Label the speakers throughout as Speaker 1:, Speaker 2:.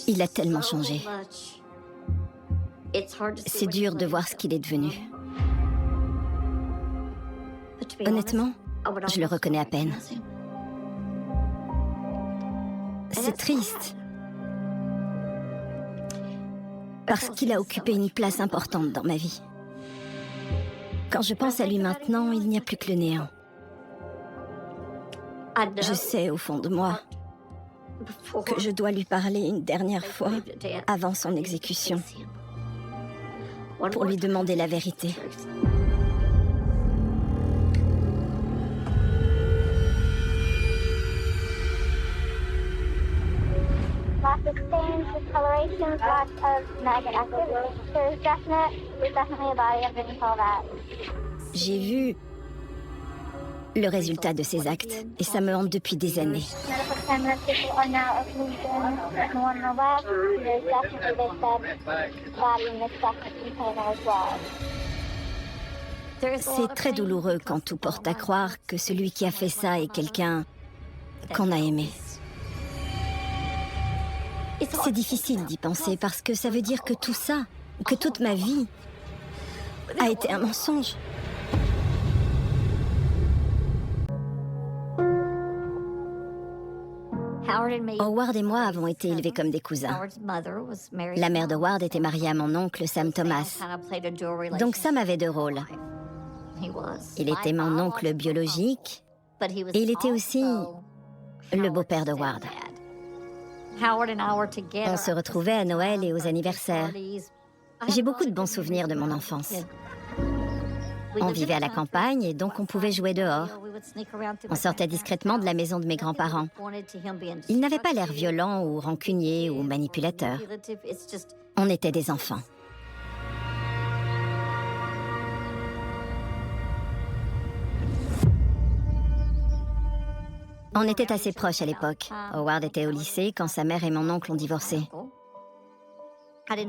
Speaker 1: Il a tellement changé. C'est dur de voir ce qu'il est devenu. Honnêtement, je le reconnais à peine. C'est triste. Parce qu'il a occupé une place importante dans ma vie. Quand je pense à lui maintenant, il n'y a plus que le néant. Je sais au fond de moi que je dois lui parler une dernière fois avant son exécution pour lui demander la vérité.
Speaker 2: Lots of stains, discoloration, lots of maggot activity. There's definitely a body underneath all that.
Speaker 1: J'ai vu le résultat de ces actes et ça me hante depuis des années.
Speaker 2: Medical cameras, people are now occlusion, no one know that. There's definitely this body in this second container as well.
Speaker 1: C'est très douloureux quand tout porte à croire que celui qui a fait ça est quelqu'un qu'on a aimé. C'est difficile d'y penser parce que ça veut dire que tout ça, que toute ma vie, a été un mensonge. Howard et moi avons été élevés comme des cousins. La mère de Howard était mariée à mon oncle Sam Thomas. Donc Sam avait deux rôles. Il était mon oncle biologique et il était aussi le beau-père de Howard. On se retrouvait à Noël et aux anniversaires. J'ai beaucoup de bons souvenirs de mon enfance. On vivait à la campagne et donc on pouvait jouer dehors. On sortait discrètement de la maison de mes grands-parents. Ils n'avaient pas l'air violents ou rancuniers ou manipulateurs. On était des enfants. On était assez proches à l'époque. Howard était au lycée quand sa mère et mon oncle ont divorcé.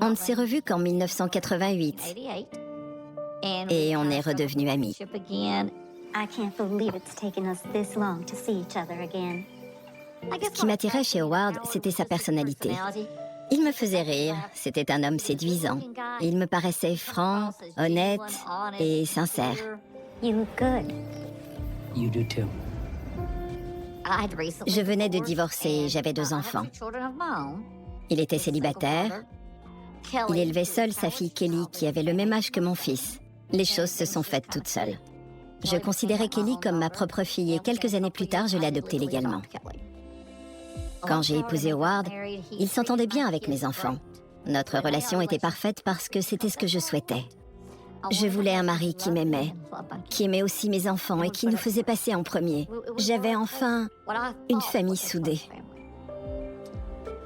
Speaker 1: On ne s'est revus qu'en 1988. Et on est redevenus amis. Ce qui m'attirait chez Howard, c'était sa personnalité. Il me faisait rire, c'était un homme séduisant. Il me paraissait franc, honnête et sincère.
Speaker 2: You look good.
Speaker 3: You do too.
Speaker 1: Je venais de divorcer, j'avais 2 enfants. Il était célibataire. Il élevait seul sa fille Kelly, qui avait le même âge que mon fils. Les choses se sont faites toutes seules. Je considérais Kelly comme ma propre fille et quelques années plus tard, je l'ai adoptée légalement. Quand j'ai épousé Howard, il s'entendait bien avec mes enfants. Notre relation était parfaite parce que c'était ce que je souhaitais. Je voulais un mari qui m'aimait, qui aimait aussi mes enfants et qui nous faisait passer en premier. J'avais enfin une famille soudée.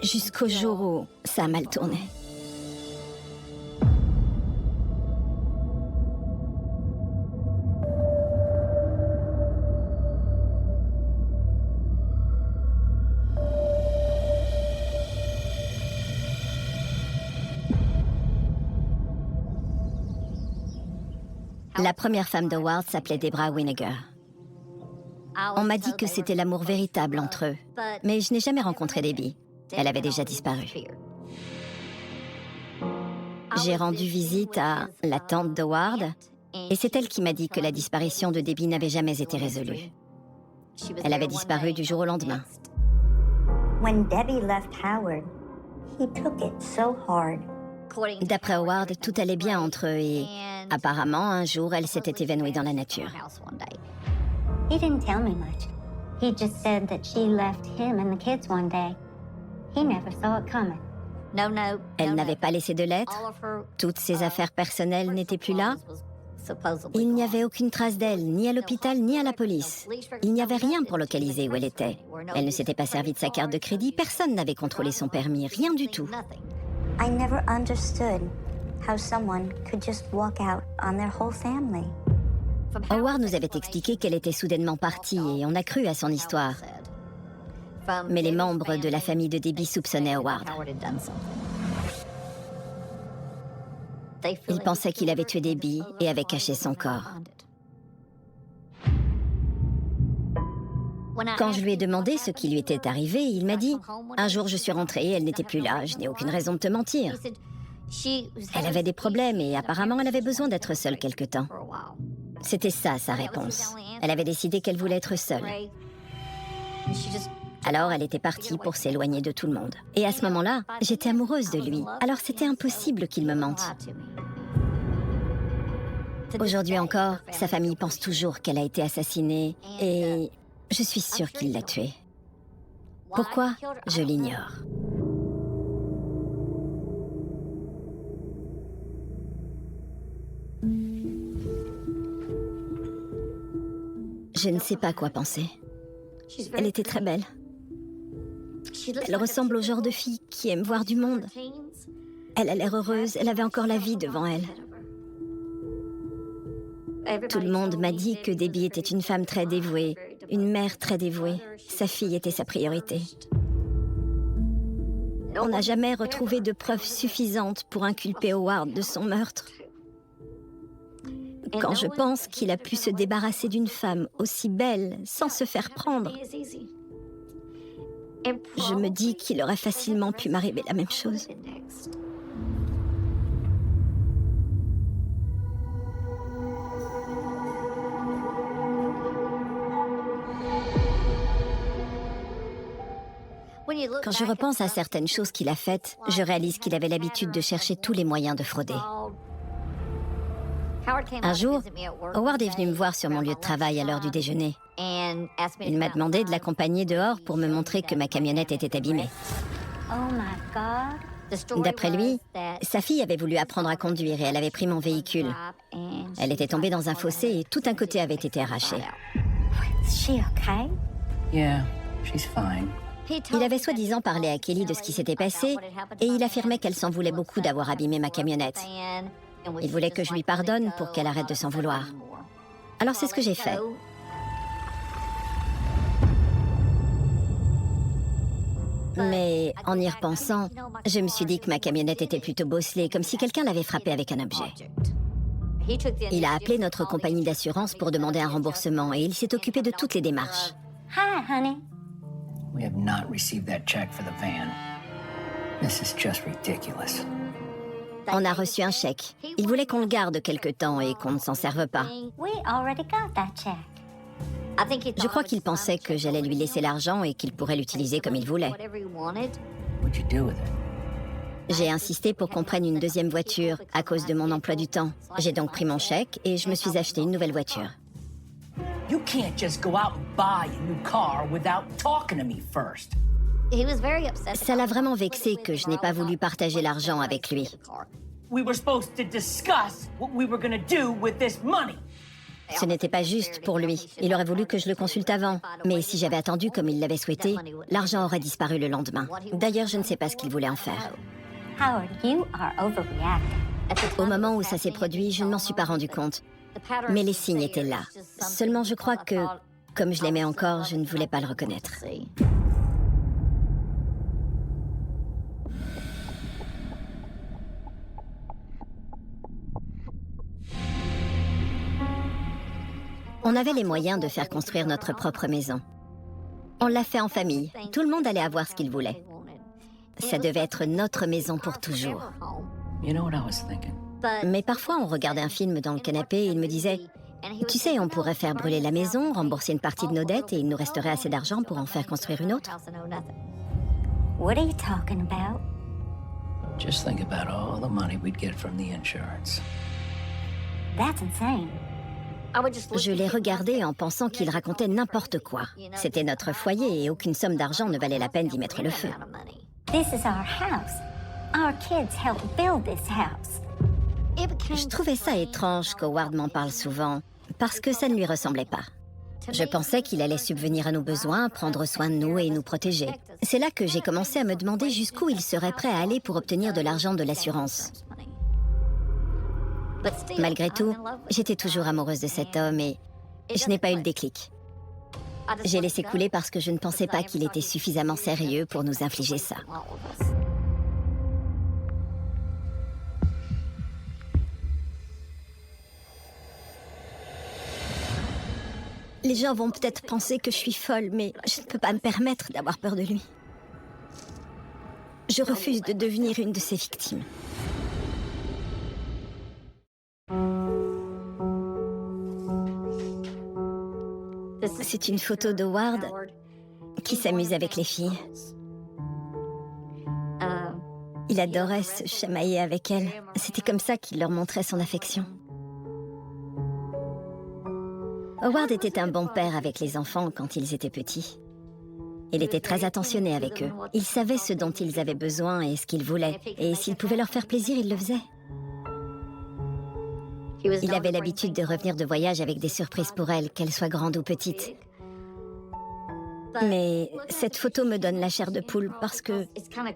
Speaker 1: Jusqu'au jour où ça a mal tourné. La première femme de Howard s'appelait Debra Winnegar. On m'a dit que c'était l'amour véritable entre eux, mais je n'ai jamais rencontré Debbie. Elle avait déjà disparu. J'ai rendu visite à la tante de Howard, et c'est elle qui m'a dit que la disparition de Debbie n'avait jamais été résolue. Elle avait disparu du jour au lendemain.
Speaker 2: When Debbie left Howard, he took it so hard.
Speaker 1: D'après Howard, tout allait bien entre eux et apparemment, un jour, elle s'était évanouie dans la nature.
Speaker 2: He didn't tell me much. He just said that she left him and the kids one day. He never saw it coming.
Speaker 1: Elle n'avait pas laissé de lettres. Toutes ses affaires personnelles n'étaient plus là. Il n'y avait aucune trace d'elle, ni à l'hôpital, ni à la police. Il n'y avait rien pour localiser où elle était. Elle ne s'était pas servie de sa carte de crédit, personne n'avait contrôlé son permis, rien du tout.
Speaker 2: I never understood how someone could just walk out on their whole family.
Speaker 1: Howard nous avait expliqué qu'elle était soudainement partie et on a cru à son histoire. Mais les membres de la famille de Debbie soupçonnaient Howard. Ils pensaient qu'il avait tué Debbie et avait caché son corps. Quand je lui ai demandé ce qui lui était arrivé, il m'a dit « Un jour, je suis rentrée et elle n'était plus là. Je n'ai aucune raison de te mentir. » Elle avait des problèmes et apparemment, elle avait besoin d'être seule quelque temps. C'était ça, sa réponse. Elle avait décidé qu'elle voulait être seule. Alors, elle était partie pour s'éloigner de tout le monde. Et à ce moment-là, j'étais amoureuse de lui. Alors, c'était impossible qu'il me mente. Aujourd'hui encore, sa famille pense toujours qu'elle a été assassinée et je suis sûre qu'il l'a tuée. Pourquoi? Je l'ignore. Je ne sais pas quoi penser. Elle était très belle. Elle ressemble au genre de fille qui aime voir du monde. Elle a l'air heureuse, elle avait encore la vie devant elle. Tout le monde m'a dit que Debbie était une femme très dévouée, une mère très dévouée. Sa fille était sa priorité. On n'a jamais retrouvé de preuves suffisantes pour inculper Howard de son meurtre. Quand je pense qu'il a pu se débarrasser d'une femme aussi belle sans se faire prendre, je me dis qu'il aurait facilement pu m'arriver la même chose. Quand je repense à certaines choses qu'il a faites, je réalise qu'il avait l'habitude de chercher tous les moyens de frauder. Un jour, Howard est venu me voir sur mon lieu de travail à l'heure du déjeuner. Il m'a demandé de l'accompagner dehors pour me montrer que ma camionnette était abîmée. D'après lui, sa fille avait voulu apprendre à conduire et elle avait pris mon véhicule. Elle était tombée dans un fossé et tout un côté avait été arraché.
Speaker 3: Yeah, she's fine.
Speaker 1: Il avait soi-disant parlé à Kelly de ce qui s'était passé et il affirmait qu'elle s'en voulait beaucoup d'avoir abîmé ma camionnette. Il voulait que je lui pardonne pour qu'elle arrête de s'en vouloir. Alors c'est ce que j'ai fait. Mais en y repensant, je me suis dit que ma camionnette était plutôt bosselée, comme si quelqu'un l'avait frappée avec un objet. Il a appelé notre compagnie d'assurance pour demander un remboursement et il s'est occupé de toutes les démarches.
Speaker 2: Hi, honey.
Speaker 3: We have not received that check for the van. This is just ridiculous.
Speaker 1: On a reçu un chèque. Il voulait qu'on le garde quelque temps et qu'on ne s'en serve pas.
Speaker 2: We already got that check.
Speaker 1: Je crois qu'il pensait que j'allais lui laisser l'argent et qu'il pourrait l'utiliser comme il voulait.
Speaker 3: What'd you do with it?
Speaker 1: J'ai insisté pour qu'on prenne une deuxième voiture à cause de mon emploi du temps. J'ai donc pris mon chèque et je me suis acheté une nouvelle voiture.
Speaker 3: You can't just go out and buy a new car without talking to me first.
Speaker 1: Ça l'a vraiment vexé que je n'ai pas voulu partager l'argent avec lui.
Speaker 3: We were supposed to discuss what we were going to do with this money.
Speaker 1: Ce n'était pas juste pour lui. Il aurait voulu que je le consulte avant. Mais si j'avais attendu comme il l'avait souhaité, l'argent aurait disparu le lendemain. D'ailleurs, je ne sais pas ce qu'il voulait en faire.
Speaker 2: Howard, you are overreacting.
Speaker 1: Au moment où ça s'est produit, je ne m'en suis pas rendu compte. Mais les signes étaient là. Seulement, je crois que, comme je l'aimais encore, je ne voulais pas le reconnaître. On avait les moyens de faire construire notre propre maison. On l'a fait en famille. Tout le monde allait avoir ce qu'il voulait. Ça devait être notre maison pour toujours.
Speaker 3: You know what I was thinking?
Speaker 1: Mais parfois, on regardait un film dans le canapé et il me disait « Tu sais, on pourrait faire brûler la maison, rembourser une partie de nos dettes et il nous resterait assez d'argent pour en faire construire une autre.
Speaker 2: What are you talking about?
Speaker 3: Just think about all the money we'd get from the insurance.
Speaker 2: That's insane. »
Speaker 1: Je l'ai regardé en pensant qu'il racontait n'importe quoi. C'était notre foyer et aucune somme d'argent ne valait la peine d'y mettre le feu.
Speaker 2: This is our house. Our kids helped build this house.
Speaker 1: Je trouvais ça étrange qu'Howard m'en parle souvent, parce que ça ne lui ressemblait pas. Je pensais qu'il allait subvenir à nos besoins, prendre soin de nous et nous protéger. C'est là que j'ai commencé à me demander jusqu'où il serait prêt à aller pour obtenir de l'argent de l'assurance. Malgré tout, j'étais toujours amoureuse de cet homme et je n'ai pas eu le déclic. J'ai laissé couler parce que je ne pensais pas qu'il était suffisamment sérieux pour nous infliger ça. Les gens vont peut-être penser que je suis folle, mais je ne peux pas me permettre d'avoir peur de lui. Je refuse de devenir une de ses victimes. C'est une photo d'Howard qui s'amuse avec les filles. Il adorait se chamailler avec elles. C'était comme ça qu'il leur montrait son affection. Howard était un bon père avec les enfants quand ils étaient petits. Il était très attentionné avec eux. Il savait ce dont ils avaient besoin et ce qu'ils voulaient. Et s'il pouvait leur faire plaisir, il le faisait. Il avait l'habitude de revenir de voyage avec des surprises pour elles, qu'elles soient grandes ou petites. Mais cette photo me donne la chair de poule parce que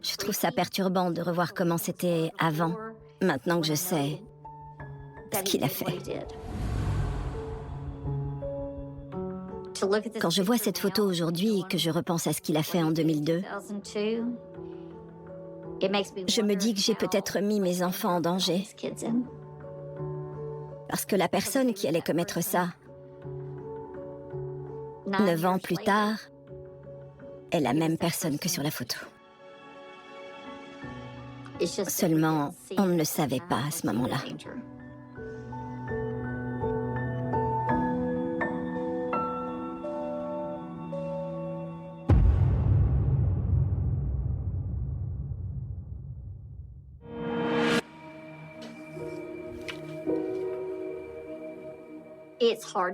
Speaker 1: je trouve ça perturbant de revoir comment c'était avant, maintenant que je sais ce qu'il a fait. Quand je vois cette photo aujourd'hui et que je repense à ce qu'il a fait en 2002, je me dis que j'ai peut-être mis mes enfants en danger. Parce que la personne qui allait commettre ça, 9 ans plus tard, est la même personne que sur la photo. Seulement, on ne le savait pas à ce moment-là.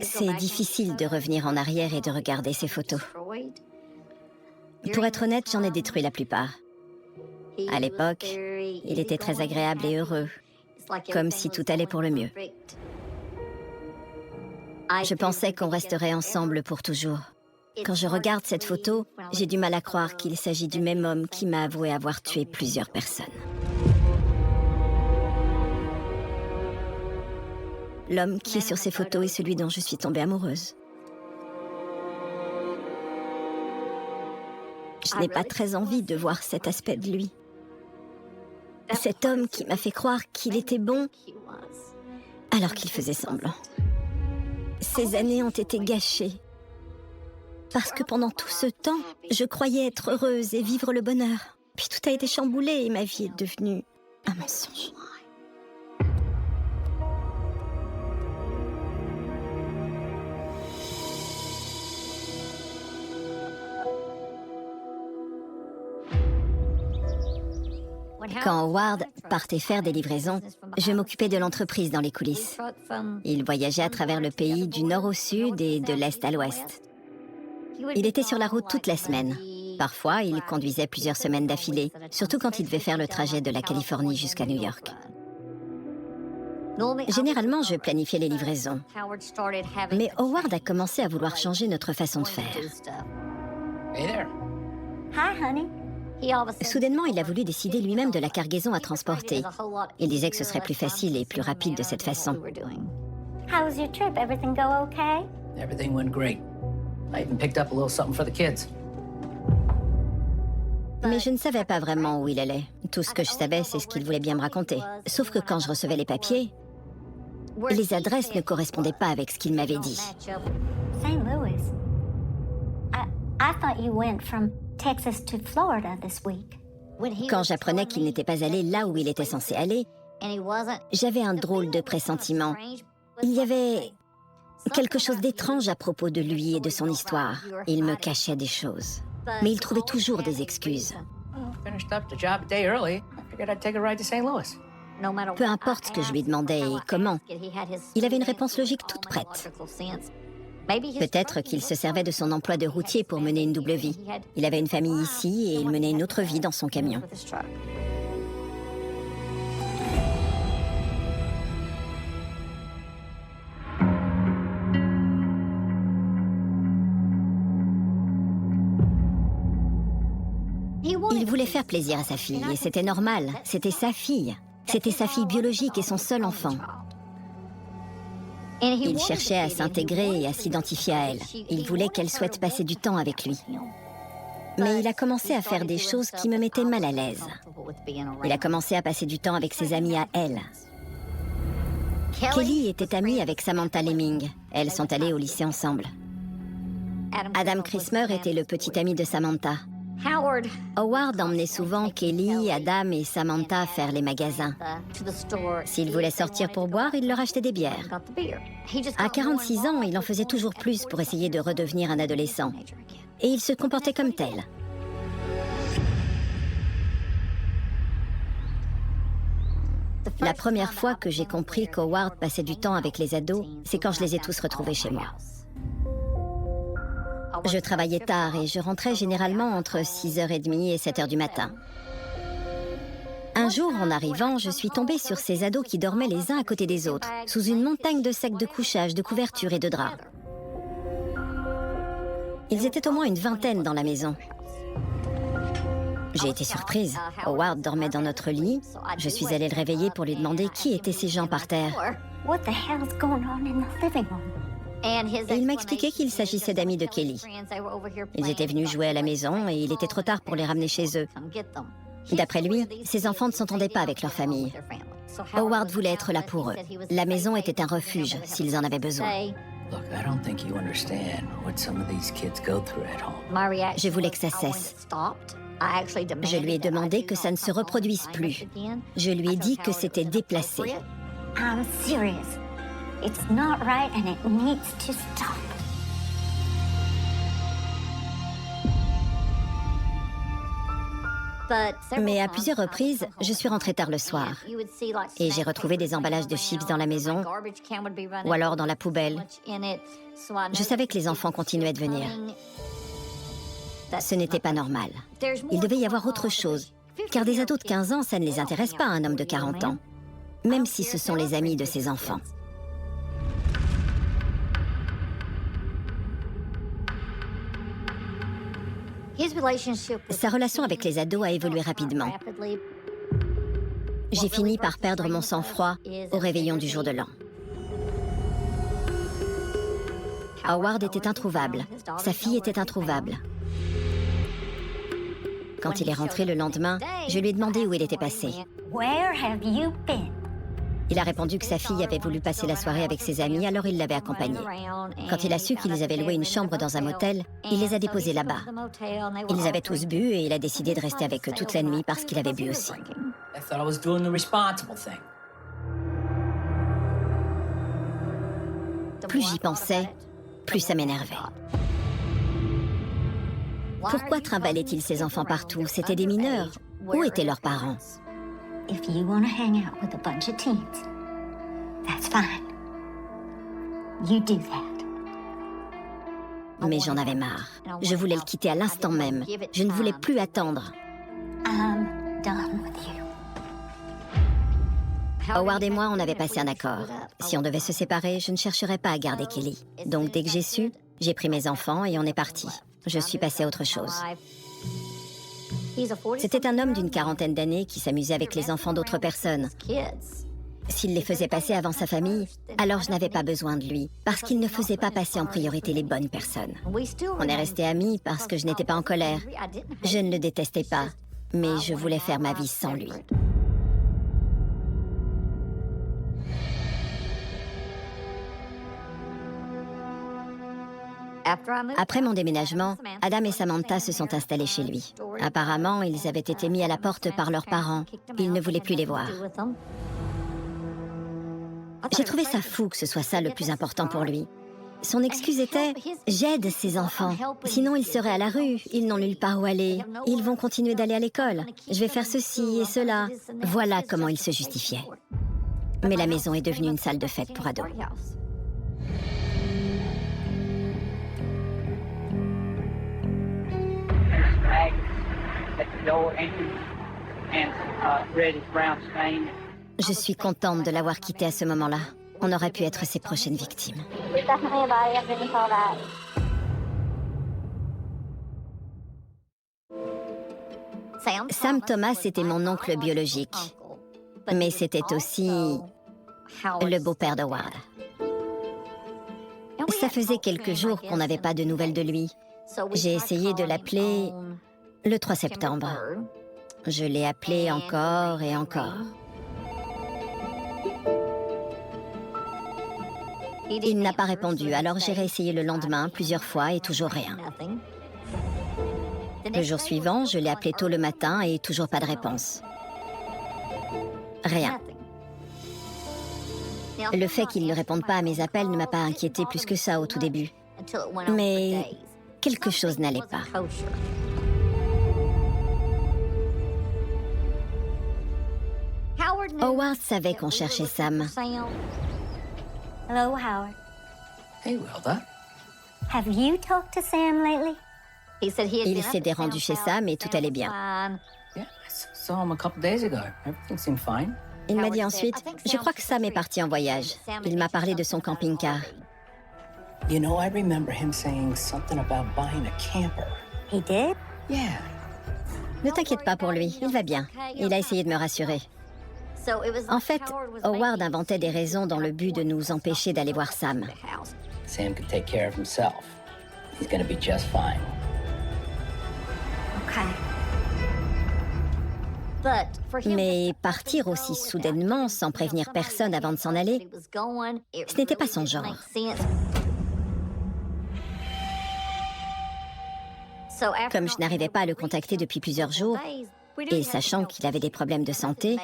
Speaker 1: C'est difficile de revenir en arrière et de regarder ces photos. Pour être honnête, j'en ai détruit la plupart. À l'époque, il était très agréable et heureux, comme si tout allait pour le mieux. Je pensais qu'on resterait ensemble pour toujours. Quand je regarde cette photo, j'ai du mal à croire qu'il s'agit du même homme qui m'a avoué avoir tué plusieurs personnes. L'homme qui est sur ces photos est celui dont je suis tombée amoureuse. Je n'ai pas très envie de voir cet aspect de lui. Cet homme qui m'a fait croire qu'il était bon alors qu'il faisait semblant. Ces années ont été gâchées parce que pendant tout ce temps, je croyais être heureuse et vivre le bonheur. Puis tout a été chamboulé et ma vie est devenue un mensonge. Quand Howard partait faire des livraisons, je m'occupais de l'entreprise dans les coulisses. Il voyageait à travers le pays du nord au sud et de l'est à l'ouest. Il était sur la route toute la semaine. Parfois, il conduisait plusieurs semaines d'affilée, surtout quand il devait faire le trajet de la Californie jusqu'à New York. Généralement, je planifiais les livraisons. Mais Howard a commencé à vouloir changer notre façon de faire.
Speaker 3: Hey there.
Speaker 2: Hi, honey.
Speaker 1: Soudainement, il a voulu décider lui-même de la cargaison à transporter. Il disait que ce serait plus facile et plus rapide de cette façon.
Speaker 2: How was your trip? Everything go okay?
Speaker 3: Everything went great. I even picked up a little something for the kids.
Speaker 1: Mais je ne savais pas vraiment où il allait. Tout ce que je savais, c'est ce qu'il voulait bien me raconter. Sauf que quand je recevais les papiers, les adresses ne correspondaient pas avec ce qu'il m'avait dit.
Speaker 2: St. Louis. I thought you went from Texas to Florida this week.
Speaker 1: Quand j'apprenais qu'il n'était pas allé là où il était censé aller, j'avais un drôle de pressentiment. Il y avait quelque chose d'étrange à propos de lui et de son histoire. Il me cachait des choses. Mais il trouvait toujours des excuses.
Speaker 3: Finished up the job a day early. I figured I'd take a ride to St. Louis.
Speaker 1: Peu importe ce que je lui demandais et comment, il avait une réponse logique toute prête. Peut-être qu'il se servait de son emploi de routier pour mener une double vie. Il avait une famille ici et il menait une autre vie dans son camion. Il voulait faire plaisir à sa fille et c'était normal, c'était sa fille. C'était sa fille biologique et son seul enfant. Il cherchait à s'intégrer et à s'identifier à elle. Il voulait qu'elle souhaite passer du temps avec lui. Mais il a commencé à faire des choses qui me mettaient mal à l'aise. Il a commencé à passer du temps avec ses amis à elle. Kelly était amie avec Samantha Lemming. Elles sont allées au lycée ensemble. Adam Christmer était le petit ami de Samantha. Howard emmenait souvent Kelly, Adam et Samantha faire les magasins. S'ils voulaient sortir pour boire, il leur achetait des bières. À 46 ans, il en faisait toujours plus pour essayer de redevenir un adolescent. Et il se comportait comme tel. La première fois que j'ai compris qu'Howard passait du temps avec les ados, c'est quand je les ai tous retrouvés chez moi. Je travaillais tard et je rentrais généralement entre 6h30 et 7h du matin. Un jour, en arrivant, je suis tombée sur ces ados qui dormaient les uns à côté des autres, sous une montagne de sacs de couchage, de couvertures et de draps. Ils étaient au moins une vingtaine dans la maison. J'ai été surprise. Howard dormait dans notre lit. Je suis allée le réveiller pour lui demander qui étaient ces gens par terre. Et il m'a expliqué qu'il s'agissait d'amis de Kelly. Ils étaient venus jouer à la maison et il était trop tard pour les ramener chez eux. D'après lui, ses enfants ne s'entendaient pas avec leur famille. Howard voulait être là pour eux. La maison était un refuge s'ils en avaient besoin. Je voulais que ça cesse. Je lui ai demandé que ça ne se reproduise plus. Je lui ai dit que c'était déplacé.
Speaker 2: I'm serious. It's not right and it needs to stop.
Speaker 1: Mais à plusieurs reprises, je suis rentrée tard le soir. Et j'ai retrouvé des emballages de chips dans la maison, ou alors dans la poubelle. Je savais que les enfants continuaient de venir. Ce n'était pas normal. Il devait y avoir autre chose, car des ados de 15 ans, ça ne les intéresse pas, un homme de 40 ans, même si ce sont les amis de ses enfants. Sa relation avec les ados a évolué rapidement. J'ai fini par perdre mon sang-froid au réveillon du jour de l'an. Howard était introuvable. Sa fille était introuvable. Quand il est rentré le lendemain, je lui ai demandé où il était passé. Il a répondu que sa fille avait voulu passer la soirée avec ses amis, alors il l'avait accompagnée. Quand il a su qu'ils avaient loué une chambre dans un motel, il les a déposés là-bas. Ils avaient tous bu et il a décidé de rester avec eux toute la nuit parce qu'il avait bu aussi. Plus j'y pensais, plus ça m'énervait. Pourquoi trimballaient-ils ces enfants partout? C'étaient des mineurs. Où étaient leurs parents?
Speaker 2: If you want to hang out with a bunch of teens, that's fine. You do that.
Speaker 1: Mais j'en avais marre. Je voulais le quitter à l'instant même. Je ne voulais plus attendre.
Speaker 2: I'm done with you.
Speaker 1: Howard et moi, on avait passé un accord. Si on devait se séparer, je ne chercherais pas à garder Kelly. Donc dès que j'ai su, j'ai pris mes enfants et on est parti. Je suis passée à autre chose. C'était un homme d'une quarantaine d'années qui s'amusait avec les enfants d'autres personnes. S'il les faisait passer avant sa famille, alors je n'avais pas besoin de lui, parce qu'il ne faisait pas passer en priorité les bonnes personnes. On est restés amis parce que je n'étais pas en colère. Je ne le détestais pas, mais je voulais faire ma vie sans lui. Après mon déménagement, Adam et Samantha se sont installés chez lui. Apparemment, ils avaient été mis à la porte par leurs parents. Il ne voulait plus les voir. J'ai trouvé ça fou que ce soit ça le plus important pour lui. Son excuse était « J'aide ces enfants. Sinon, ils seraient à la rue. Ils n'ont nulle part où aller. Ils vont continuer d'aller à l'école. Je vais faire ceci et cela. » Voilà comment il se justifiait. Mais la maison est devenue une salle de fête pour ados. Je suis contente de l'avoir quitté à ce moment-là. On aurait pu être ses prochaines victimes. Sam Thomas était mon oncle biologique, mais c'était aussi le beau-père de Howard. Ça faisait quelques jours qu'on n'avait pas de nouvelles de lui. J'ai essayé de l'appeler le 3 septembre. Je l'ai appelé encore et encore. Il n'a pas répondu, alors j'ai réessayé le lendemain plusieurs fois et toujours rien. Le jour suivant, je l'ai appelé tôt le matin et toujours pas de réponse. Rien. Le fait qu'il ne réponde pas à mes appels ne m'a pas inquiété plus que ça au tout début. Mais quelque chose n'allait pas. Howard savait qu'on cherchait Sam.
Speaker 2: Hello, Howard.
Speaker 3: Hey, Wilda.
Speaker 2: Have you talked to Sam lately?
Speaker 1: Il s'était rendu chez Sam et tout allait bien.
Speaker 3: Yeah, I saw him a couple days ago. Everything seemed fine.
Speaker 1: Il m'a dit ensuite, je crois que Sam est parti en voyage. Il m'a parlé de son camping-car.
Speaker 3: You know, I remember him saying something about buying a camper.
Speaker 2: He did?
Speaker 3: Yeah.
Speaker 1: Ne t'inquiète pas pour lui, il va bien. Il a essayé de me rassurer. En fait, Howard inventait des raisons dans le but de nous empêcher d'aller voir Sam.
Speaker 3: Sam can take care of himself. He's gonna be just fine.
Speaker 2: Okay.
Speaker 1: Mais partir aussi soudainement, sans prévenir personne avant de s'en aller, ce n'était pas son genre. Comme je n'arrivais pas à le contacter depuis plusieurs jours, et sachant qu'il avait des problèmes de santé,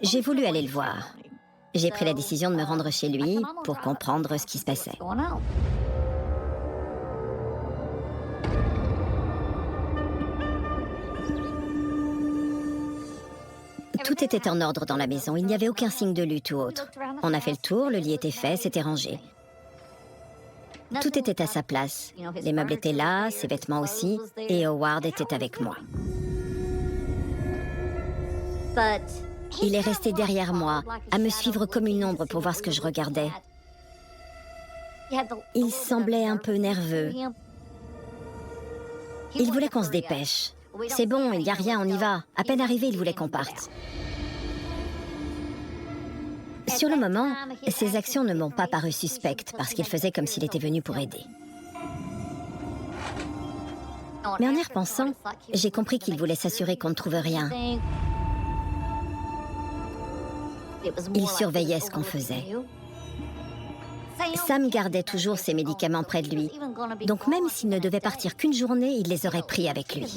Speaker 1: j'ai voulu aller le voir. J'ai pris la décision de me rendre chez lui pour comprendre ce qui se passait. Tout était en ordre dans la maison, il n'y avait aucun signe de lutte ou autre. On a fait le tour, le lit était fait, c'était rangé. Tout était à sa place. Les meubles étaient là, ses vêtements aussi, et Howard était avec moi. Il est resté derrière moi, à me suivre comme une ombre pour voir ce que je regardais. Il semblait un peu nerveux. Il voulait qu'on se dépêche. C'est bon, il n'y a rien, on y va. À peine arrivé, il voulait qu'on parte. Sur le moment, ses actions ne m'ont pas paru suspectes parce qu'il faisait comme s'il était venu pour aider. Mais en y repensant, j'ai compris qu'il voulait s'assurer qu'on ne trouve rien. Il surveillait ce qu'on faisait. Sam gardait toujours ses médicaments près de lui. Donc même s'il ne devait partir qu'une journée, il les aurait pris avec lui.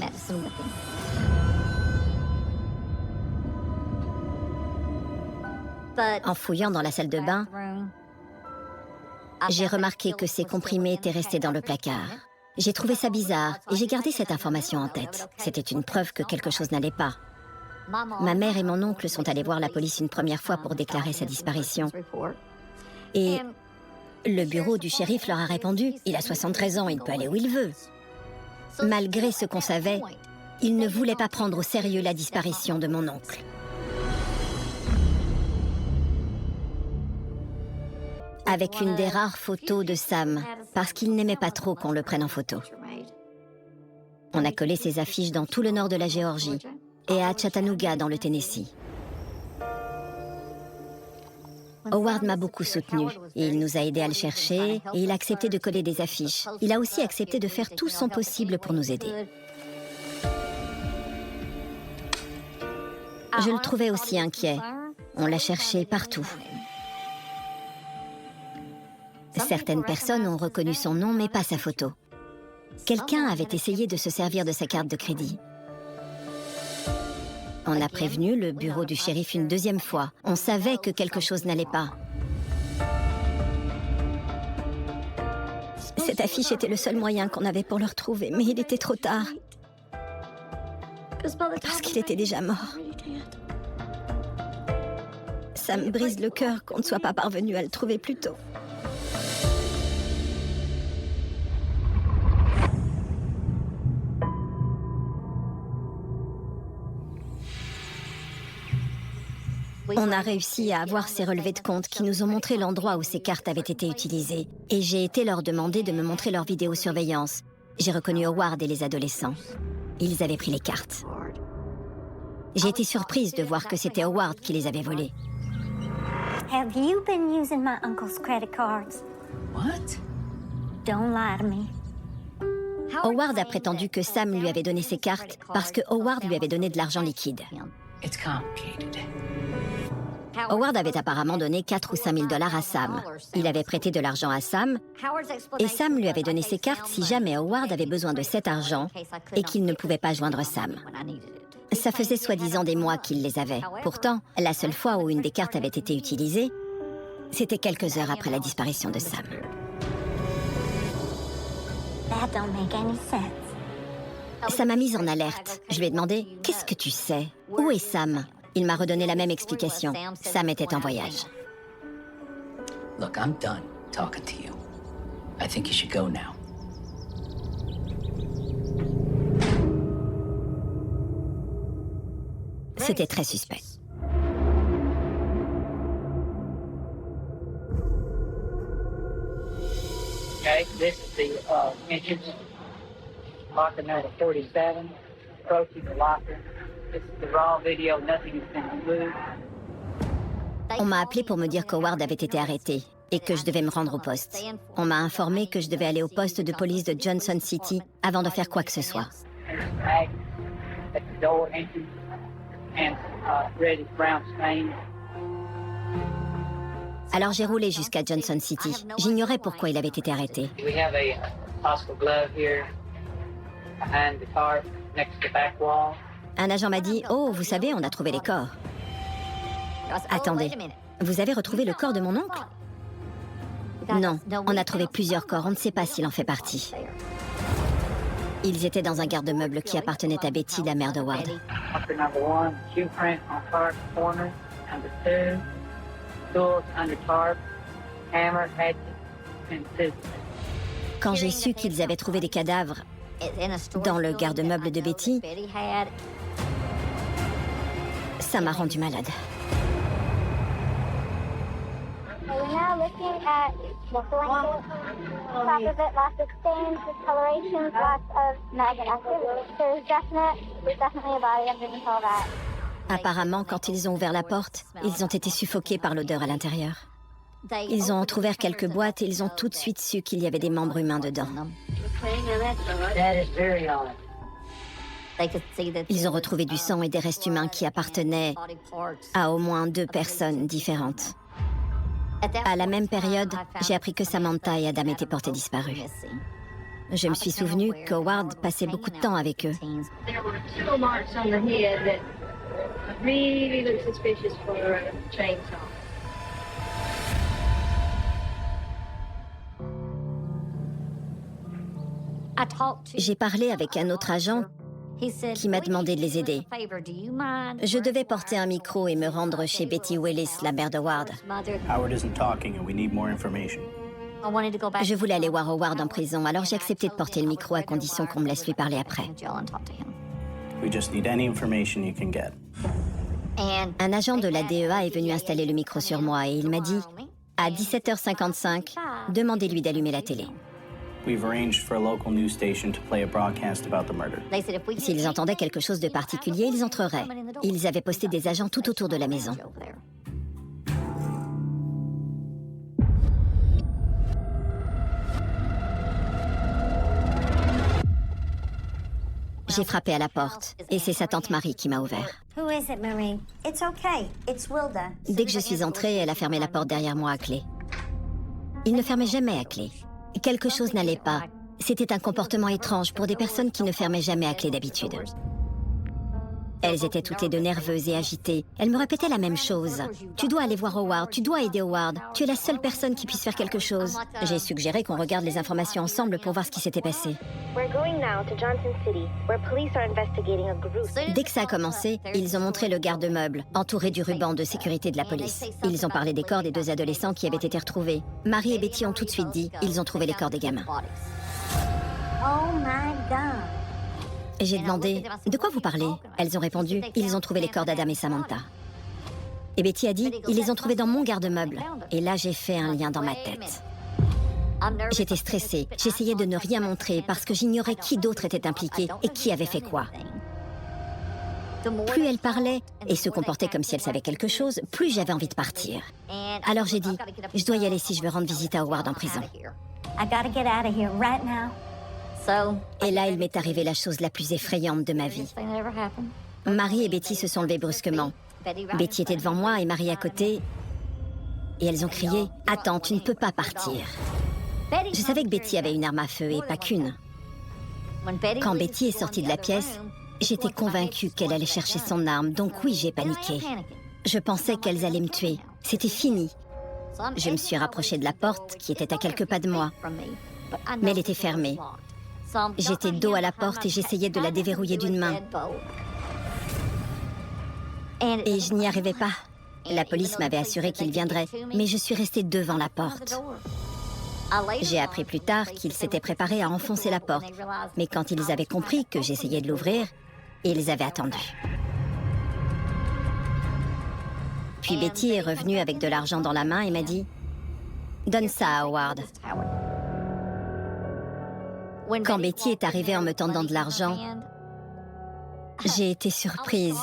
Speaker 1: En fouillant dans la salle de bain, j'ai remarqué que ses comprimés étaient restés dans le placard. J'ai trouvé ça bizarre et j'ai gardé cette information en tête. C'était une preuve que quelque chose n'allait pas. Ma mère et mon oncle sont allés voir la police une première fois pour déclarer sa disparition. Et le bureau du shérif leur a répondu « Il a 73 ans, il peut aller où il veut ». Malgré ce qu'on savait, ils ne voulaient pas prendre au sérieux la disparition de mon oncle. Avec une des rares photos de Sam, parce qu'il n'aimait pas trop qu'on le prenne en photo. On a collé ses affiches dans tout le nord de la Géorgie et à Chattanooga dans le Tennessee. Howard m'a beaucoup soutenu. Il nous a aidés à le chercher et il a accepté de coller des affiches. Il a aussi accepté de faire tout son possible pour nous aider. Je le trouvais aussi inquiet. On l'a cherché partout. Certaines personnes ont reconnu son nom, mais pas sa photo. Quelqu'un avait essayé de se servir de sa carte de crédit. On a prévenu le bureau du shérif une deuxième fois. On savait que quelque chose n'allait pas. Cette affiche était le seul moyen qu'on avait pour le retrouver, mais il était trop tard. Parce qu'il était déjà mort. Ça me brise le cœur qu'on ne soit pas parvenu à le trouver plus tôt. On a réussi à avoir ces relevés de compte qui nous ont montré l'endroit où ces cartes avaient été utilisées. Et j'ai été leur demander de me montrer leur vidéosurveillance. J'ai reconnu Howard et les adolescents. Ils avaient pris les cartes. J'ai été surprise de voir que c'était Howard qui les avait volées.
Speaker 2: Have you been using my uncle's credit cards?
Speaker 3: What?
Speaker 2: Don't lie to me.
Speaker 1: Howard a prétendu que Sam lui avait donné ses cartes parce que Howard lui avait donné de l'argent liquide.
Speaker 3: It's complicated.
Speaker 1: Howard avait apparemment donné 4 ou 5 000 $ à Sam. Il avait prêté de l'argent à Sam, et Sam lui avait donné ses cartes si jamais Howard avait besoin de cet argent et qu'il ne pouvait pas joindre Sam. Ça faisait soi-disant des mois qu'il les avait. Pourtant, la seule fois où une des cartes avait été utilisée, c'était quelques heures après la disparition de Sam. Ça m'a mise en alerte. Je lui ai demandé « Qu'est-ce que tu sais? Où est Sam ?» Il m'a redonné la même explication. Sam était en voyage.
Speaker 3: Look, I'm done talking to you. I think you should go now.
Speaker 1: C'était très suspect.
Speaker 4: Okay, this is the entrance. Locker number 47. Approaching the locker. This is the raw video. Nothing has been removed.
Speaker 1: On m'a appelé pour me dire qu'Howard avait été arrêté et que je devais me rendre au poste. On m'a informé que je devais aller au poste de police de Johnson City avant de faire quoi que ce soit. Alors j'ai roulé jusqu'à Johnson City. J'ignorais pourquoi il avait été arrêté. Un agent m'a dit « Oh, vous savez, on a trouvé les corps. » Attendez, vous avez retrouvé le corps de mon oncle? Non, on a trouvé plusieurs corps, on ne sait pas s'il en fait partie. Ils étaient dans un garde-meuble qui appartenait à Betty, la mère d'Howard. Quand j'ai su qu'ils avaient trouvé des cadavres dans le garde-meuble de Betty, ça m'a rendu malade.
Speaker 2: We're now looking at the blanket, top of it, lots of stains, discolorations, lots of maggot activity. There's definitely a body underneath all that.
Speaker 1: Apparemment, quand ils ont ouvert la porte, ils ont été suffoqués par l'odeur à l'intérieur. Ils ont entrouvert quelques boîtes et ils ont tout de suite su qu'il y avait des membres humains dedans. Ils ont retrouvé du sang et des restes humains qui appartenaient à au moins 2 personnes différentes. À la même période, j'ai appris que Samantha et Adam étaient portés disparus. Je me suis souvenu qu'Howard passait beaucoup de temps avec eux. J'ai parlé avec un autre agent qui m'a demandé de les aider. Je devais porter un micro et me rendre chez Betty Willis, la mère d'Howard. Je voulais aller voir Howard en prison, alors j'ai accepté de porter le micro à condition qu'on me laisse lui parler après. Un agent de la DEA est venu installer le micro sur moi et il m'a dit « À 17h55, demandez-lui d'allumer la télé. » S'ils entendaient quelque chose de particulier, ils entreraient. Ils avaient posté des agents tout autour de la maison. J'ai frappé à la porte et c'est sa tante Marie qui m'a ouvert. Dès que je suis entrée, elle a fermé la porte derrière moi à clé. Il ne fermait jamais à clé. Quelque chose n'allait pas. C'était un comportement étrange pour des personnes qui ne fermaient jamais à clé d'habitude. Elles étaient toutes les deux nerveuses et agitées. Elles me répétaient la même chose. « Tu dois aller voir Howard, tu dois aider Howard. Tu es la seule personne qui puisse faire quelque chose. » J'ai suggéré qu'on regarde les informations ensemble pour voir ce qui s'était passé. Dès que ça a commencé, ils ont montré le garde-meuble, entouré du ruban de sécurité de la police. Ils ont parlé des corps des 2 adolescents qui avaient été retrouvés. Marie et Betty ont tout de suite dit « Ils ont trouvé les corps des gamins. »
Speaker 2: Oh my God.
Speaker 1: J'ai demandé « De quoi vous parlez ?» Elles ont répondu « Ils ont trouvé les corps d'Adam et Samantha. » Et Betty a dit « Ils les ont trouvés dans mon garde-meuble. » Et là, j'ai fait un lien dans ma tête. J'étais stressée. J'essayais de ne rien montrer parce que j'ignorais qui d'autre était impliqué et qui avait fait quoi. Plus elle parlait et se comportait comme si elle savait quelque chose, plus j'avais envie de partir. Alors j'ai dit « Je dois y aller si je veux rendre visite à Howard en prison. » Et là, il m'est arrivé la chose la plus effrayante de ma vie. Marie et Betty se sont levées brusquement. Betty était devant moi et Marie à côté. Et elles ont crié « Attends, tu ne peux pas partir ». Je savais que Betty avait une arme à feu et pas qu'une. Quand Betty est sortie de la pièce, j'étais convaincue qu'elle allait chercher son arme, donc oui, j'ai paniqué. Je pensais qu'elles allaient me tuer. C'était fini. Je me suis rapprochée de la porte, qui était à quelques pas de moi. Mais elle était fermée. J'étais dos à la porte et j'essayais de la déverrouiller d'une main. Et je n'y arrivais pas. La police m'avait assuré qu'il viendrait, mais je suis restée devant la porte. J'ai appris plus tard qu'ils s'étaient préparés à enfoncer la porte. Mais quand ils avaient compris que j'essayais de l'ouvrir, ils avaient attendu. Puis Betty est revenue avec de l'argent dans la main et m'a dit « Donne ça à Howard ». Quand Betty est arrivée en me tendant de l'argent, j'ai été surprise,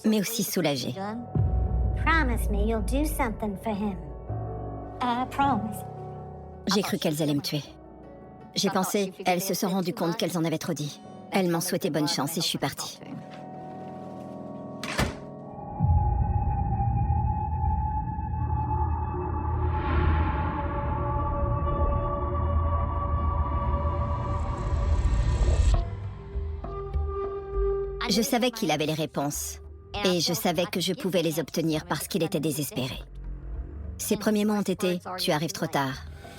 Speaker 1: mais aussi soulagée.
Speaker 2: Promise me you'll do something for him. I promise.
Speaker 1: J'ai cru qu'elles allaient me tuer. J'ai pensé, elles se sont rendues compte qu'elles en avaient trop dit. Elles m'ont souhaité bonne chance et je suis partie. Je savais qu'il avait les réponses. Et je savais que je pouvais les obtenir parce qu'il était désespéré. Ses premiers mots ont été « Tu arrives trop tard ».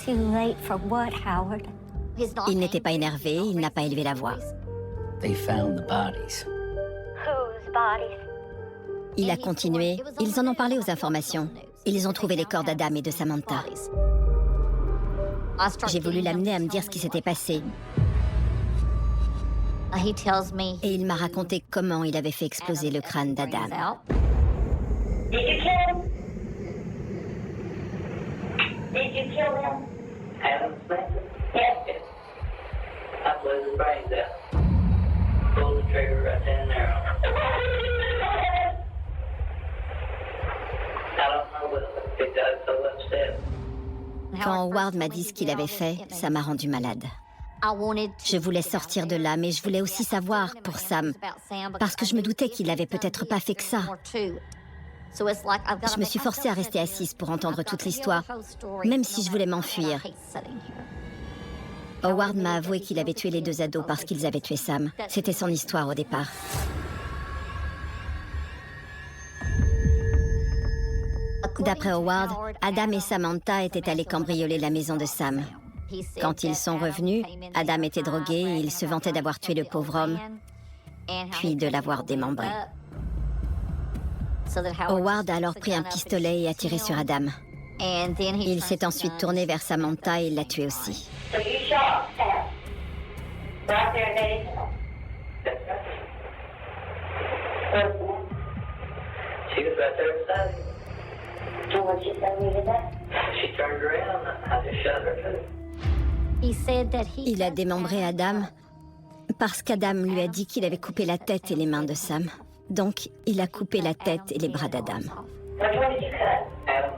Speaker 2: Too late for what, Howard?
Speaker 1: Il n'était pas énervé, il n'a pas élevé la voix.
Speaker 3: They found the bodies.
Speaker 2: Whose bodies?
Speaker 1: Il a continué, ils en ont parlé aux informations. Ils ont trouvé les corps d'Adam et de Samantha. J'ai voulu l'amener à me dire ce qui s'était passé. Et il m'a raconté comment il avait fait exploser le crâne d'Adam.
Speaker 2: Did you kill him? Did you kill him?
Speaker 4: Adam Smith?
Speaker 2: Yes.
Speaker 4: I blew his brains out. Pulled the trigger right then and there. I don't know what it got so upset.
Speaker 1: Quand Howard m'a dit ce qu'il avait fait, ça m'a rendu malade. Je voulais sortir de là, mais je voulais aussi savoir pour Sam, parce que je me doutais qu'il n'avait peut-être pas fait que ça. Je me suis forcée à rester assise pour entendre toute l'histoire, même si je voulais m'enfuir. Howard m'a avoué qu'il avait tué les deux ados parce qu'ils avaient tué Sam. C'était son histoire au départ. D'après Howard, Adam et Samantha étaient allés cambrioler la maison de Sam. Quand ils sont revenus, Adam était drogué et il se vantait d'avoir tué le pauvre homme, puis de l'avoir démembré. Howard a alors pris un pistolet et a tiré sur Adam. Il s'est ensuite tourné vers Samantha et il l'a tuée aussi.
Speaker 2: So you shot Sam. Right there, Betty.
Speaker 4: She was right there beside him.
Speaker 2: And what she said me to that?
Speaker 4: She turned around, I just shot her too.
Speaker 1: Il a démembré Adam parce qu'Adam lui a dit qu'il avait coupé la tête et les mains de Sam. Donc, il a coupé la tête et les bras d'Adam.
Speaker 2: Which one did you cut?
Speaker 4: Adam,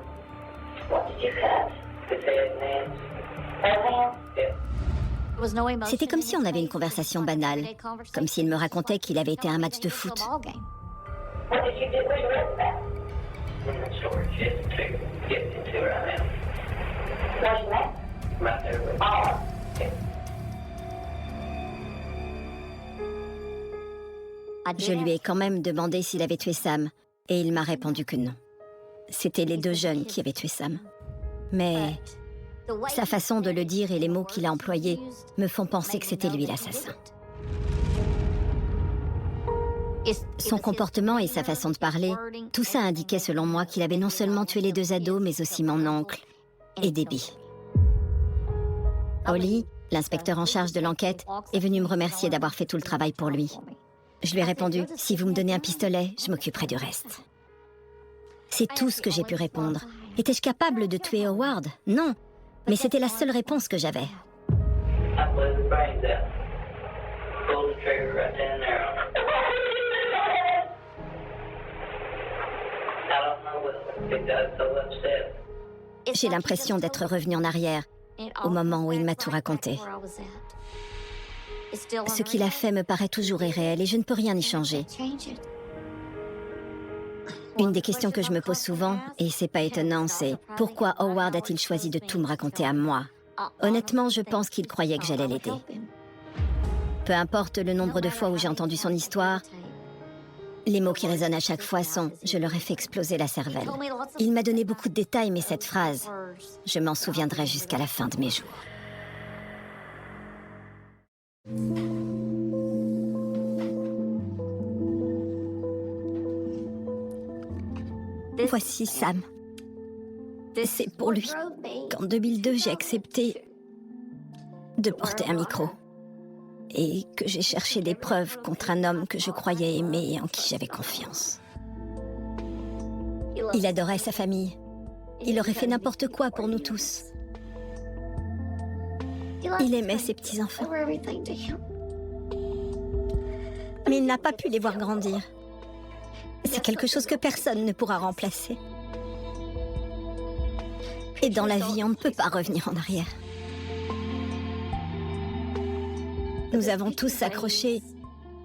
Speaker 2: What did you cut?
Speaker 4: his head and hands.
Speaker 2: Both hands?
Speaker 4: Yeah.
Speaker 1: C'était comme si on avait une conversation banale, comme s'il me racontait qu'il avait été à un match de foot.
Speaker 2: What did you do? Where's your rest at?
Speaker 4: In the storage shed to get into right now.
Speaker 2: Where's your rest?
Speaker 4: Right there with
Speaker 2: Oh.
Speaker 1: Je lui ai quand même demandé s'il avait tué Sam, et il m'a répondu que non. C'était les deux jeunes qui avaient tué Sam. Mais sa façon de le dire et les mots qu'il a employés me font penser que c'était lui l'assassin. Son comportement et sa façon de parler, tout ça indiquait selon moi qu'il avait non seulement tué les deux ados, mais aussi mon oncle et Debbie. Holly, l'inspecteur en charge de l'enquête, est venu me remercier d'avoir fait tout le travail pour lui. Je lui ai répondu, si vous me donnez un pistolet, je m'occuperai du reste. C'est tout ce que j'ai pu répondre. Étais-je capable de tuer Howard? Non, mais c'était la seule réponse que j'avais.
Speaker 4: I blew his brains out. Pulled the trigger right then and there. I don't know what it got so upset.
Speaker 1: J'ai l'impression d'être revenue en arrière au moment où il m'a tout raconté. Ce qu'il a fait me paraît toujours irréel et je ne peux rien y changer. Une des questions que je me pose souvent, et c'est pas étonnant, c'est pourquoi Howard a-t-il choisi de tout me raconter à moi? Honnêtement, je pense qu'il croyait que j'allais l'aider. Peu importe le nombre de fois où j'ai entendu son histoire, les mots qui résonnent à chaque fois sont « je leur ai fait exploser la cervelle ». Il m'a donné beaucoup de détails, mais cette phrase, je m'en souviendrai jusqu'à la fin de mes jours. Voici Sam. C'est pour lui qu'en 2002, j'ai accepté de porter un micro. Et que j'ai cherché des preuves contre un homme que je croyais aimer et en qui j'avais confiance. Il adorait sa famille. Il aurait fait n'importe quoi pour nous tous. Il aimait ses petits-enfants. Mais il n'a pas pu les voir grandir. C'est quelque chose que personne ne pourra remplacer. Et dans la vie, on ne peut pas revenir en arrière. Nous avons tous accroché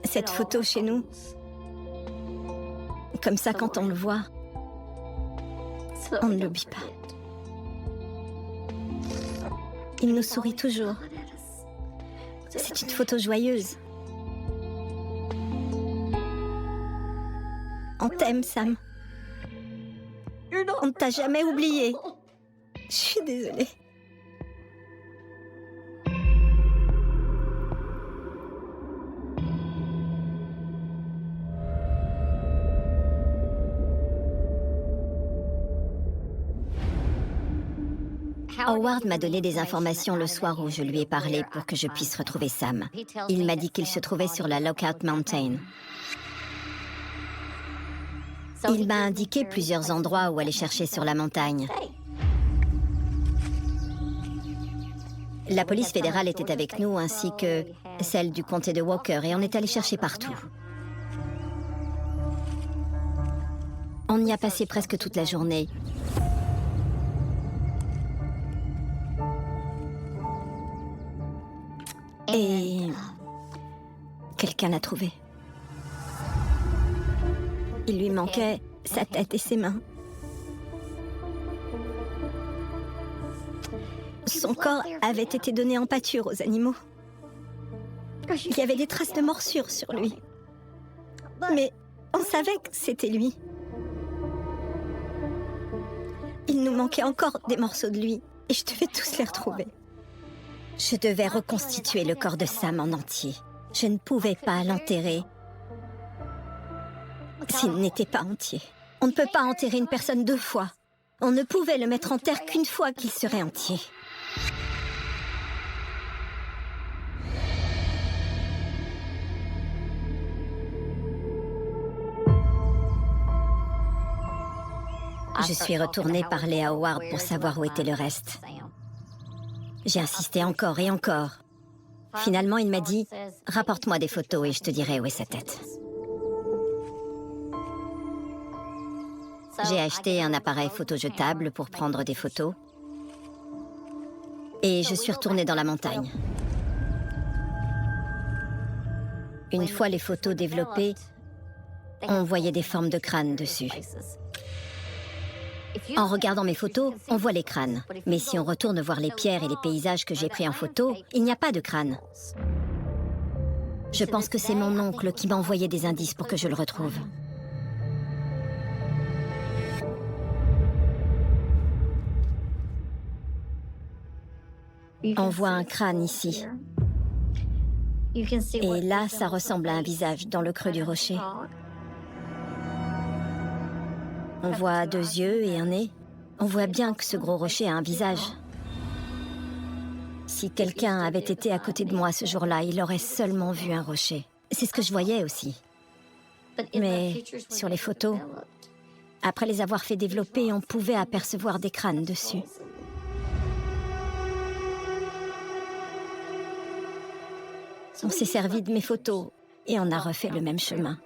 Speaker 1: cette photo chez nous. Comme ça, quand on le voit, on ne l'oublie pas. Il nous sourit toujours. C'est une photo joyeuse. On t'aime, Sam. On ne t'a jamais oublié. Je suis désolée. Howard m'a donné des informations le soir où je lui ai parlé pour que je puisse retrouver Sam. Il m'a dit qu'il se trouvait sur la Lookout Mountain. Il m'a indiqué plusieurs endroits où aller chercher sur la montagne. La police fédérale était avec nous, ainsi que celle du comté de Walker, et on est allé chercher partout. On y a passé presque toute la journée. Et quelqu'un l'a trouvé. Il lui manquait sa tête et ses mains. Son corps avait été donné en pâture aux animaux. Il y avait des traces de morsures sur lui. Mais on savait que c'était lui. Il nous manquait encore des morceaux de lui, et je devais tous les retrouver. Je devais reconstituer le corps de Sam en entier. Je ne pouvais pas l'enterrer s'il n'était pas entier. On ne peut pas enterrer une personne deux fois. On ne pouvait le mettre en terre qu'une fois qu'il serait entier. Je suis retournée parler à Howard pour savoir où était le reste. J'ai insisté encore et encore. Finalement, il m'a dit « Rapporte-moi des photos et je te dirai où est sa tête ». J'ai acheté un appareil photo jetable pour prendre des photos. Et je suis retournée dans la montagne. Une fois les photos développées, on voyait des formes de crânes dessus. En regardant mes photos, on voit les crânes. Mais si on retourne voir les pierres et les paysages que j'ai pris en photo, il n'y a pas de crâne. Je pense que c'est mon oncle qui m'a envoyé des indices pour que je le retrouve. On voit un crâne ici. Et là, ça ressemble à un visage dans le creux du rocher. On voit deux yeux et un nez. On voit bien que ce gros rocher a un visage. Si quelqu'un avait été à côté de moi ce jour-là, il aurait seulement vu un rocher. C'est ce que je voyais aussi. Mais sur les photos, après les avoir fait développer, on pouvait apercevoir des crânes dessus. On s'est servi de mes photos et on a refait le même chemin.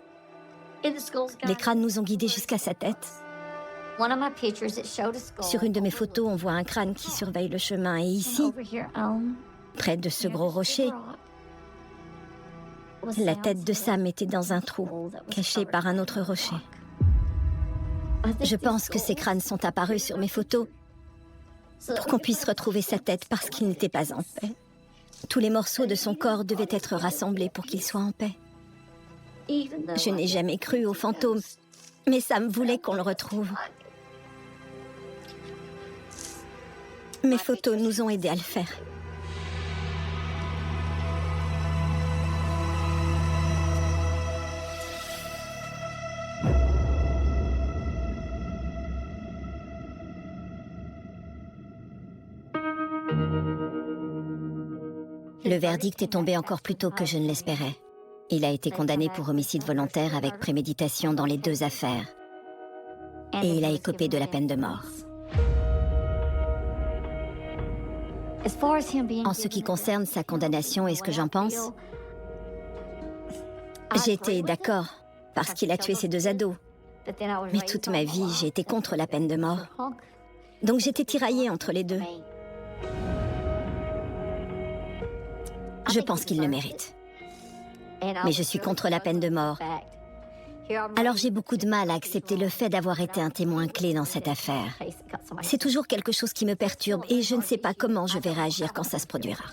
Speaker 1: Les crânes nous ont guidés jusqu'à sa tête. Sur une de mes photos, on voit un crâne qui surveille le chemin. Et ici, près de ce gros rocher, la tête de Sam était dans un trou, caché par un autre rocher. Je pense que ces crânes sont apparus sur mes photos pour qu'on puisse retrouver sa tête parce qu'il n'était pas en paix. Tous les morceaux de son corps devaient être rassemblés pour qu'il soit en paix. Je n'ai jamais cru aux fantômes, mais Sam voulait qu'on le retrouve. Mes photos nous ont aidés à le faire. Le verdict est tombé encore plus tôt que je ne l'espérais. Il a été condamné pour homicide volontaire avec préméditation dans les 2 affaires. Et il a écopé de la peine de mort. En ce qui concerne sa condamnation et ce que j'en pense, j'étais d'accord parce qu'il a tué ces 2 ados. Mais toute ma vie, j'ai été contre la peine de mort. Donc j'étais tiraillée entre les 2. Je pense qu'il le mérite. Mais je suis contre la peine de mort. Alors j'ai beaucoup de mal à accepter le fait d'avoir été un témoin clé dans cette affaire. C'est toujours quelque chose qui me perturbe et je ne sais pas comment je vais réagir quand ça se produira.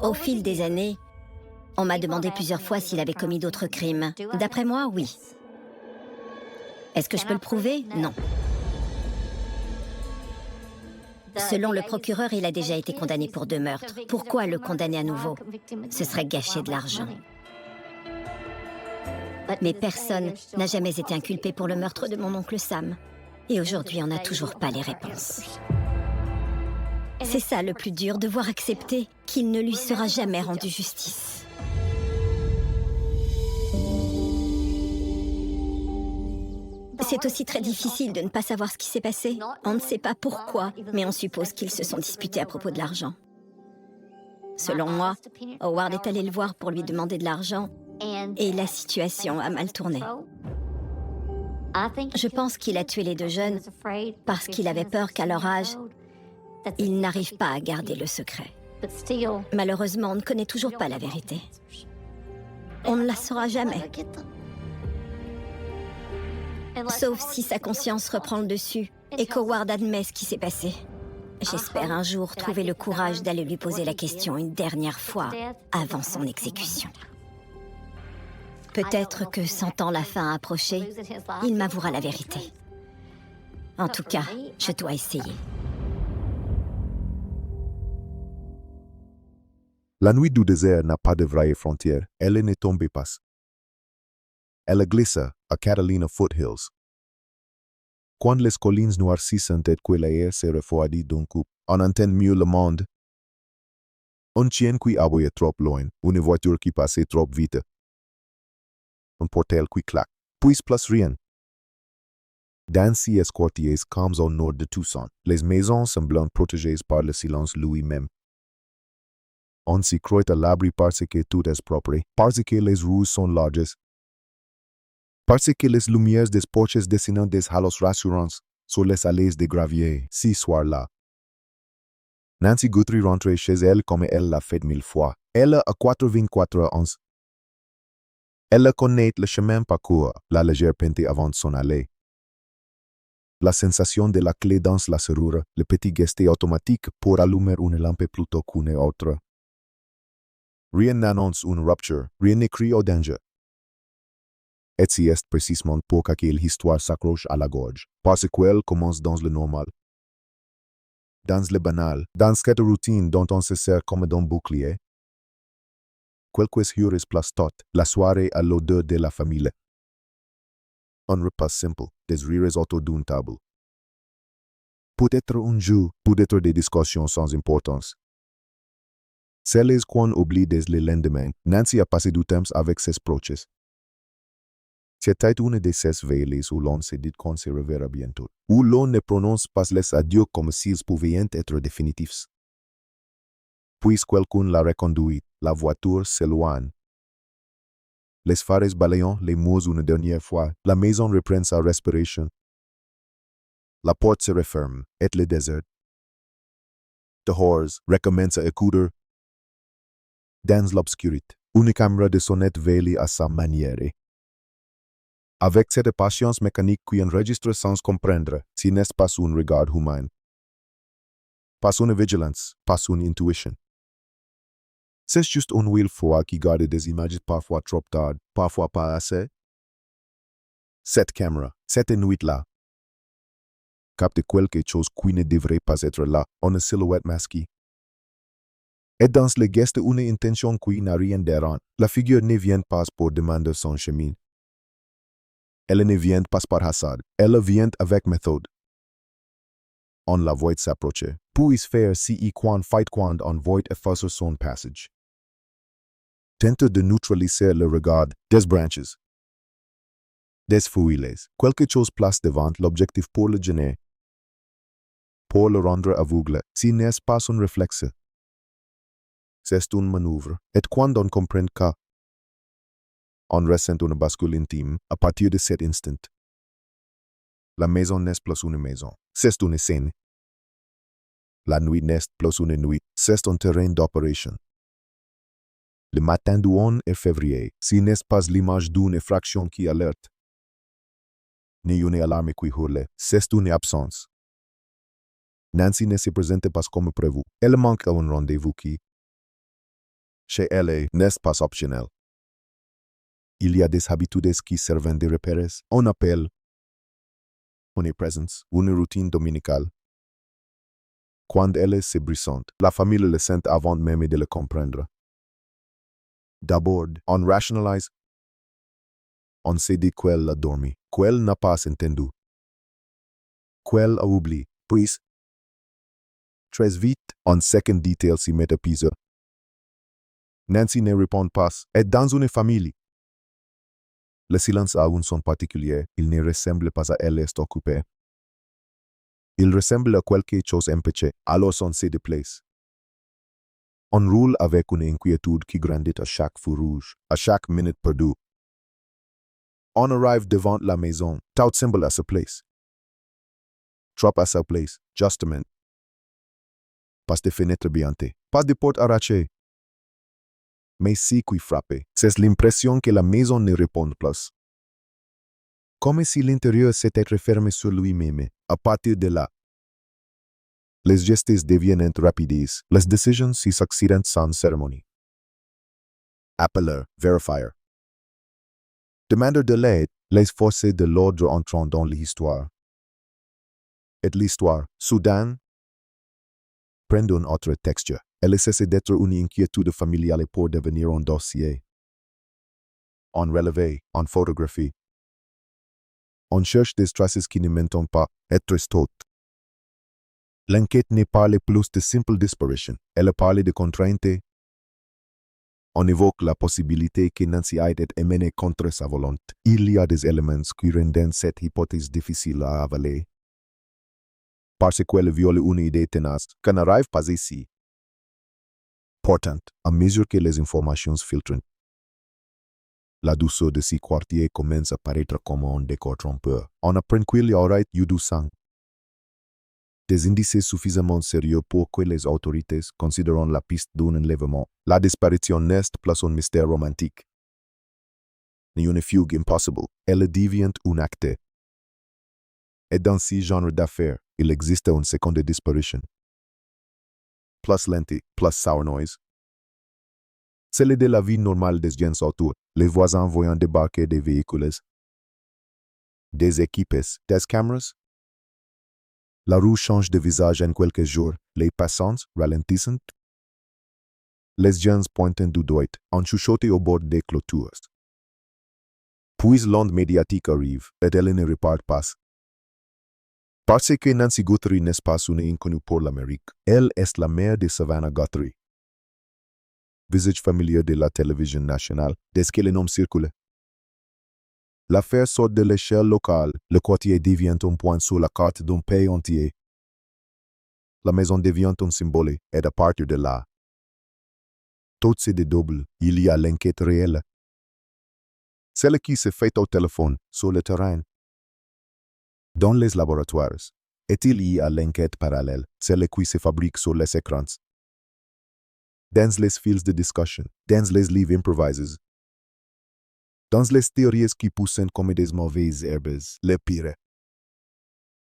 Speaker 1: Au fil des années, on m'a demandé plusieurs fois s'il avait commis d'autres crimes. D'après moi, oui. Est-ce que je peux le prouver? Non. Selon le procureur, il a déjà été condamné pour 2 meurtres. Pourquoi le condamner à nouveau? Ce serait gâcher de l'argent. Mais personne n'a jamais été inculpé pour le meurtre de mon oncle Sam. Et aujourd'hui, on n'a toujours pas les réponses. C'est ça le plus dur, devoir accepter qu'il ne lui sera jamais rendu justice. C'est aussi très difficile de ne pas savoir ce qui s'est passé. On ne sait pas pourquoi, mais on suppose qu'ils se sont disputés à propos de l'argent. Selon moi, Howard est allé le voir pour lui demander de l'argent et la situation a mal tourné. Je pense qu'il a tué les 2 jeunes parce qu'il avait peur qu'à leur âge, ils n'arrivent pas à garder le secret. Malheureusement, on ne connaît toujours pas la vérité. On ne la saura jamais. Sauf si sa conscience reprend le dessus et qu'Howard admet ce qui s'est passé. J'espère un jour trouver le courage d'aller lui poser la question une dernière fois avant son exécution. Peut-être que, sentant la fin approcher, il m'avouera la vérité. En tout cas, je dois essayer.
Speaker 5: La nuit du désert n'a pas de vraies frontières. Elle ne tombe pas. Elle glisse à Catalina Foothills. Quand les collines noircissent et que l'air se refroidit d'un coup, on entend mieux le monde. Un chien qui aboie trop loin, une voiture qui passe trop vite. Un portail qui claque, puis plus rien. Dans ces quartiers comme au nord de Tucson, les maisons semblent protégées par le silence lui-même. On s'y croit à l'abri parce que tout est propre, parce que les rues sont larges, parce que les lumières des porches dessinent des halos rassurants sur les allées de gravier, ce soir-là. Nancy Guthrie rentre chez elle comme elle l'a fait 1000 fois. Elle a 84 ans. Elle connaît le chemin parcouru, la légère pente avant son allée. La sensation de la clé dans la serrure, le petit geste automatique pour allumer une lampe plutôt qu'une autre. Rien n'annonce une rupture, rien ne crie au danger. Et c'est précisément pour que l'histoire s'accroche à la gorge, parce qu'elle commence dans le normal. Dans le banal, dans cette routine dont on se sert comme d'un bouclier. Quelques heures plus tard, la soirée à l'odeur de la famille. Un repas simple, des rires autour d'une table. Peut-être un jeu, peut-être des discussions sans importance. Celles qu'on oublie dès le lendemain, Nancy a passé du temps avec ses proches. C'était une de ces veillées où l'on se dit qu'on se reverra bientôt, où l'on ne prononce pas les adieux comme s'ils pouvaient être définitifs. Puis quelqu'un la reconduit, la voiture s'éloigne. Les phares balayant les murs une dernière fois, la maison reprend sa respiration. La porte se referme, et le désert, the horrors, recommence à écouter. Dans l'obscurité, une caméra de sonnette veille à sa manière. Avec cette patience mécanique qui enregistre sans comprendre, si n'est pas un regard humain. Pas une vigilance, pas une intuition. C'est juste un will foi qui garde des images parfois trop tard, parfois pas assez. Cette caméra, cette nuit-là, capte quelque chose qui ne devrait pas être là, une silhouette masquée. Et dans le geste une intention qui n'a rien d'errant, la figure ne vient pas pour demander son chemin. Elle ne vient pas par hasard, elle vient avec méthode. On la voit s'approcher, puis faire si quand on voit effacer son passage. Tente de neutraliser le regard des branches, des feuilles, quelque chose place devant l'objectif pour le gêner, pour le rendre aveugle, si n'est pas un réflexe. C'est une manœuvre, et quand on comprend que on ressent une bascule intime à partir de cet instant. La maison n'est plus une maison, c'est une scène. La nuit n'est plus une nuit, c'est un terrain d'opération. Le matin du 1 février, si n'est pas l'image d'une effraction qui alerte, ni une alarme qui hurle, c'est une absence. Nancy ne se présente pas comme prévu, elle manque à un rendez-vous qui, chez elle, n'est pas optionnel. Il y a des habitudes qui servent de repères, on appelle une présence, une routine dominicale. Quand elle se brissante, la famille le sent avant même de le comprendre. D'abord, on rationalise. On se dit qu'elle a dormi, qu'elle n'a pas entendu, qu'elle a oublié, puis, très vite, on second detail s'y met à pisa. Nancy ne répond pas, et dans une famille. Le silence a un son particulier, il ne ressemble pas à elle est occupée. Il ressemble à quelque chose empêché, alors on se déplace. On roule avec une inquiétude qui grandit à chaque feu rouge, à chaque minute perdue. On arrive devant la maison, tout semble à sa place. Trop à sa place, justement. Pas de fenêtre bientée, pas de porte arrachée. Mais si qui frappe, c'est l'impression que la maison ne répond plus. Comme si l'intérieur s'était refermé sur lui-même, à partir de là. Les gestes deviennent rapides, les décisions s'y succèdent sans cérémonie. Appeleur, verifier. Demandeur de l'aide, les forces de l'ordre entrant dans l'histoire. Et l'histoire, soudain, prend une autre texture. Elle cesse d'être une inquiétude familiale pour devenir un dossier. On relevé, on photographie. On cherche des traces qui ne mentent pas, être stout. L'enquête ne parle plus de simple disparition, elle parle de contrainte. On évoque la possibilité que Nancy ait été menée contre sa volonté. Il y a des éléments qui rendent cette hypothèse difficile à avaler. Parce qu'elle viole une idée tenace, qu'on n'arrive pas ici. Pourtant, à mesure que les informations filtrent, la douceur de ces quartiers commence à paraître comme un décor trompeur. On apprend qu'il y aurait eu du sang. Des indices suffisamment sérieux pour que les autorités considèrent la piste d'un enlèvement. La disparition n'est plus un mystère romantique, ni une fugue impossible. Elle devient un acte. Et dans ce genre d'affaires, il existe une seconde disparition. Plus lente, plus sour noise. Celle de la vie normale des gens autour, les voisins voyant débarquer des véhicules, des équipes, des caméras. La rue change de visage en quelques jours, les passants ralentissent. Les gens pointent du doigt, en chuchote au bord des clôtures. Puis l'onde médiatique arrive, et elle ne repart pas. Parce que Nancy Guthrie n'est pas une inconnue pour l'Amérique, elle est la mère de Savannah Guthrie. Visage familier de la télévision nationale, dès que le nom circule. L'affaire sort de l'échelle locale, le quartier devient un point sur la carte d'un pays entier. La maison devient un symbole, et à partir de là, tout se dédouble, il y a l'enquête réelle. Celle qui se fait au téléphone, sur le terrain, dans les laboratoires, Est-il y a l'enquête parallèle, celle qui se fabrique sur les écrans? Dans les fils de discussion, dans les livres improvises, dans les théories qui poussent comme des mauvaises herbes, les pires.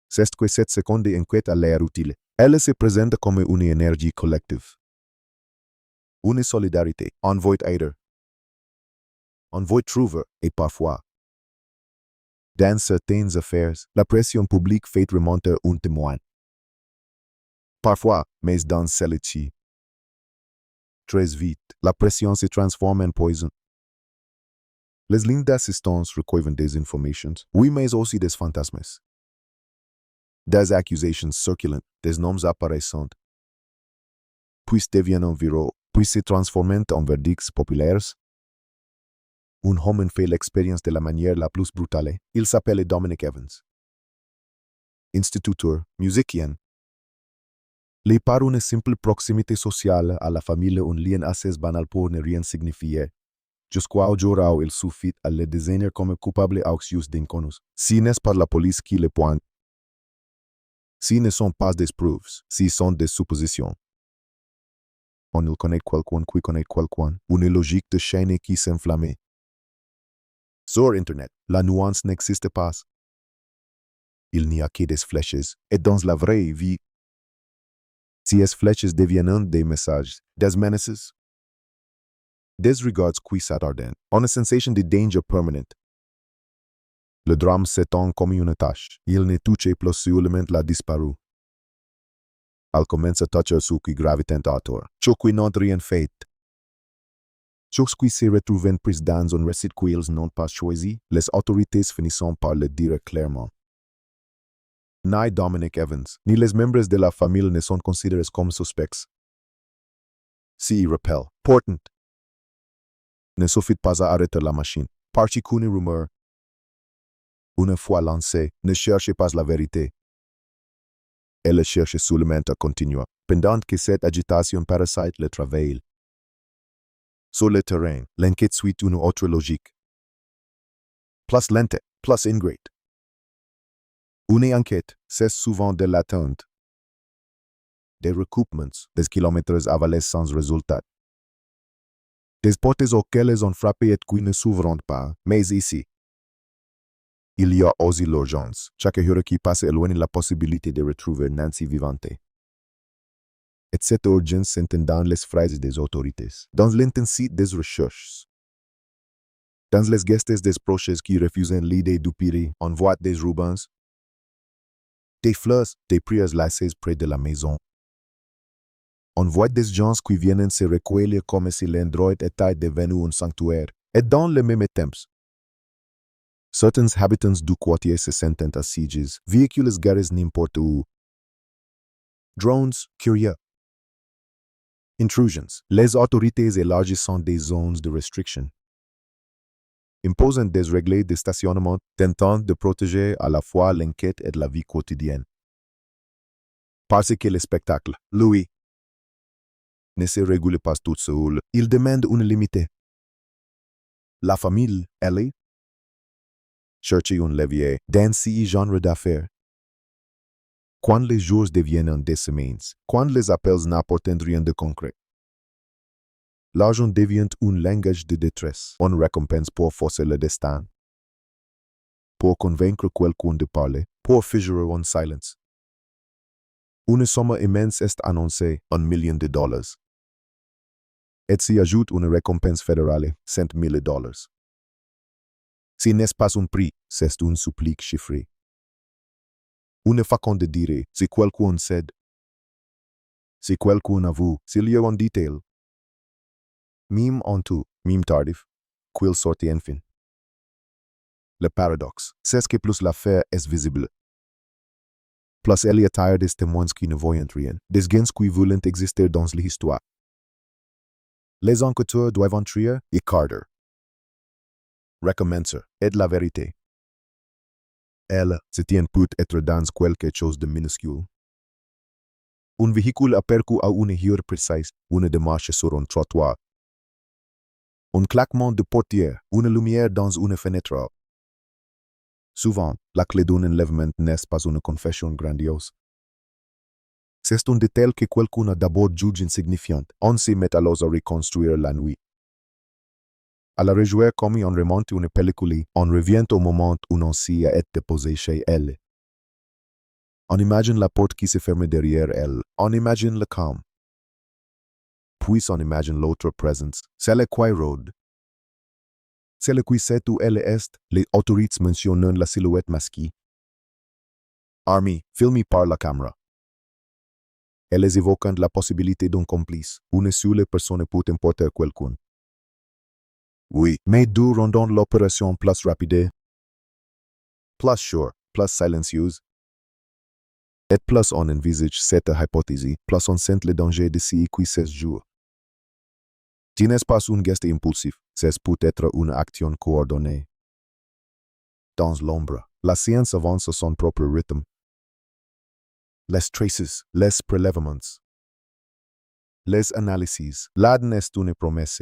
Speaker 5: C'est que cette seconde enquête a l'air utile. Elle se présente comme une énergie collective. Une solidarité, on veut aider. On veut trouver, et parfois, dans certaines affaires, la pression publique fait remonter un témoin. Parfois, mais dans celle-ci, très vite, la pression se transforme en poison. Les lignes d'assistance recueillent des informations, oui, mais aussi des fantasmes. Des accusations circulantes, des noms apparaissant, puis deviennent viraux, puis se transforment en verdicts populaires. Un homme fait l'expérience de la manière la plus brutale. Il s'appelle Dominic Evans. Instituteur, musicien. Les par une simple proximité sociale à la famille, un lien assez banal pour ne rien signifier. Jusqu'au jour où il suffit à le désigner comme coupable aux yeux d'inconnus. Si n'est pas la police qui le pointe, si ne sont pas des preuves, si sont des suppositions. On connaît quelqu'un qui connaît quelqu'un, une logique de chaîne qui s'enflamme. Sur Internet, la nuance n'existe pas. Il n'y a que des flèches, et dans la vraie vie, ces flèches deviennent des messages, des menaces, des regards qui s'attardent, une sensation de danger permanent. Le drame s'étend comme une tâche. Il ne touche plus seulement la disparue. Elle commence à toucher ceux qui gravitent autour, ceux qui n'ont rien fait. Ceux qui se retrouvent pris dans un récit qu'ils n'ont pas choisi, les autorités finissent par le dire clairement. Ni Dominic Evans, ni les membres de la famille ne sont considérés comme suspects. Si rappel, important. Ne suffit pas à arrêter la machine, parce qu'une rumeur, une fois lancée, ne cherche pas la vérité. Elle cherche seulement à continuer, pendant que cette agitation parasite le travail. Sur le terrain, l'enquête suit une autre logique. Plus lente, plus ingrate. Une enquête, c'est souvent de l'attente. Des recoupements, des kilomètres avalés sans résultat. Des portes auxquelles on frappe et qui ne s'ouvrent pas, mais ici, il y a aussi l'urgence. Chaque heure qui passe éloigne la possibilité de retrouver Nancy vivante. Et cette urgence s'entend dans les phrases des autorités, dans l'intensité des recherches, dans les gestes des proches qui refusent l'idée du pire. On voit des rubans, des fleurs, des prières laissées près de la maison. On voit des gens qui viennent se recueillir comme si l'endroit était devenu un sanctuaire. Et dans le même temps, certains habitants du quartier se sentent assiégés, véhicules garés n'importe où. Drones, curieux. Intrusions. Les autorités élargissant des zones de restriction. Imposant des règles de stationnement, tentant de protéger à la fois l'enquête et la vie quotidienne. Parce que le spectacle, lui, ne se régule pas tout seul, il demande une limite. La famille, elle, cherche un levier dans ce genre d'affaires. Quand les jours deviennent des semaines, quand les appels n'apportent rien de concret, l'argent devient un langage de détresse, une récompense pour forcer le destin, pour convaincre quelqu'un de parler, pour figer en silence. Une somme immense est annoncée, $1 million. Et s'y ajoute une récompense fédérale, $100,000. Si n'est pas un prix, c'est un supplique chiffré. Une façon de dire, si quelqu'un cède, si quelqu'un avoue, s'il y a un détail. Mime en tout, mime tardif, qu'il sorte enfin. Le paradoxe, c'est que plus l'affaire est visible, plus elle attire des témoins qui ne voient rien, des gens qui veulent exister dans l'histoire. Les enquêteurs doivent entrer et Carter. Recommencer, et la vérité. Elle, se tient peut être dans quelque chose de minuscule. Un véhicule aperçu à une heure précise, une démarche sur un trottoir. Un claquement de portière, une lumière dans une fenêtre. Souvent, la clé d'un enlèvement n'est pas une confession grandiose. C'est un détail que quelqu'un a d'abord jugé insignifiant. On se met alors à reconstruire la nuit. À la rejouer comme on remonte une pellicule, on revient au moment où on s'y est déposé chez elle. On imagine la porte qui se ferme derrière elle. On imagine le calme. Puis on imagine l'autre présence, celle qui rôde. Celle qui sait où elle est, les autorités mentionnent la silhouette masquée. Army, filmée par la caméra. Elles évoquent la possibilité d'un complice, une seule personne peut importer quelqu'un. Oui, mais d'où rendons l'opération plus rapide, plus sûre, plus silencieuse. Et plus on envisage cette hypothèse, plus on sent le danger de s'y qui se joue. Ce n'est pas un geste impulsif, c'est peut-être une action coordonnée. Dans l'ombre, la science avance à son propre rythme. Les traces, les prélèvements, les analyses, l'ADN est une promesse.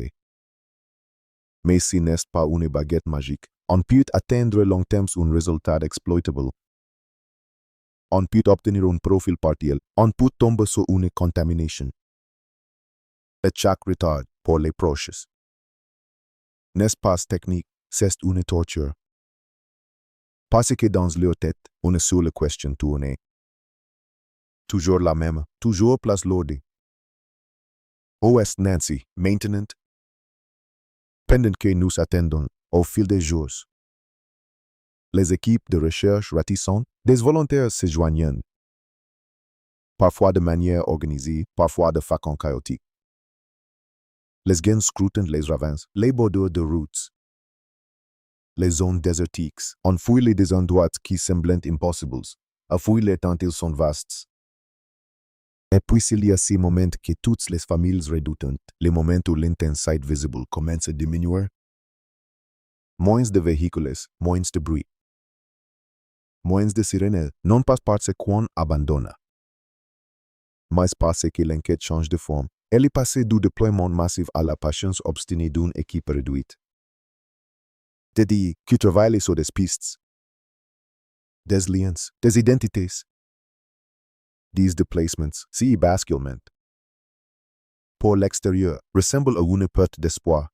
Speaker 5: Mais ce n'est pas une baguette magique. On peut atteindre long terme un résultat exploitable. On peut obtenir un profil partiel. On peut tomber sur une contamination. Et chaque retard pour les proches. N'est pas technique, c'est une torture. Parce que dans leur tête, une seule question tourne. Toujours la même, toujours plus lourde. Où est Nancy, maintenant? Pendant que nous attendons, au fil des jours, les équipes de recherche réticentes, des volontaires se joignent. Parfois de manière organisée, parfois de façon chaotique. Les gens scrutent les ravins, les bordures de routes, les zones désertiques. On fouille les endroits qui semblent impossibles. On fouille les tant ils sont vastes. Et puis il y a ces moments que toutes les familles redoutent, les moments où l'intensité visible commence à diminuer. Moins de véhicules, moins de bruit. Moins de sirènes, non pas parce qu'on abandonne. Mais parce que l'enquête change de forme. Elle est passée du déploiement massif à la patience obstinée d'une équipe réduite. Dédiés qui travaillent sur des pistes, des liens, des identités, des déplacements, ces basculements. Pour l'extérieur, ressemble à une perte d'espoir.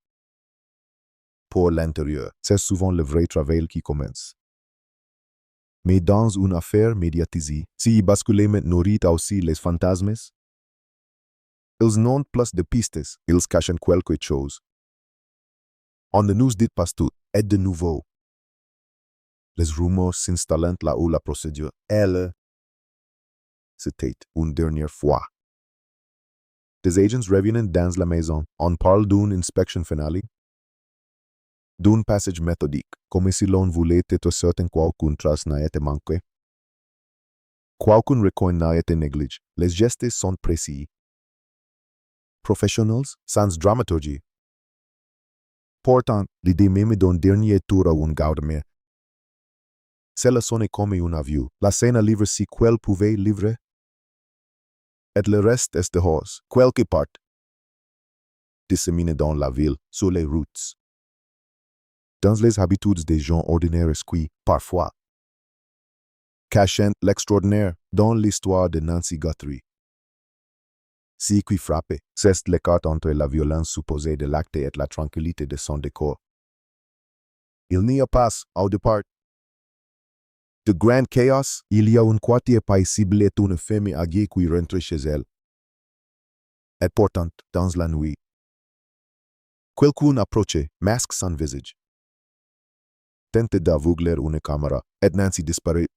Speaker 5: Pour l'intérieur, c'est souvent le vrai travail qui commence. Mais dans une affaire médiatisée, ces basculements nourrissent aussi les fantasmes. Ils n'ont plus de pistes, ils cachent quelque chose. On ne nous dit pas tout, et de nouveau. Les rumeurs s'installent là où la procédure, elle, c'était une dernière fois. Des agents reviennent dans la maison, on parle d'une inspection finale, d'un passage méthodique, comme si l'on voulait être certain qu'aucune trace n'a été manquée. Qu'aucun recoin n'a été négligé, les gestes sont précis. Professionnels, sans dramaturgie. Pourtant, l'idée même d'un dernier tour à un gardemir. Cela sonne comme un avion. La scène livre si quel pouvait livrer. Et le reste est dehors, quelque part. Disséminé dans la ville, sur les routes. Dans les habitudes des gens ordinaires qui, parfois, cachent l'extraordinaire dans l'histoire de Nancy Guthrie. Ce qui frappe, c'est l'écart entre la violence supposée de l'acte et la tranquillité de son décor. Il n'y a pas, au départ, de grand chaos, il y a un quartier paisible et une femme âgée qui rentre chez elle. Et pourtant, dans la nuit, quelqu'un approche, masque son visage. Tente d'aveugler une caméra, et Nancy disparaît.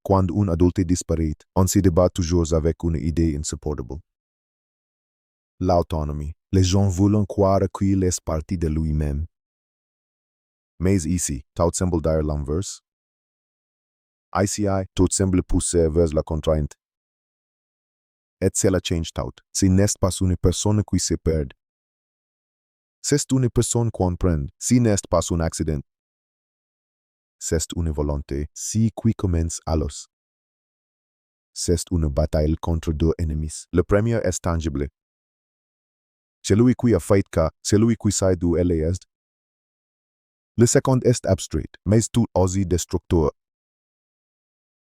Speaker 5: Quand un adulte disparaît, on se débat toujours avec une idée insupportable. L'autonomie. Les gens veulent croire qu'il est parti de lui-même. Mais ici, tout semble dire l'inverse. Ici, tout semble pousser vers la contrainte. Et cela change tout. Ce n'est pas une personne qui se perd. C'est une personne qu'on prend. Ce n'est pas un accident. C'est une volonté, si qui commence alors. C'est une bataille contre deux ennemis. Le premier est tangible. Celui qui a fait cas, celui qui sait d'où elle est. Le second est abstrait, mais tout aussi destructeur.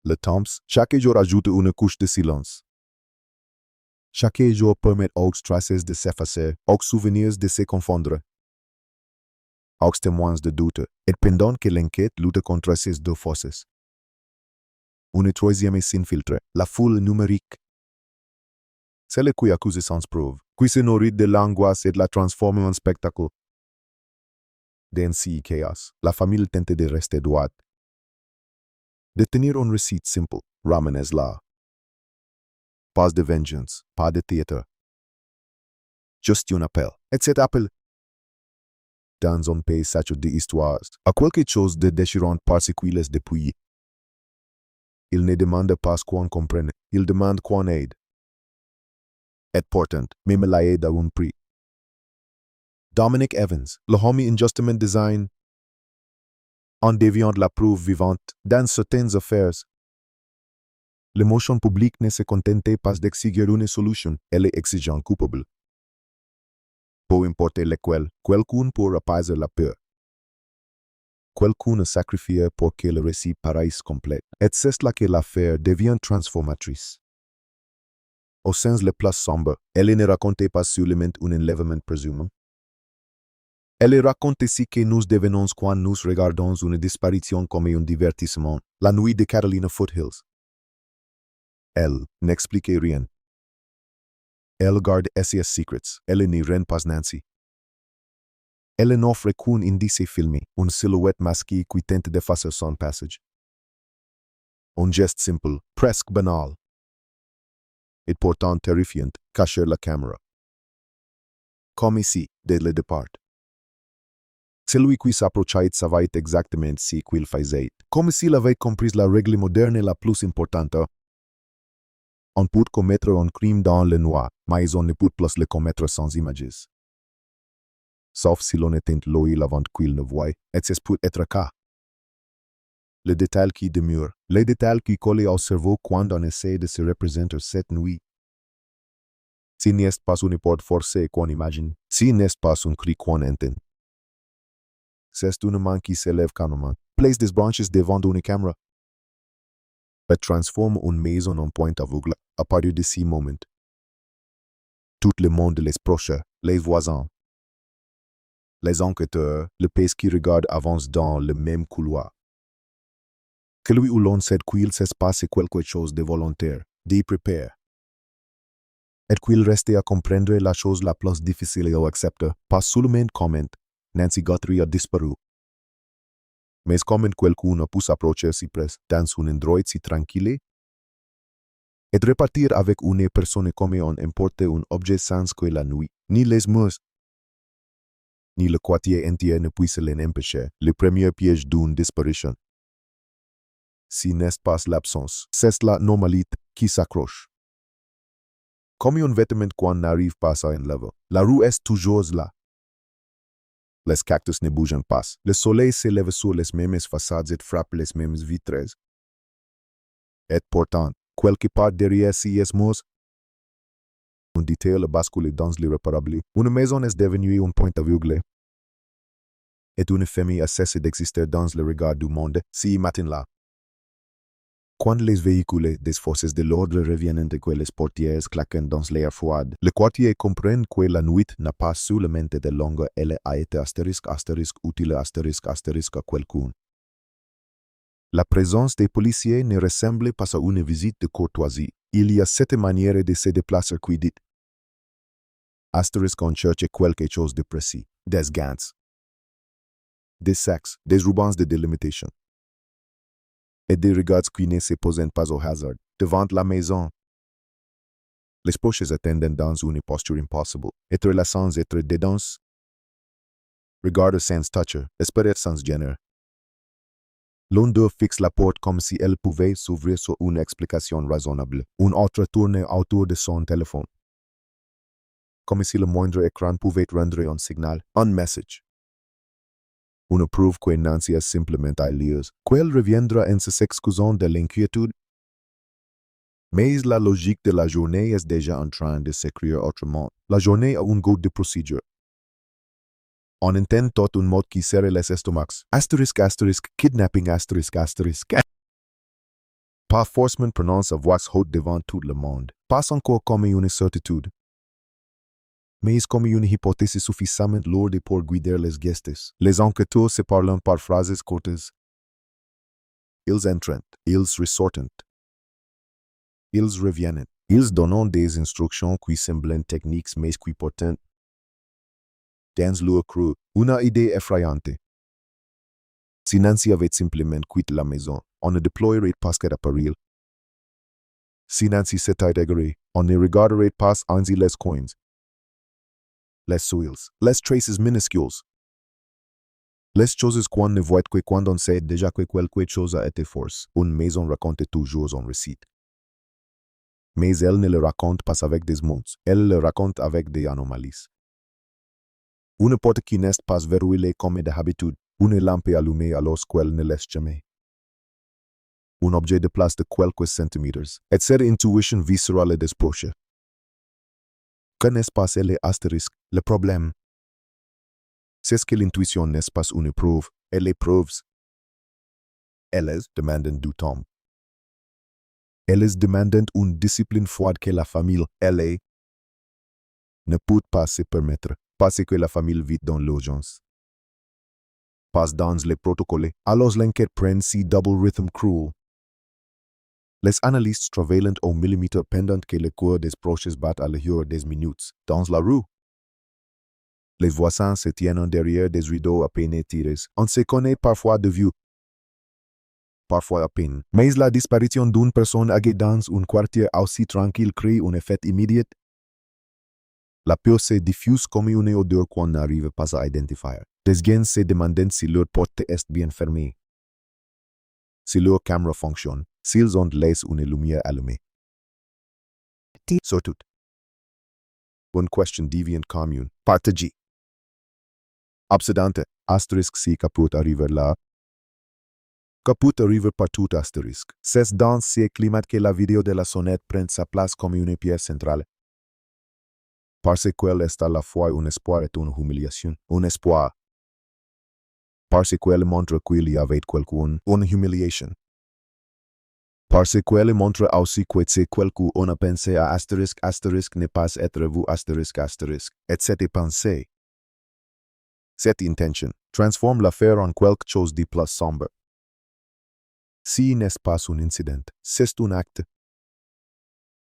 Speaker 5: Le temps, chaque jour ajoute une couche de silence. Chaque jour permet aux traces de s'effacer, aux souvenirs de se confondre, aux témoins de doute, et pendant que l'enquête lutte contre ces deux forces. Une troisième s'infiltre, la foule numérique. Celle qui accuse sans preuve, qui se nourrit de l'angoisse et la transforme en spectacle. Dans ce chaos, la famille tente de rester droite. De tenir un récit simple, ramène là. Pas de vengeance, pas de théâtre. Juste un appel. Et cet appel, dans un pays saturé d'histoires, a quelque chose de déchirant parce qu'il est depuis. Il ne demande pas qu'on comprenne, il demande qu'on aide. Et pourtant, même la aide a un prix. Dominic Evans, le homie injustement design, en déviant la preuve vivante dans certaines affaires. L'émotion publique ne se contente pas d'exiger une solution, elle est exigeante coupable. Peu importe lequel, quelqu'un peut apaiser la peur. Quelqu'un a sacrifié pour que le récit paraisse complet. Et c'est là que l'affaire devient transformatrice. Au sens le plus sombre, elle ne raconte pas seulement un enlèvement présumé. Elle raconte ici que nous devenons quand nous regardons une disparition comme un divertissement, la nuit de Catalina Foothills. Elle n'explique rien. Elle garde ses secrets, elle n'y rend pas Nancy. Elle n'offre qu'un indice filmé, une silhouette masquée qui tente d'effacer son passage. Un geste simple, presque banal. Et pourtant terrifiant, cacher la caméra. Comme ici, dès le départ. Celui qui s'approchait savait exactement ce qu'il faisait, comme s'il avait compris la règle moderne la plus importante. On peut commettre un crime dans le noir, mais on ne peut plus le commettre sans images. Sauf si l'on éteint l'œil avant qu'il ne voie, et ce peut être cas. Le détail qui demeure, les détails qui collent au cerveau quand on essaie de se représenter cette nuit. Si n'est pas une porte forcée qu'on imagine, si n'est pas un cri qu'on entend. C'est une main qui s'élève calmement, place des branches devant une caméra, et transforme une maison en point aveugle à partir de ce moment. Tout le monde, les proches, les voisins, les enquêteurs, le pays qui regarde avance dans le même couloir. Que lui ou l'on sait qu'il se passe quelque chose de volontaire, de préparé. Et qu'il reste à comprendre la chose la plus difficile à accepter, pas seulement comment Nancy Guthrie a disparu. Mais comment quelqu'un a pu s'approcher si près dans un endroit si tranquille? Et repartir avec une personne comme on importe un objet sans que la nuit, ni les murs, ni le quartier entier ne puisse l'empêcher, le premier piège d'une disparition. Si n'est pas l'absence, c'est la normalité qui s'accroche. Comme un vêtement qu'on n'arrive pas à enlever, la rue est toujours là. Les cactus ne bougent pas. Le soleil s'élève sur les mêmes façades et frappe les mêmes vitres. Et pourtant, quelque part derrière ces murs, un détail bascule dans l'irréparable. Une maison est devenue un point aveugle. Et une famille a cessé d'exister dans le regard du monde, ce matin-là. Quand les véhicules des forces de l'ordre reviennent et que les portières claquent dans l'air froid, le quartier comprend que la nuit n'a pas seulement de longue, elle a été utile à quelqu'un. La présence des policiers ne ressemble pas à une visite de courtoisie. Il y a cette manière de se déplacer qui dit. On cherche quelque chose de précis, des gants, des sacs, des rubans de délimitation. Et des regards qui ne se posent pas au hasard, devant la maison. Les proches attendent dans une posture impossible, être là sans être dedans. Regarde sans toucher, espérer sans gêner. L'un d'eux fixe la porte comme si elle pouvait s'ouvrir sur une explication raisonnable. Un autre tourne autour de son téléphone. Comme si le moindre écran pouvait rendre un signal, un message. Une preuve que Nancy est simplement ailleuse, qu'elle reviendra en s'excusant de l'inquiétude. Mais la logique de la journée est déjà en train de s'écrire autrement. La journée a un goût de procédure. On intègre tout un mode qui serre les estomacs. Asterisk, asterisk, kidnapping, asterisk, asterisk. Pas forcément prononce à voix haute devant tout le monde. Pas encore comme une certitude. Mais comme une hypothèse suffisamment lourde pour guider les gestes. Les enquêteurs se parlent par phrases courtes. Ils entrent, ils ressortent. Ils reviennent. Ils donnent des instructions qui semblent techniques mais qui portent dans leur creux une idée effrayante. Si Nancy avait simplement quitté la maison, on ne déploierait pas qu'à péril. Si Nancy s'était égarée, on ne regarderait pas ainsi les coins, les soils, les traces minuscules. Les choses qu'on ne voit que quand on sait déjà que quelque chose a été force. Une maison raconte toujours un récit. Mais elle ne le raconte pas avec des mots, elle le raconte avec des anomalies. Une porte qui n'est pas verrouillée comme d'habitude, une lampe allumée alors qu'elle ne laisse jamais. Un objet de place de quelques centimètres, et cette intuition viscérale des proches. Que n'est pas les astérisques, le problème? C'est ce que l'intuition n'est pas une preuve, et les preuves, elles demandent du temps. Elles demandent une discipline froide que la famille, elle, ne peut pas se permettre, parce que la famille vit dans l'urgence. Pas dans les protocoles, alors l'enquête prend si double rhythm cruel. Les analystes travaillent au millimètre pendant que le cœur des proches bat à l'heure des minutes, dans la rue. Les voisins se tiennent derrière des rideaux à peine tirés. On se connaît parfois de vue. Parfois à peine. Mais la disparition d'une personne âgée dans un quartier aussi tranquille crée un effet immédiat. La peur se diffuse comme une odeur qu'on n'arrive pas à identifier. Des gens se demandent si leur porte est bien fermée. Si leur caméra fonctionne, s'ils ont laissé une lumière allumée. Surtout. Une question deviant commune. Partagée. Obsédante. Asterisk si caput arriver là. Caput arriver partout asterisk. C'est dans ce climat que la vidéo de la sonnette prend sa place comme une pierre centrale. Parce qu'elle est à la fois un espoir et une humiliation. Un espoir. Parce qu'elle montre qu'il y avait quelqu'un, une humiliation. Parce qu'elle montre aussi que c'est quelqu'un on a pensé à asterisk asterisk ne pas être vu asterisk asterisk. Et cette pensée, cette intention, transforme l'affaire en quelque chose de plus sombre. Si n'est pas un incident, c'est un acte.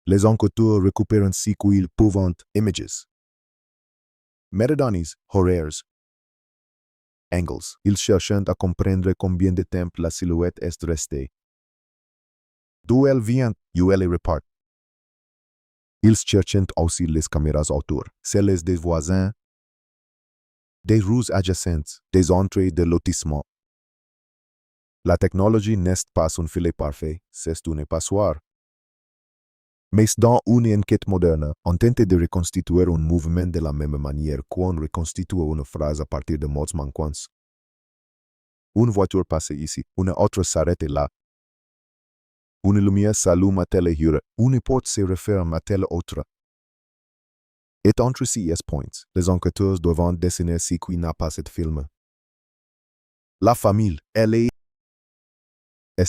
Speaker 5: Les enquêteurs récupèrent ainsi qu'ils peuvent images, métadonnées, horaires, angles. Ils cherchent à comprendre combien de temps la silhouette est restée. D'où elle vient, où elle repart. Ils cherchent aussi les caméras autour, celles des voisins, des rues adjacentes, des entrées de lotissement. La technologie n'est pas un filet parfait, c'est une passoire. Mais dans une enquête moderne, on tente de reconstituer un mouvement de la même manière qu'on reconstitue une phrase à partir de mots manquants. Une voiture passe ici, une autre s'arrête là. Une lumière s'allume à telle heure, une porte se referme à telle autre. Et entre ces points, les enquêteurs doivent dessiner ce qui n'a pas été filmé. La famille, elle est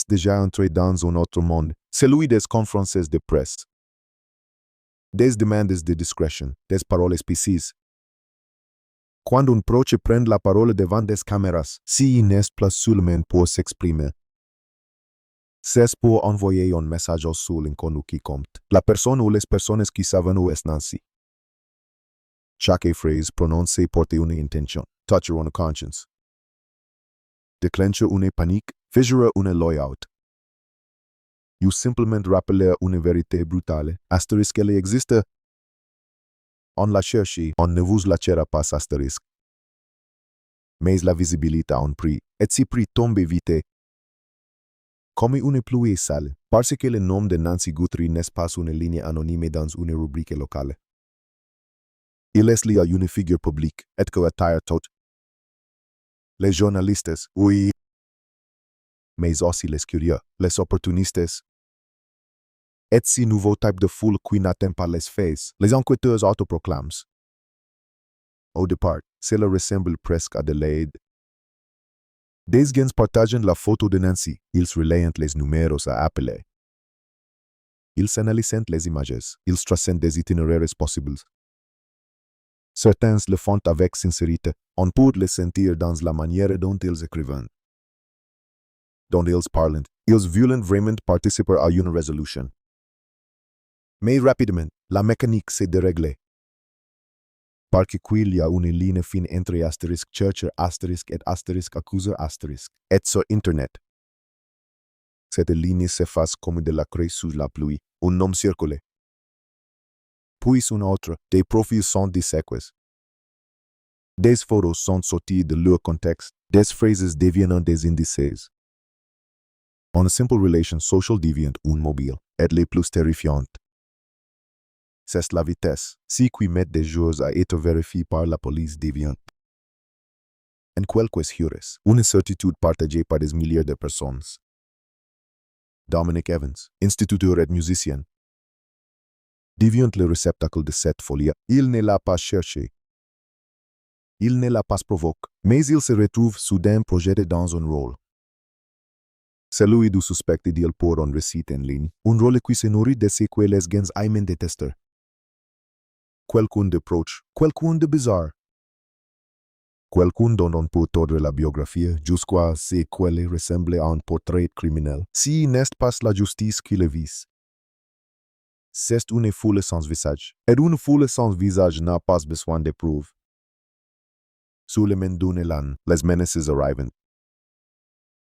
Speaker 5: déjà entrée dans un autre monde, celui des conférences de presse. Des demandes de discrétion, des paroles précises. Quand un proche prend la parole devant des caméras, si il n'est pas seulement pour s'exprimer, c'est pour envoyer un message sur l'inconnu qui compte, la personne ou les personnes qui savent où est Nancy. Chaque phrase prononcée porte une intention, touche une conscience. Déclenche une panique, fissure une loyout. You simplement rappeler une vérité brutale, asterisk elle existe. On la cherche, on ne vous la cherche pas asterisk. Mais la visibilité a un prix, et ce prix tombe vite. Comme une pluie sale, parce que le nom de Nancy Guthrie n'est pas une ligne anonyme dans une rubrique locale. Il est lié à une figure publique, et que attire tout. Les journalistes, oui. Mais aussi les curieux, les opportunistes. Et ce nouveau type de foule qui n'atteint pas les faits, les enquêteurs autoproclament. Au départ, cela ressemble presque à de l'aide. Des gens partagent la photo de Nancy. Ils relayent les numéros à appeler. Ils analysent les images. Ils tracent des itinéraires possibles. Certains le font avec sincérité. On peut le sentir dans la manière dont ils écrivent. Dont ils parlent. Ils veulent vraiment participer à une résolution. Mais rapidement, la mécanique s'est déréglée. Parce qu'il y a une ligne fine entre astérisque chercheur astérisque et astérisque accuseur astérisque. Et sur Internet. Cette ligne s'efface comme de la craie sous la pluie, un nom circulé. Puis une autre, des profils sont disséqués. Des photos sont sorties de leur contexte, des phrases deviennent des indices. Une simple relation social devient une mobile, et les plus terrifiante. C'est la vitesse, si qui met des jours à être vérifiés par la police déviante. En quelques heures, une certitude partagée par des milliers de personnes. Dominic Evans, instituteur et musicien, devient le réceptacle de cette folie. Il ne l'a pas cherché. Il ne l'a pas provoqué, mais il se retrouve soudain projeté dans un rôle. Celui du suspect idéal pour un récit en ligne, un rôle qui se nourrit de ce que les gens aiment détester. Quelqu'un de proche, quelqu'un de bizarre. Quelqu'un dont on peut tordre la biographie jusqu'à ce qu'elle ressemble à un portrait criminel, si n'est pas la justice qui le vise. C'est une foule sans visage, et une foule sans visage n'a pas besoin de preuves. Sous le main d'un élan, les menaces arrivent.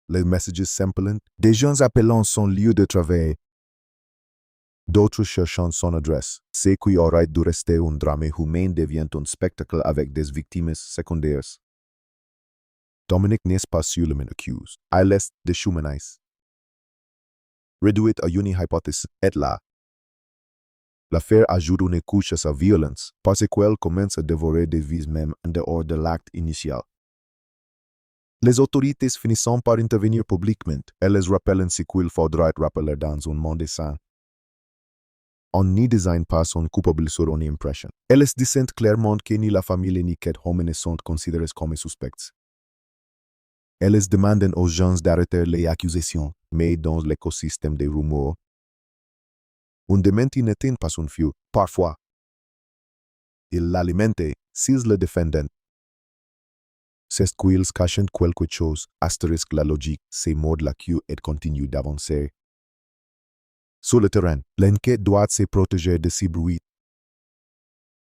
Speaker 5: Les messages simples, des gens appelant son lieu de travail. D'autres cherchant son adresse. Ce qui aurait dû rester un drame humain devient un spectacle avec des victimes secondaires. Dominic n'est pas seulement accusé, ILS de humanize. Réduit à une hypothèse, et là. L'affaire ajoute une couche à sa violence, parce qu'elle commence à dévorer des vies même en dehors de l'acte initial. Les autorités finissant par intervenir publiquement, elles rappellent ce qu'il faudra rappeler dans un monde sain. On n'y désigne pas son coupable sur une impression. Elles disent clairement que ni la famille ni cet homme ne sont considérés comme suspects. Elles demandent aux gens d'arrêter les accusations, mais dans l'écosystème des rumeurs, un démenti n'atteint pas son feu, parfois. Il l'alimente, s'ils le défendent. C'est qu'ils cachent quelque chose, astérisque la logique, se mord la queue et continue d'avancer. Sur le terrain, l'enquête doit se protéger de ces bruits.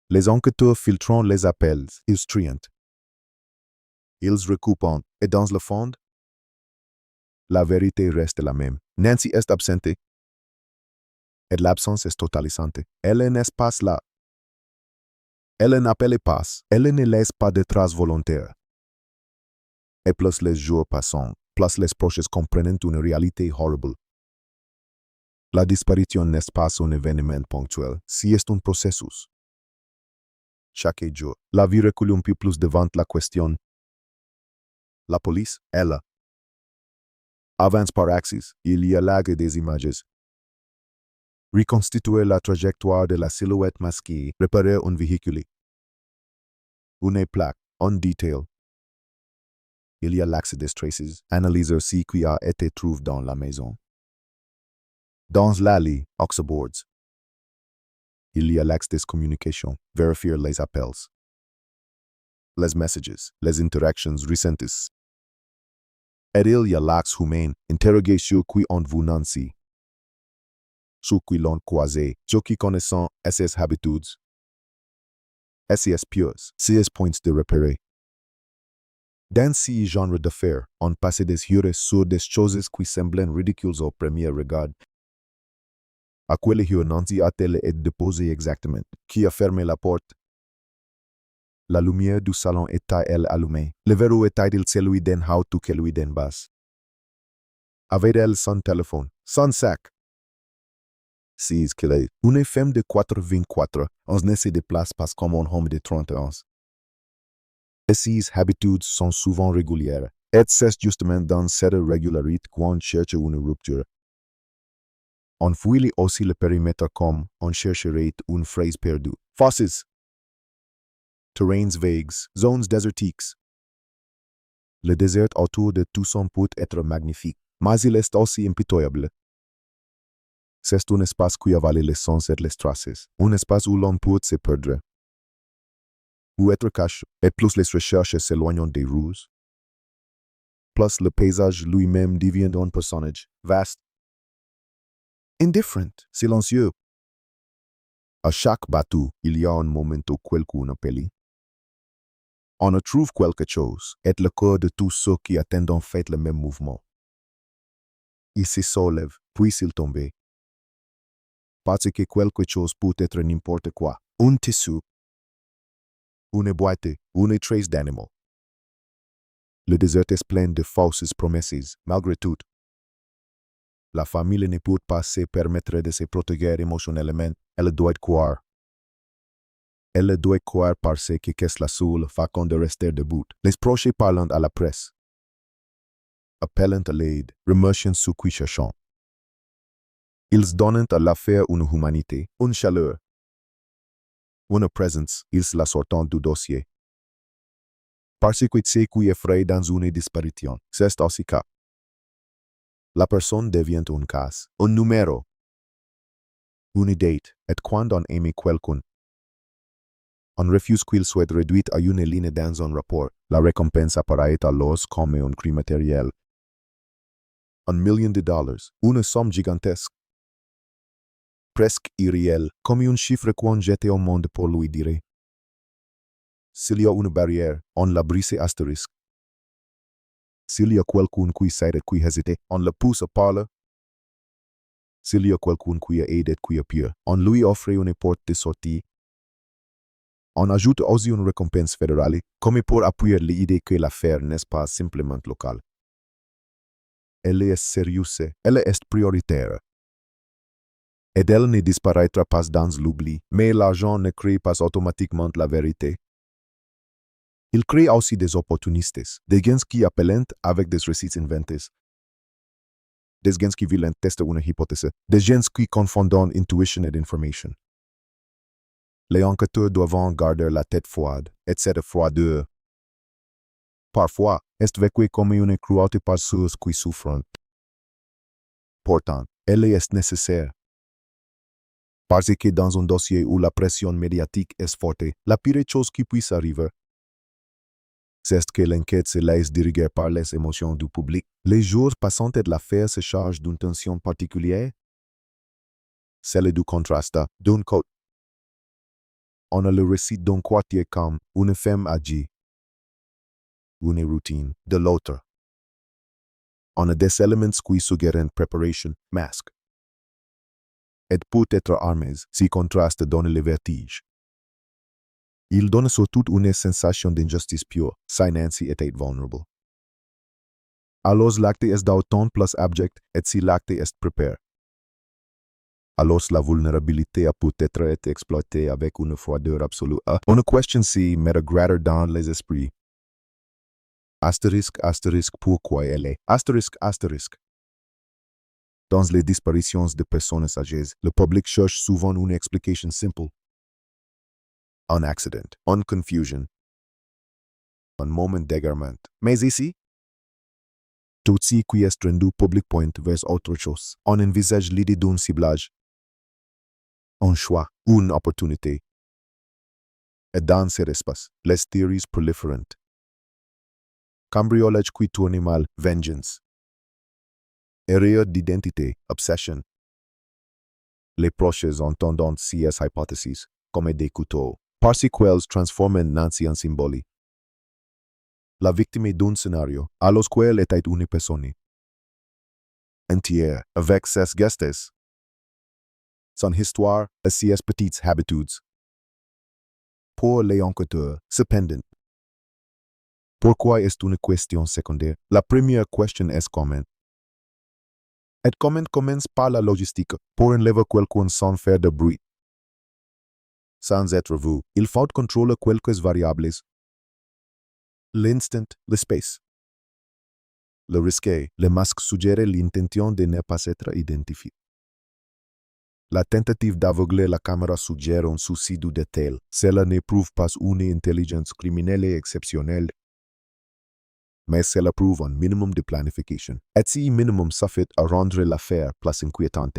Speaker 5: Les enquêteurs filtrant les appels, ils trient. Ils recoupent, et dans le fond, la vérité reste la même. Nancy est absente. Et l'absence est totalisante. Elle n'est pas là. Elle n'appelle pas. Elle ne laisse pas de traces volontaires. Et plus les jours passent, plus les proches comprennent une réalité horrible. La disparition n'est pas un événement ponctuel, si est un processus. Chaque jour, la vie recule un peu plus devant la question. La police, elle, avance par axis, il y a lague des images. Reconstituer la trajectoire de la silhouette masquée, réparer un véhicule. Une plaque, un détail. Il y a l'axe des traces, analyser ce qui a été trouvé dans la maison. Dans l'allée, oxboards. Il y a l'axe des communications, vérifier les appels. Les messages, les interactions récentes. Et il y a l'axe humain, interroger ceux qui ont vu Nancy. Ceux qui l'ont croisé, ceux qui connaissent ses habitudes. Ses pures, ses points de repérer. Dans ce genre d'affaires, on passe des heures sur des choses qui semblent ridicules au premier regard. À quelle heure Nancy a-t-elle été déposée exactement? Qui a fermé la porte? La lumière du salon était-elle allumée? Le verrou était-il celui d'un haut ou celui d'un bas? Avait-elle son téléphone, son sac? Si qu'elle est une femme de 84, on ne se déplace pas comme un homme de 31. Et ses habitudes sont souvent régulières, et c'est justement dans cette régularité qu'on cherche une rupture. On fouille aussi le périmètre comme on chercherait une phrase perdue. Fausses. terrains vagues, zones désertiques. Le désert autour de Tucson peut être magnifique, mais il est aussi impitoyable. C'est un espace qui avale les sens et les traces, un espace où l'on peut se perdre, où être caché, et plus les recherches s'éloignent des rues, plus le paysage lui-même devient un personnage vaste, indifferent, silencieux. À chaque bateau, il y a un momento quelqu'un appelle. On trouve quelque chose, et le cœur de tous ceux qui attendent fait le même mouvement. Il se soulève, puis il tombe. Parce que quelque chose peut être n'importe quoi. Un tissu, une boîte, une trace d'animal. Le désert est plein de fausses promesses, malgré tout. La famille ne peut pas se permettre de se protéger émotionnellement. Elle doit croire. Elle doit croire parce que qu'est-ce la seule façon de rester debout. Les proches parlent à la presse. Appellant à l'aide, remerciant ceux qui cherchent. Ils donnent à l'affaire une humanité, une chaleur, une présence, ils la sortent du dossier. Parce que ce qui effraie dans une disparition, c'est aussi cas. La personne devient un cas, un numéro, une date, et quand on aime quelqu'un, on refuse qu'il soit réduit à une ligne dans un rapport. La récompense apparaît alors comme un crime matériel. $1 million, une somme gigantesque. Presque irréel, comme un chiffre qu'on jette au monde pour lui dire. S'il y a une barrière, on la brise astérisque. S'il y a quelqu'un qui s'aide qui hésite, on le pousse à parler. S'il y a quelqu'un qui aide qui a peur, on lui offre une porte de sortie. On ajoute aussi une récompense fédérale, comme pour appuyer l'idée que l'affaire n'est pas simplement locale. Elle est sérieuse, elle est prioritaire. Et elle ne disparaîtra pas dans l'oubli, mais l'argent ne crée pas automatiquement la vérité. Il crée aussi des opportunistes, des gens qui appellent avec des récits inventés, des gens qui veulent tester une hypothèse, des gens qui confondent intuition et information. Les enquêteurs doivent garder la tête froide, et cette froideur, parfois, est vécue comme une cruauté par ceux qui souffrent. Pourtant, elle est nécessaire. Parce que dans un dossier où la pression médiatique est forte, la pire chose qui puisse arriver, c'est que l'enquête se laisse diriger par les émotions du public. Les jours passants et l'affaire se chargent d'une tension particulière, celle du contraste, d'un côté. On a le récit d'un quartier calme, une femme âgée, une routine, de l'autre. On a des éléments qui suggèrent préparation, masque. Et peut être armés, si contraste donne le vertige. Il donne surtout une sensation d'injustice pure, si Nancy était vulnérable. Alors l'acte est d'autant plus abject, et si l'acte est préparé. Alors la vulnérabilité a peut être été exploitée avec une froideur absolue. Une question si met gratter dans les esprits. Astérisque, astérisque, pourquoi elle est. Astérisque, astérisque. Dans les disparitions de personnes âgées, le public cherche souvent une explication simple. Un accident, une confusion, un moment d'égarement. Mais ici, tout ce qui est rendu public pointe vers autre chose. On envisage l'idée d'un ciblage, un choix, une opportunité. Et dans cet espace, les théories prolifèrent. Cambriolage qui tourne mal, vengeance. Erreur d'identité, obsession. Les proches entendent ces hypothèses comme des couteaux, parce qu'elles transforment Nancy en symbole. La victime d'un scénario, alors qu'elle était une personne entière, avec ses gestes, son histoire et ses petites habitudes. Pour les enquêteurs, cependant, pourquoi est une question secondaire? La première question est comment. Et comment commence par la logistique pour enlever quelqu'un sans faire de bruit. Sans être vu, il faut contrôler quelques variables. L'instant, l'espace. Le risque, le masque suggère l'intention de ne pas être identifié. La tentative d'aveugler la caméra suggère un souci du détail. Cela n'éprouve pas une intelligence criminelle exceptionnelle, mais cela prouve un minimum de planification. Et ce minimum suffit à rendre l'affaire plus inquiétante.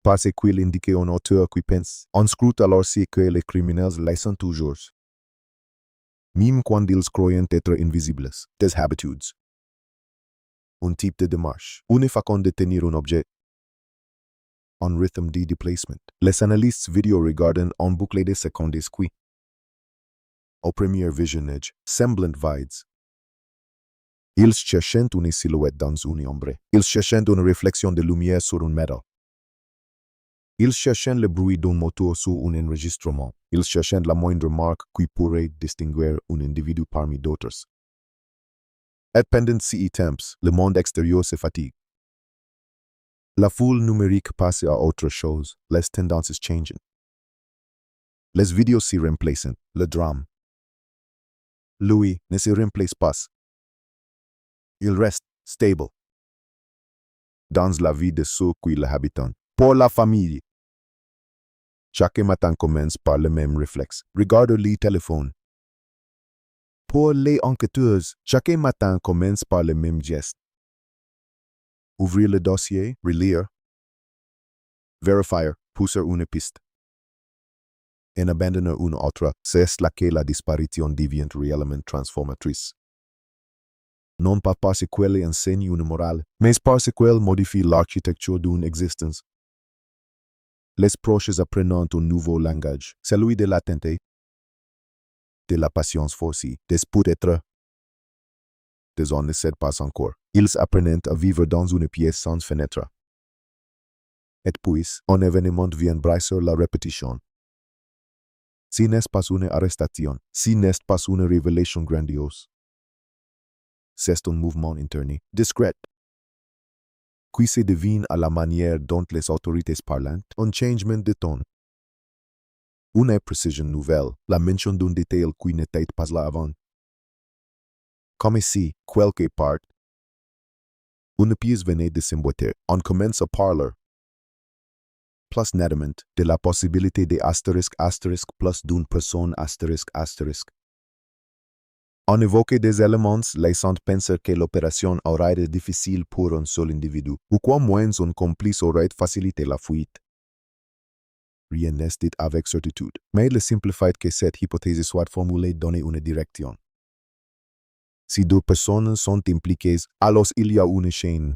Speaker 5: Parce qu'il indique un auteur qui pense. On scrute alors si que les criminels laissent toujours. Même quand ils croient être invisibles. Des habitudes. Un type de démarche. Une façon de tenir un objet. Un rythme de déplacement. Les analystes vidéo regardent en boucle de secondes qui, au premier visionnage, semblent vides. Ils cherchent une silhouette dans une ombre. Ils cherchent une réflexion de lumière sur un métal. Ils cherchent le bruit d'un moteur sur un enregistrement. Ils cherchent la moindre marque qui pourrait distinguer un individu parmi d'autres. Et pendant ces temps, le monde extérieur se fatigue. La foule numérique passe à autre chose. Les tendances changent. Les vidéos se remplacent. Le drame, lui, ne se remplace pas. Il reste stable dans la vie de ceux qui l'habitent. Pour la famille, chaque matin commence par le même réflexe. Regarde le téléphone. Pour les enquêteurs, chaque matin commence par le même geste. Ouvrir le dossier, relire, vérifier, pousser une piste. Et abandonner une autre, c'est là que la disparition devient réellement transformatrice. Non pas parce qu'elle enseigne une morale, mais parce qu'elle modifie l'architecture d'une existence. Les proches apprennent un nouveau langage, celui de l'attente, de la patience forcée, des peut-être, des on ne sait pas encore. Ils apprennent à vivre dans une pièce sans fenêtre. Et puis, un événement vient briser la répétition. Si n'est pas une arrestation, si n'est pas une révélation grandiose, c'est un mouvement interne, discret, qui se devine à la manière dont les autorités parlent, un changement de ton. Une précision nouvelle, la mention d'un détail qui n'était pas là avant. Comme si, quelque part, une pièce venait de s'emboîter. On commence à parler, plus nettement, de la possibilité de astérisque plus d'une personne astérisque. On évoque des éléments laissant penser que l'opération aurait été difficile pour un seul individu, ou qu'au moins un complice aurait facilité la fuite. Rien n'est dit avec certitude, mais le simple fait que cette hypothèse soit formulée donne une direction. Si deux personnes sont impliquées, alors il y a une chaîne.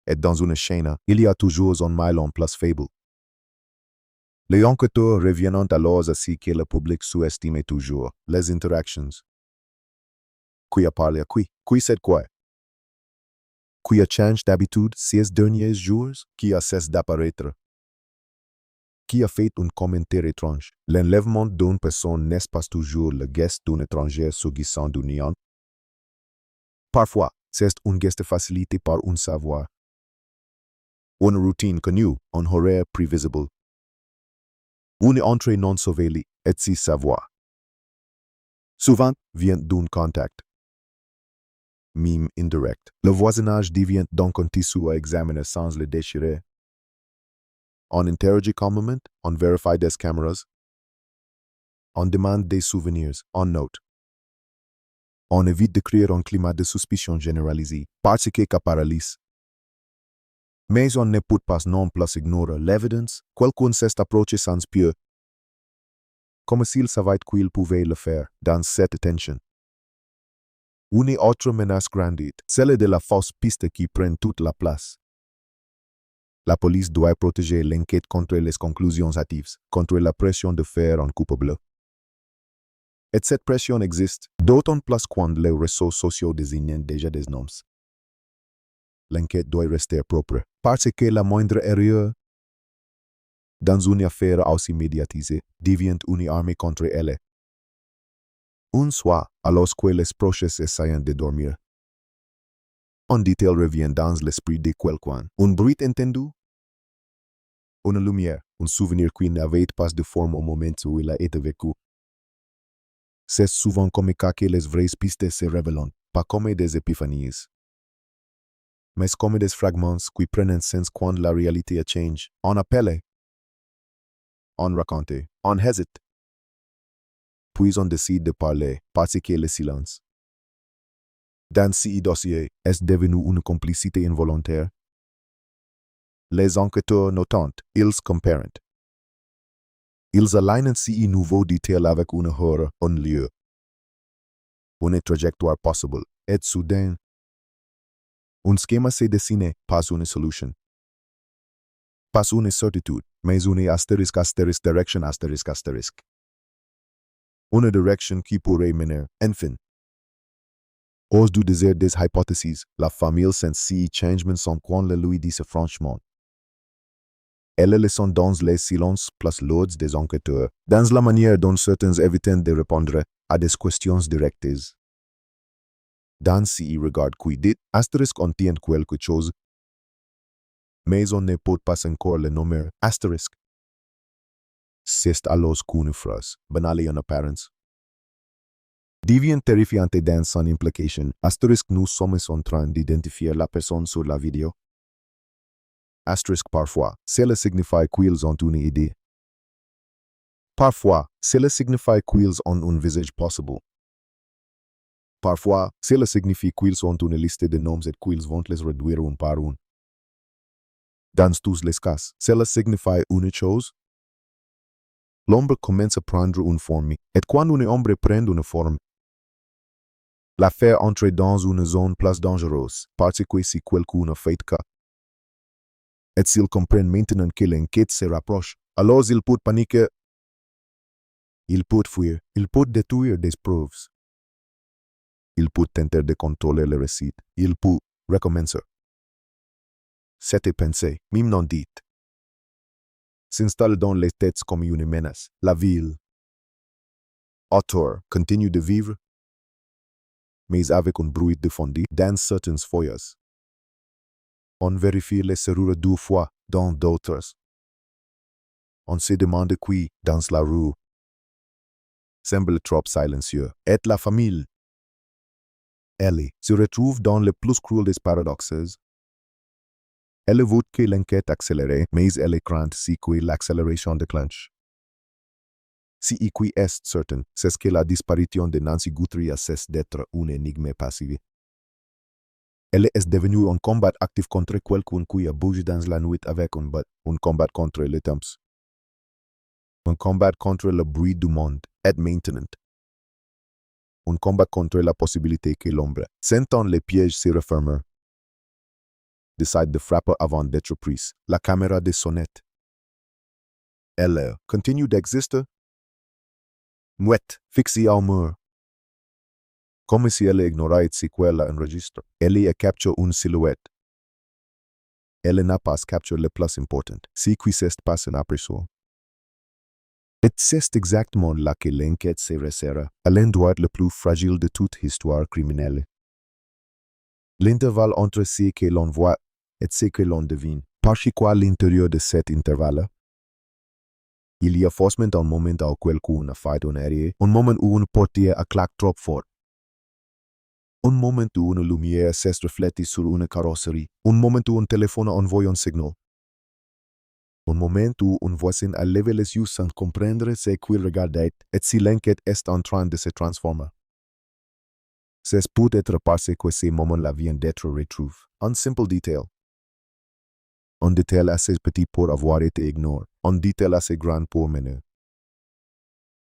Speaker 5: Et dans une chaîne, il y a toujours un maillon plus faible. Les enquêteurs reviennent alors à ce que le public sous-estime toujours, les interactions. Qui a parlé à qui sait quoi? Qui a changé d'habitude ces derniers jours? Qui a cessé d'apparaître? Qui a fait un commentaire étrange? L'enlèvement d'une personne n'est pas toujours le geste d'un étranger s'agissant d'une union. Parfois, c'est un geste facilité par un savoir. Une routine connue, un horaire prévisible. Une entrée non surveillée, et si savoir. Souvent, vient d'un contact. Mime indirect. Le voisinage devient donc un tissu à examiner sans le déchirer. On interroge calmement, on vérifie des caméras. On demande des souvenirs, on note. On évite de créer un climat de suspicion généralisée, parce que paralyse. Mais on ne peut pas non plus ignorer l'évidence, quelqu'un s'est approché sans pied. Comme s'il savait qu'il pouvait le faire, dans cette tension. Une autre menace grandit, celle de la fausse piste qui prend toute la place. La police doit protéger l'enquête contre les conclusions hâtives, contre la pression de faire un coupable. Et cette pression existe, d'autant plus quand les réseaux sociaux désignent déjà des noms. L'enquête doit rester propre, parce que la moindre erreur dans une affaire aussi médiatisée devient une arme contre elle. Un soir, alors que les proches essayent de dormir, un détail revient dans l'esprit de quelqu'un. Un bruit entendu, une lumière, un souvenir qui n'avait pas de forme au moment où il a été vécu. C'est souvent comme ça que les vraies pistes se révèlent, pas comme des épiphanies. mais comme des fragments qui prennent sens quand la réalité a change. On appelle, on raconte, on hésite. Puis on décide de parler, parce que le silence. Dans ce dossier, est devenu une complicité involontaire. Les enquêteurs notent, ils comparent. Ils alignent ces nouveaux détails avec une heure, un lieu. Une trajectoire possible, et soudain, un schéma se dessine, pas une solution. Pas une certitude, mais une asterisk direction asterisk. Une direction qui pourrait mener, enfin. Hors du désert des hypothèses, la famille sent ces changements sans qu'on le lui dise franchement. Elle le sent dans les silences plus lourds des enquêteurs, dans la manière dont certains évitent de répondre à des questions directes. Dans ce regard qui dit, asterisk on tient quelque chose, mais on ne peut pas encore le nommer asterisk. C'est alors qu'une phrase, banale en apparence, devient terrifiante dans son implication. Asterisk nous sommes en train d'identifier la personne sur la vidéo. Asterisk parfois, cela signifie qu'ils ont une idée. Parfois, cela signifie qu'ils ont un visage possible. Parfois, cela signifie qu'ils ont une liste de noms et qu'ils vont les réduire un par un. Dans tous les cas, cela signifie une chose. L'ombre commence à prendre une forme, et quand une ombre prend une forme, l'affaire entre dans une zone plus dangereuse, parce que si quelqu'un fait que, et s'il comprend maintenant que l'enquête se rapproche, alors il peut paniquer, il peut fuir, il peut détruire des preuves, il peut tenter de contrôler le récit, il peut recommencer. Cette pensée, même non dite, s'installe dans les têtes comme une menace. La ville, auteur, continue de vivre, mais avec un bruit de fond dans certaines feuilles. On vérifie les serrures 2 fois, dans d'autres. On se demande qui, dans la rue, semble trop silencieux. Et la famille, elle, se retrouve dans le plus cruel des paradoxes. Elle veut que l'enquête accélère, mais elle craint si que l'accélération déclenche. Si qui est certain, c'est que la disparition de Nancy Guthrie cesse d'être une énigme passive. Elle est devenue un combat actif contre quelqu'un qui a bougé dans la nuit avec un combat contre le temps. Un combat contre le bruit du monde, et maintenant. Un combat contre la possibilité que l'ombre, sentant les pièges se refermer, décide de frapper avant d'être prise. La caméra de sonnette. Elle continue d'exister, muette, fixée au mur. Comme si elle ignorait ce qu'elle enregistre. Elle a capturé une silhouette. Elle n'a pas capturé le plus important, ce qui s'est passé après-soi. Et c'est exactement là que l'enquête se resserre, à l'endroit le plus fragile de toute histoire criminelle. L'intervalle entre ce que l'on voit et ce que l'on devine. Parce qu'à l'intérieur de cet intervalle, il y a forcément un moment où quelqu'un a fait un erreur, un moment où une portière a claqué trop fort, un moment où une lumière s'est reflétée sur une carrosserie, un moment où un téléphone a envoyé un signal, un moment où un voisin a levé les yeux sans comprendre ce qu'il regardait et si l'enquête est en train de se transformer. C'est peut-être parce que ces moments-là viennent d'être retrouvés. Un simple détail. Un détail assez petit pour avoir été ignoré, un détail assez grand pour mener.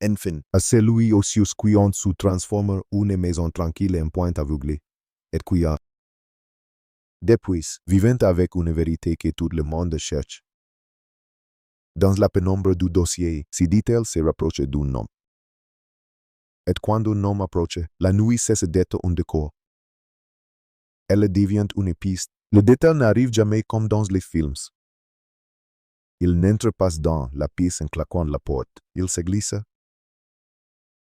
Speaker 5: Enfin, à celui aussi qui ont su transformer une maison tranquille en point aveuglé, et qui a, depuis, vivant avec une vérité que tout le monde cherche. Dans la pénombre du dossier, ce détail se rapproche d'un nom. Et quand un homme approche, la nuit cesse d'être un décor. Elle devient une piste. Le détail n'arrive jamais comme dans les films. Il n'entre pas dans la pièce en claquant la porte. Il se glisse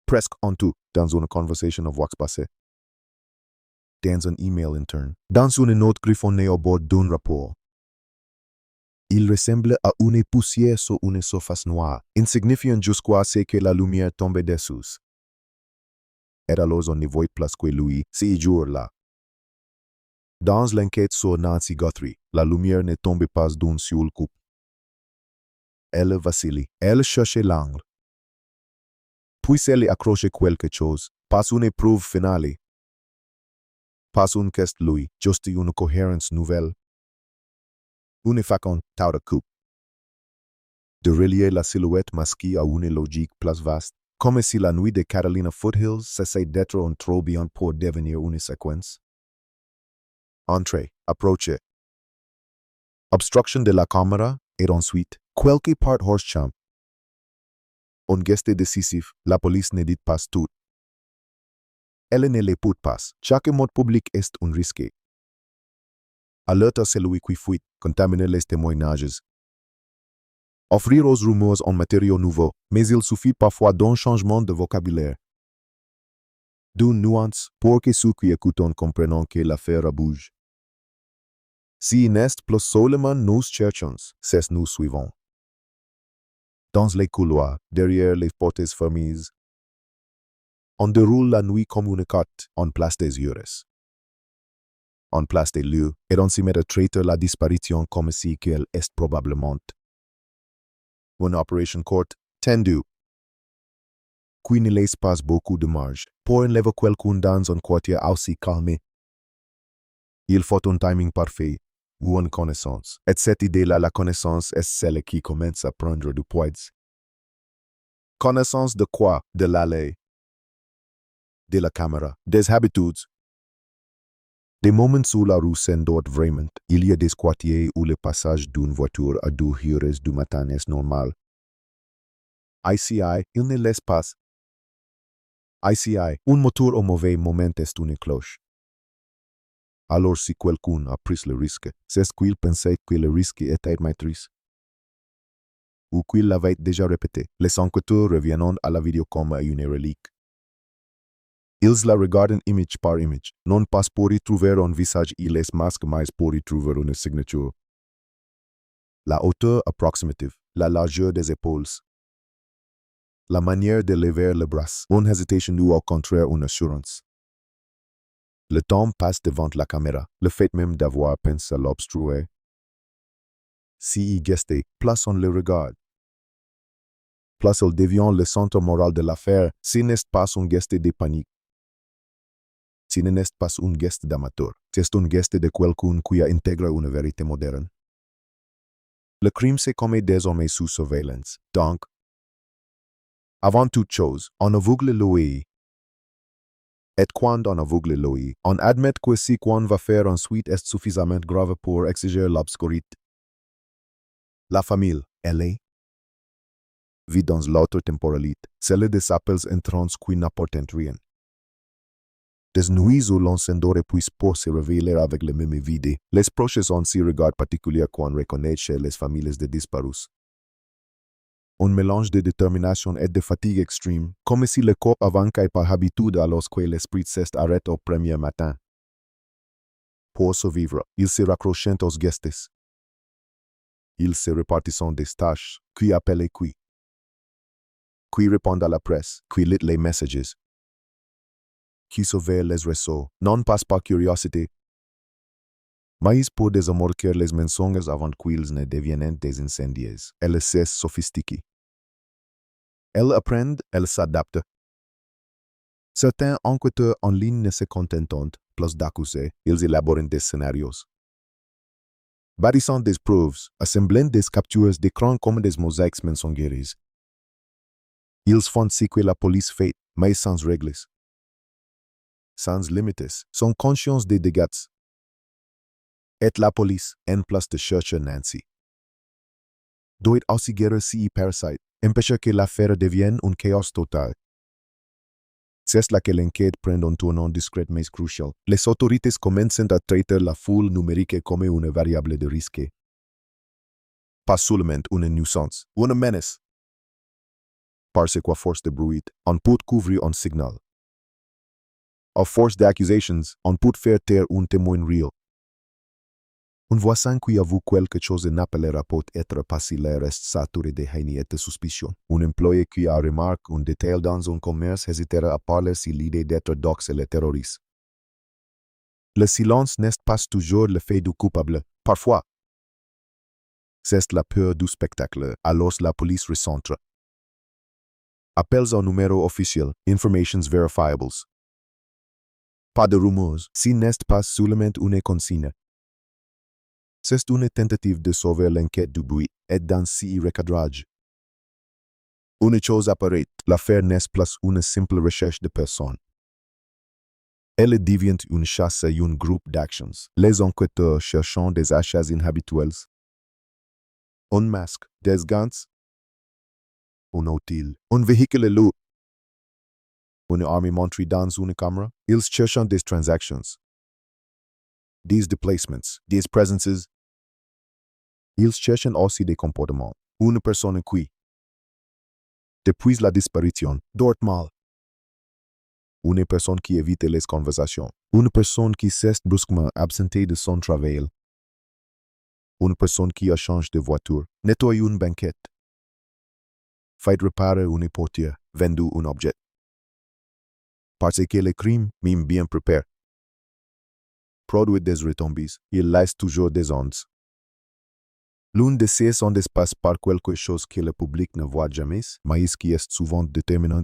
Speaker 5: presque en tout dans une conversation à voix passée, dans un email interne, dans une note griffonnée au bord d'un rapport. Il ressemble à une poussière sur une surface noire, insignifiant jusqu'à ce que la lumière tombe dessus. Et alors on ne voit plus que lui, ce jour-là. Dans l'enquête sur Nancy Guthrie, la lumière ne tombait pas d'un seul coup. Elle vacillait. Elle cherchait l'angle. Puis elle accrochait quelque chose. Pas une épreuve finale. Pas une quête lui, juste une cohérence nouvelle. Une façon de coupe. De relier la silhouette masquée à une logique plus vaste, comme si la nuit de Carolina Foothills cessait d'être un tourbillon pour devenir une séquence. Entrée, approche. Obstruction de la caméra, et ensuite, quelque part horse-champ. Un geste décisif, la police ne dit pas tout. Elle ne l'écoute pas. Chaque mot public est un risque. Alerte à celui qui fuit, contaminer les témoignages. Offrir aux rumeurs un matériau nouveau, mais il suffit parfois d'un changement de vocabulaire. D'une nuance pour que ceux qui écoutent comprennent que l'affaire bouge. Si n'est plus seulement nous cherchons, c'est nous suivons. Dans les couloirs, derrière les portes fermées, on déroule la nuit comme une carte en place des heures. En place des lieux, et on s'y met à traiter la disparition comme si qu'elle est probablement. Une opération courte, tendue. Qui ne laisse pas beaucoup de marge pour enlever quelqu'un dans un quartier aussi calme. Il faut un timing parfait, ou une connaissance. Et cette idée-là, la connaissance est celle qui commence à prendre du poids. Connaissance de quoi? De l'allée. De la caméra. Des habitudes. Des moments où la rue s'endort vraiment, il y a des quartiers où le passage d'une voiture à 2 heures du matin est normal. ICI, il ne laisse pas. ICI, un moteur au mauvais moment est une cloche. Alors si quelqu'un a pris le risque, c'est qu'il pensait que le risque était maîtrise. Ou qu'il l'avait déjà répété, les enquêteurs reviennent à la vidéo comme à une relique. Ils la regardent image par image, non pas pour y trouver un visage ILS masque, mais pour y trouver une signature. La hauteur approximative, la largeur des épaules, la manière de lever le bras, une hésitation ou au contraire une assurance. Le temps passe devant la caméra, le fait même d'avoir pensé à l'obstruer. Si y geste, place on le regarde. Place il devient le centre moral de l'affaire, si n'est pas un geste de panique. Si n'est pas un geste d'amateur, c'est un geste de quelqu'un qui a intégré une vérité moderne. Le crime se commet désormais sous surveillance, donc, avant toute chose, on aveugle l'œil. Et quand on aveugle l'œil, on admet que ce qu'on va faire ensuite est suffisamment grave pour exiger l'obscurité. La famille, elle est, vit dans l'autre temporalité, celle des appels entrants qui n'apportent rien. Des nuits où l'on s'endort puis pour se réveiller avec le même vide, les proches ont si regard particulier qu'on reconnaît chez les familles de disparus. Un mélange de détermination et de fatigue extrême, comme si le corps avançait par habitude alors que l'esprit s'arrête au premier matin. Pour survivre, ils se raccrochent aux gestes. Ils se répartissent des tâches, qui appellent qui répondent à la presse, qui lit les messages, qui surveillent les réseaux, non pas par curiosité, mais pour désamorcer les mensonges avant qu'ils ne deviennent des incendies. Elles sont sophistiquées. Elles apprennent, elles s'adaptent. Certains enquêteurs en ligne ne se contentent plus d'accuser, ils élaborent des scénarios. Bâtissant des preuves, assemblant des captures d'écran comme des mosaïques mensongères. Ils font ce que la police fait, mais sans règles. Sans limites, sont conscients des dégâts. Et la police, en place de chercher Nancy, doit aussi guérir si parasite, empêcher que l'affaire devienne un chaos total. C'est là que l'enquête prend un tournant discret mais crucial. Les autorités commencent à traiter la foule numérique comme une variable de risque. Pas seulement une nuisance, une menace. Parce qu'à force de bruit, on peut couvrir un signal. À force d'accusations, on peut faire taire un témoin réel. Un voisin qui avoue quelque chose n'appellera peut être facilement reste saturé de haine et de suspicion. Un employé qui a remarqué un détail dans un commerce hésitera à parler si l'idée d'être doxé le terroriste. Le silence n'est pas toujours le fait du coupable. Parfois, c'est la peur du spectacle. Alors la police recentre. Appels au numéro officiel. Informations verifiables. Pas de rumeurs. Si n'est pas seulement une consigne. C'est une tentative de sauver l'enquête du bruit et d'ainsi recadrage. Une chose apparaît. L'affaire n'est plus une simple recherche de personnes. Elle devient une chasse et un groupe d'actions. Les enquêteurs cherchant des achats inhabituels. Un masque, des gants, un outil, un véhicule lourd, une arme montrée dans une caméra. Ils cherchent des transactions, des déplacements, des presences. Ils cherchent aussi des comportements. Une personne qui, depuis la disparition, dort mal. Une personne qui évite les conversations. Une personne qui s'est brusquement absentée de son travail. Une personne qui a changé de voiture. Nettoie une banquette. Fait réparer une portière. Vendu un objet. Parce que le crime, même bien préparé, produit des retombées. Il laisse toujours des ondes. L'une de ces ondes passe par quelque chose que le public ne voit jamais, mais qui est souvent déterminant.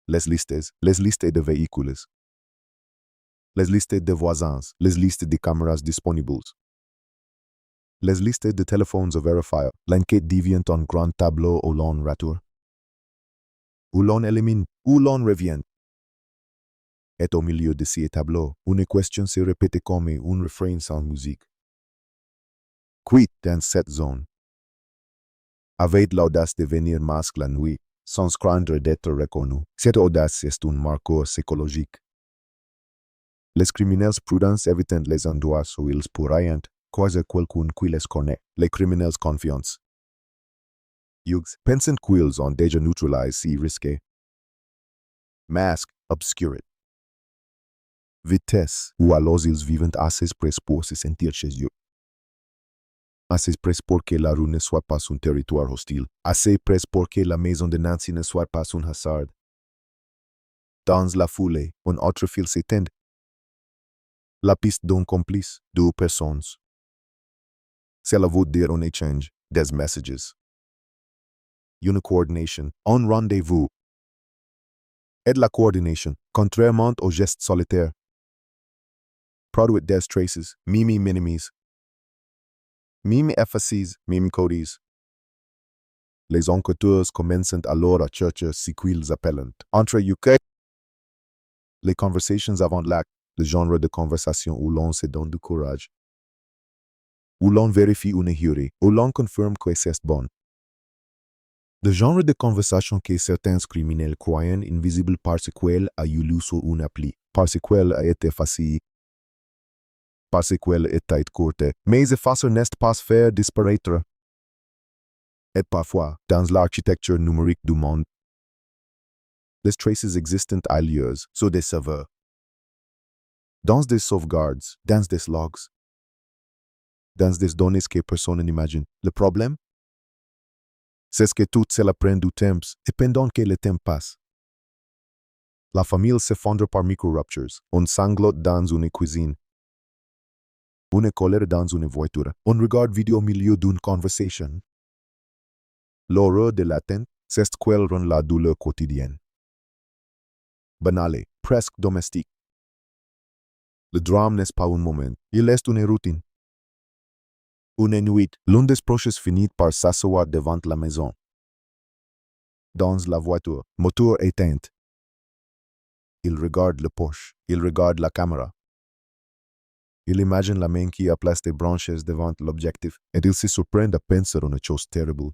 Speaker 5: Les listes de véhicules, les listes de voisins, les listes de caméras disponibles, les listes de téléphones à vérifier. L'enquête devient un grand tableau où l'on rature, où l'on élimine, où l'on revient. Et au milieu de ces tableaux, une question se répète comme un refrain sans musique. Qui dans cette zone avait l'audace de venir masque la nuit, sans craindre d'être reconnu? Cette audace est un marqueur psychologique. Les criminels prudents évitent les endroits où ils pourraient croiser quelqu'un qui les connaît. Les criminels confiants. Ils pensent qu'ils ont déjà neutralisé si risqué. Masque obscuré. Vitesse, ou alors ils vivent assez près pour se sentir chez eux. Assez près pour que la rue ne soit pas un territoire hostile. Assez près pour que la maison de Nancy ne soit pas un hasard. Dans la foulée, un autre fil s'étend. La piste d'un complice, deux personnes. Cela veut dire un échange, des messages. Une coordination, un rendez-vous. Et la coordination, contrairement au geste solitaire, produit des traces, mimi minimis. Mime effaces, mime codes. Les enquêteurs commencent alors à chercher ce qu'ils appellent, entre UK, les conversations avant l'acte, le genre de conversation où l'on se donne du courage, où l'on vérifie une théorie, où l'on confirme que c'est bon. Le genre de conversation que certains criminels croient invisible parce qu'elle a eu lieu sur une appli, parce qu'elle a été effacée, parce qu'elle était courte, mais effacer n'est pas faire disparaître. Et parfois, dans l'architecture numérique du monde, les traces existent ailleurs sur des serveurs, dans des sauvegardes, dans des logs, dans des données que personne n'imagine. Le problème, c'est que tout cela prend du temps, et pendant que le temps passe, la famille s'effondre par micro-ruptures, un sanglot dans une cuisine, une colère dans une voiture, un regard vidéo au milieu d'une conversation. L'horreur de l'attente, c'est qu'elle rend la douleur quotidienne. Banale, presque domestique. Le drame n'est pas un moment, il est une routine. Une nuit, l'un des proches finit par s'asseoir devant la maison. Dans la voiture, moteur éteint. Il regarde le poche, il regarde la caméra. Il imagine la main qui a placé des branches devant l'objectif, et il se surprend à penser une chose terrible.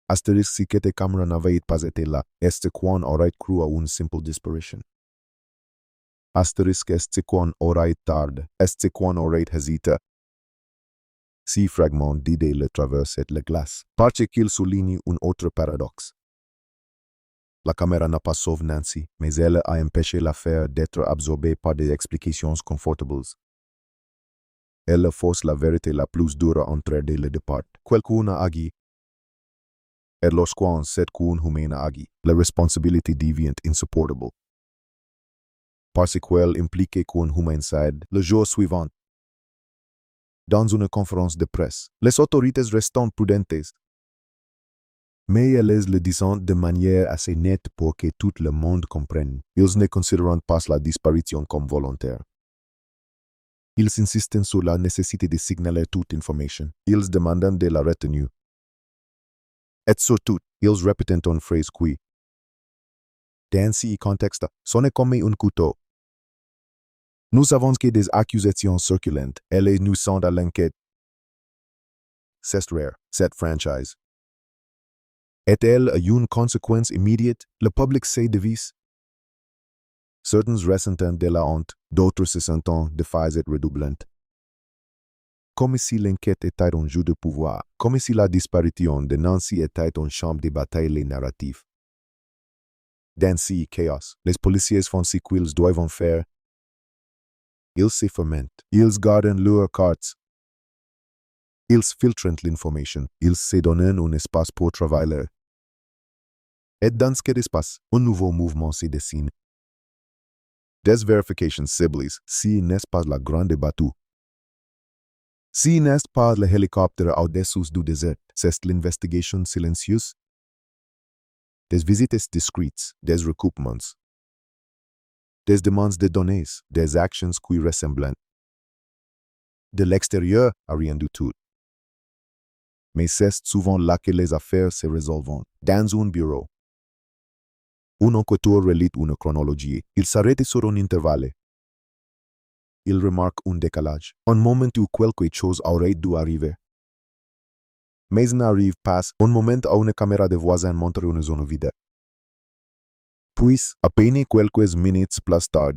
Speaker 5: Astérisque si cette caméra n'avait pas été là, est-ce qu'on aurait cru à une simple disparition? Astérisque est-ce qu'on aurait tardé, est-ce qu'on aurait hésité? Si fragment d'idée le traverse la glace, parce qu'il souligne un autre paradoxe. La caméra n'a pas sauvé Nancy, mais elle a empêché l'affaire d'être absorbée par des explications confortables. Elle force la vérité la plus dure entre dès le départ. Quelqu'un a agi. Et lorsqu'on sait qu'un humain a agi, la responsabilité devient insupportable. parce qu'elle impliquait qu'un homicide le jour suivant. Dans une conférence de presse, les autorités restent prudentes. Mais elles le disent de manière assez nette pour que tout le monde comprenne. Ils ne considèrent pas la disparition comme volontaire. Ils insistent sur la nécessité de signaler toute information. Ils demandent de la retenue. Et surtout, ils répètent une phrase qui, dans ce contexte, sonne comme un couteau. Nous savons que des accusations circulent, elles nous sont à l'enquête. C'est rare, cette franchise. Est-elle une conséquence immédiate? Le public se divise. Certains ressentent de la honte, d'autres se sentent de failles redoublantes. Comme si l'enquête était un jeu de pouvoir, comme si la disparition de Nancy était un champ de bataille narratif. Dans ce chaos, les policiers font ce qu'ils doivent faire. Ils se fermentent, ils gardent leurs cartes. Ils filtrent l'information, ils se donnent un espace pour travailler. Et dans cet espace, un nouveau mouvement se dessine. Des vérifications ciblées, si n'est pas la grande battue. Si n'est pas le hélicoptère au-dessus du désert, c'est l'investigation silencieuse. Des visites discrètes, des recoupements. Des demandes de données, des actions qui ressemblent. De l'extérieur, rien du tout. Mais c'est souvent là que les affaires se résolvent, dans un bureau. Un enquêteur relate une chronologie, il s'arrête sur un intervalle. Il remarque un décalage, un moment où quelque chose aurait dû arriver. Mais n'arrive pas, un moment où une caméra de voisin montre une zone vide. Puis, à peine quelques minutes plus tard,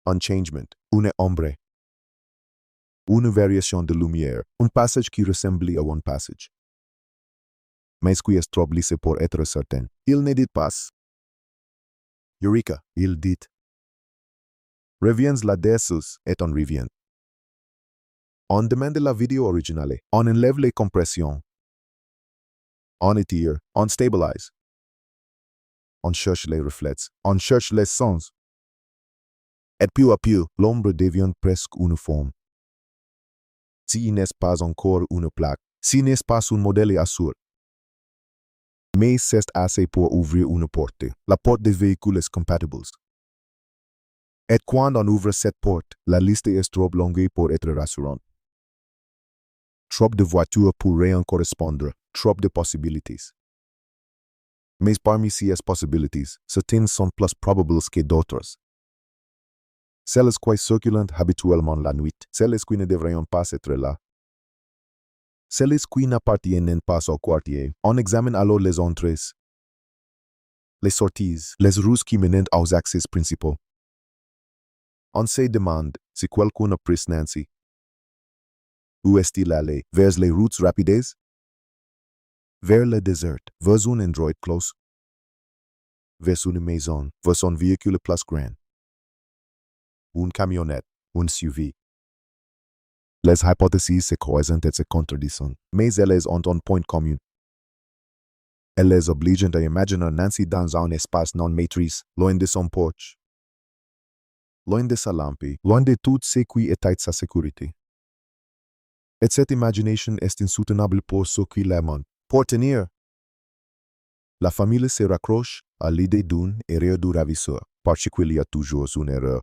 Speaker 5: un changement, une ombre. Une variation de lumière, un passage qui ressemble à un passage. Mais qui est trop lisse pour être certain. Il ne dit pas. Eureka, il dit. Reviens là-dessus et on revient. On demande la vidéo originale, on enlève les compressions. On étire, on stabilise. On cherche les reflets, on cherche les sons. Et peu à peu, l'ombre devient presque uniforme. Si n'est pas encore une plaque, si n'est pas un modèle assur. Mais c'est assez pour ouvrir une porte, la porte des véhicules compatibles. Et quand on ouvre cette porte, la liste est trop longue pour être rassurante. Trop de voitures pourraient en correspondre, trop de possibilités. Mais parmi ces possibilités, certaines sont plus probables que d'autres. Celles qui circulent habituellement la nuit, celles qui ne devraient pas être là. Celles qui n'appartiennent pas au quartier, on examine alors les entrées, les sorties, les rues qui mènent aux accès principaux. On se demande si quelqu'un a pris Nancy. Où est-il allé? Vers les routes rapides? Vers le désert, vers un endroit close? Vers une maison, vers un véhicule plus grand? Une camionnette, un SUV? Les hypothèses se croisent et se contredisent, mais elles ont un point commun. Elles obligent à imaginer Nancy dans un espace non maîtrise, loin de son porche. Loin de sa lampe, loin de tout ce qui était sa sécurité. Et cette imagination est insoutenable pour ceux qui l'aiment. Pour tenir, la famille se raccroche à l'idée d'une erreur du ravisseur, parce qu'il y a toujours une erreur.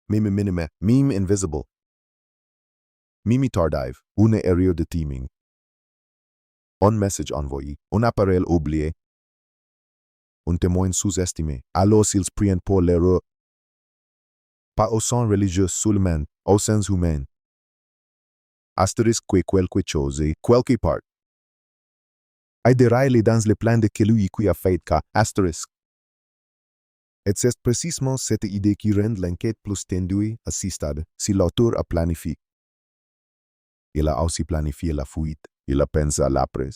Speaker 5: Mime minime, mime invisible. Mime tardive, une erreur de timing. Un message envoyé, un appareil oublié. Un témoin sous-estimé, alors s'ils prennent pour l'erreur. Pas au sens religieux seulement, au sens humain. Asterisk que quelque chose, quelque part. Ai de raille dans le plan de celui qui a fait cas, asterisk. Et c'est précisément cette idée qui rend l'enquête plus tendue à ce stade, si l'auteur a planifié. Il a aussi planifié la fuite, il a pensé à l'après.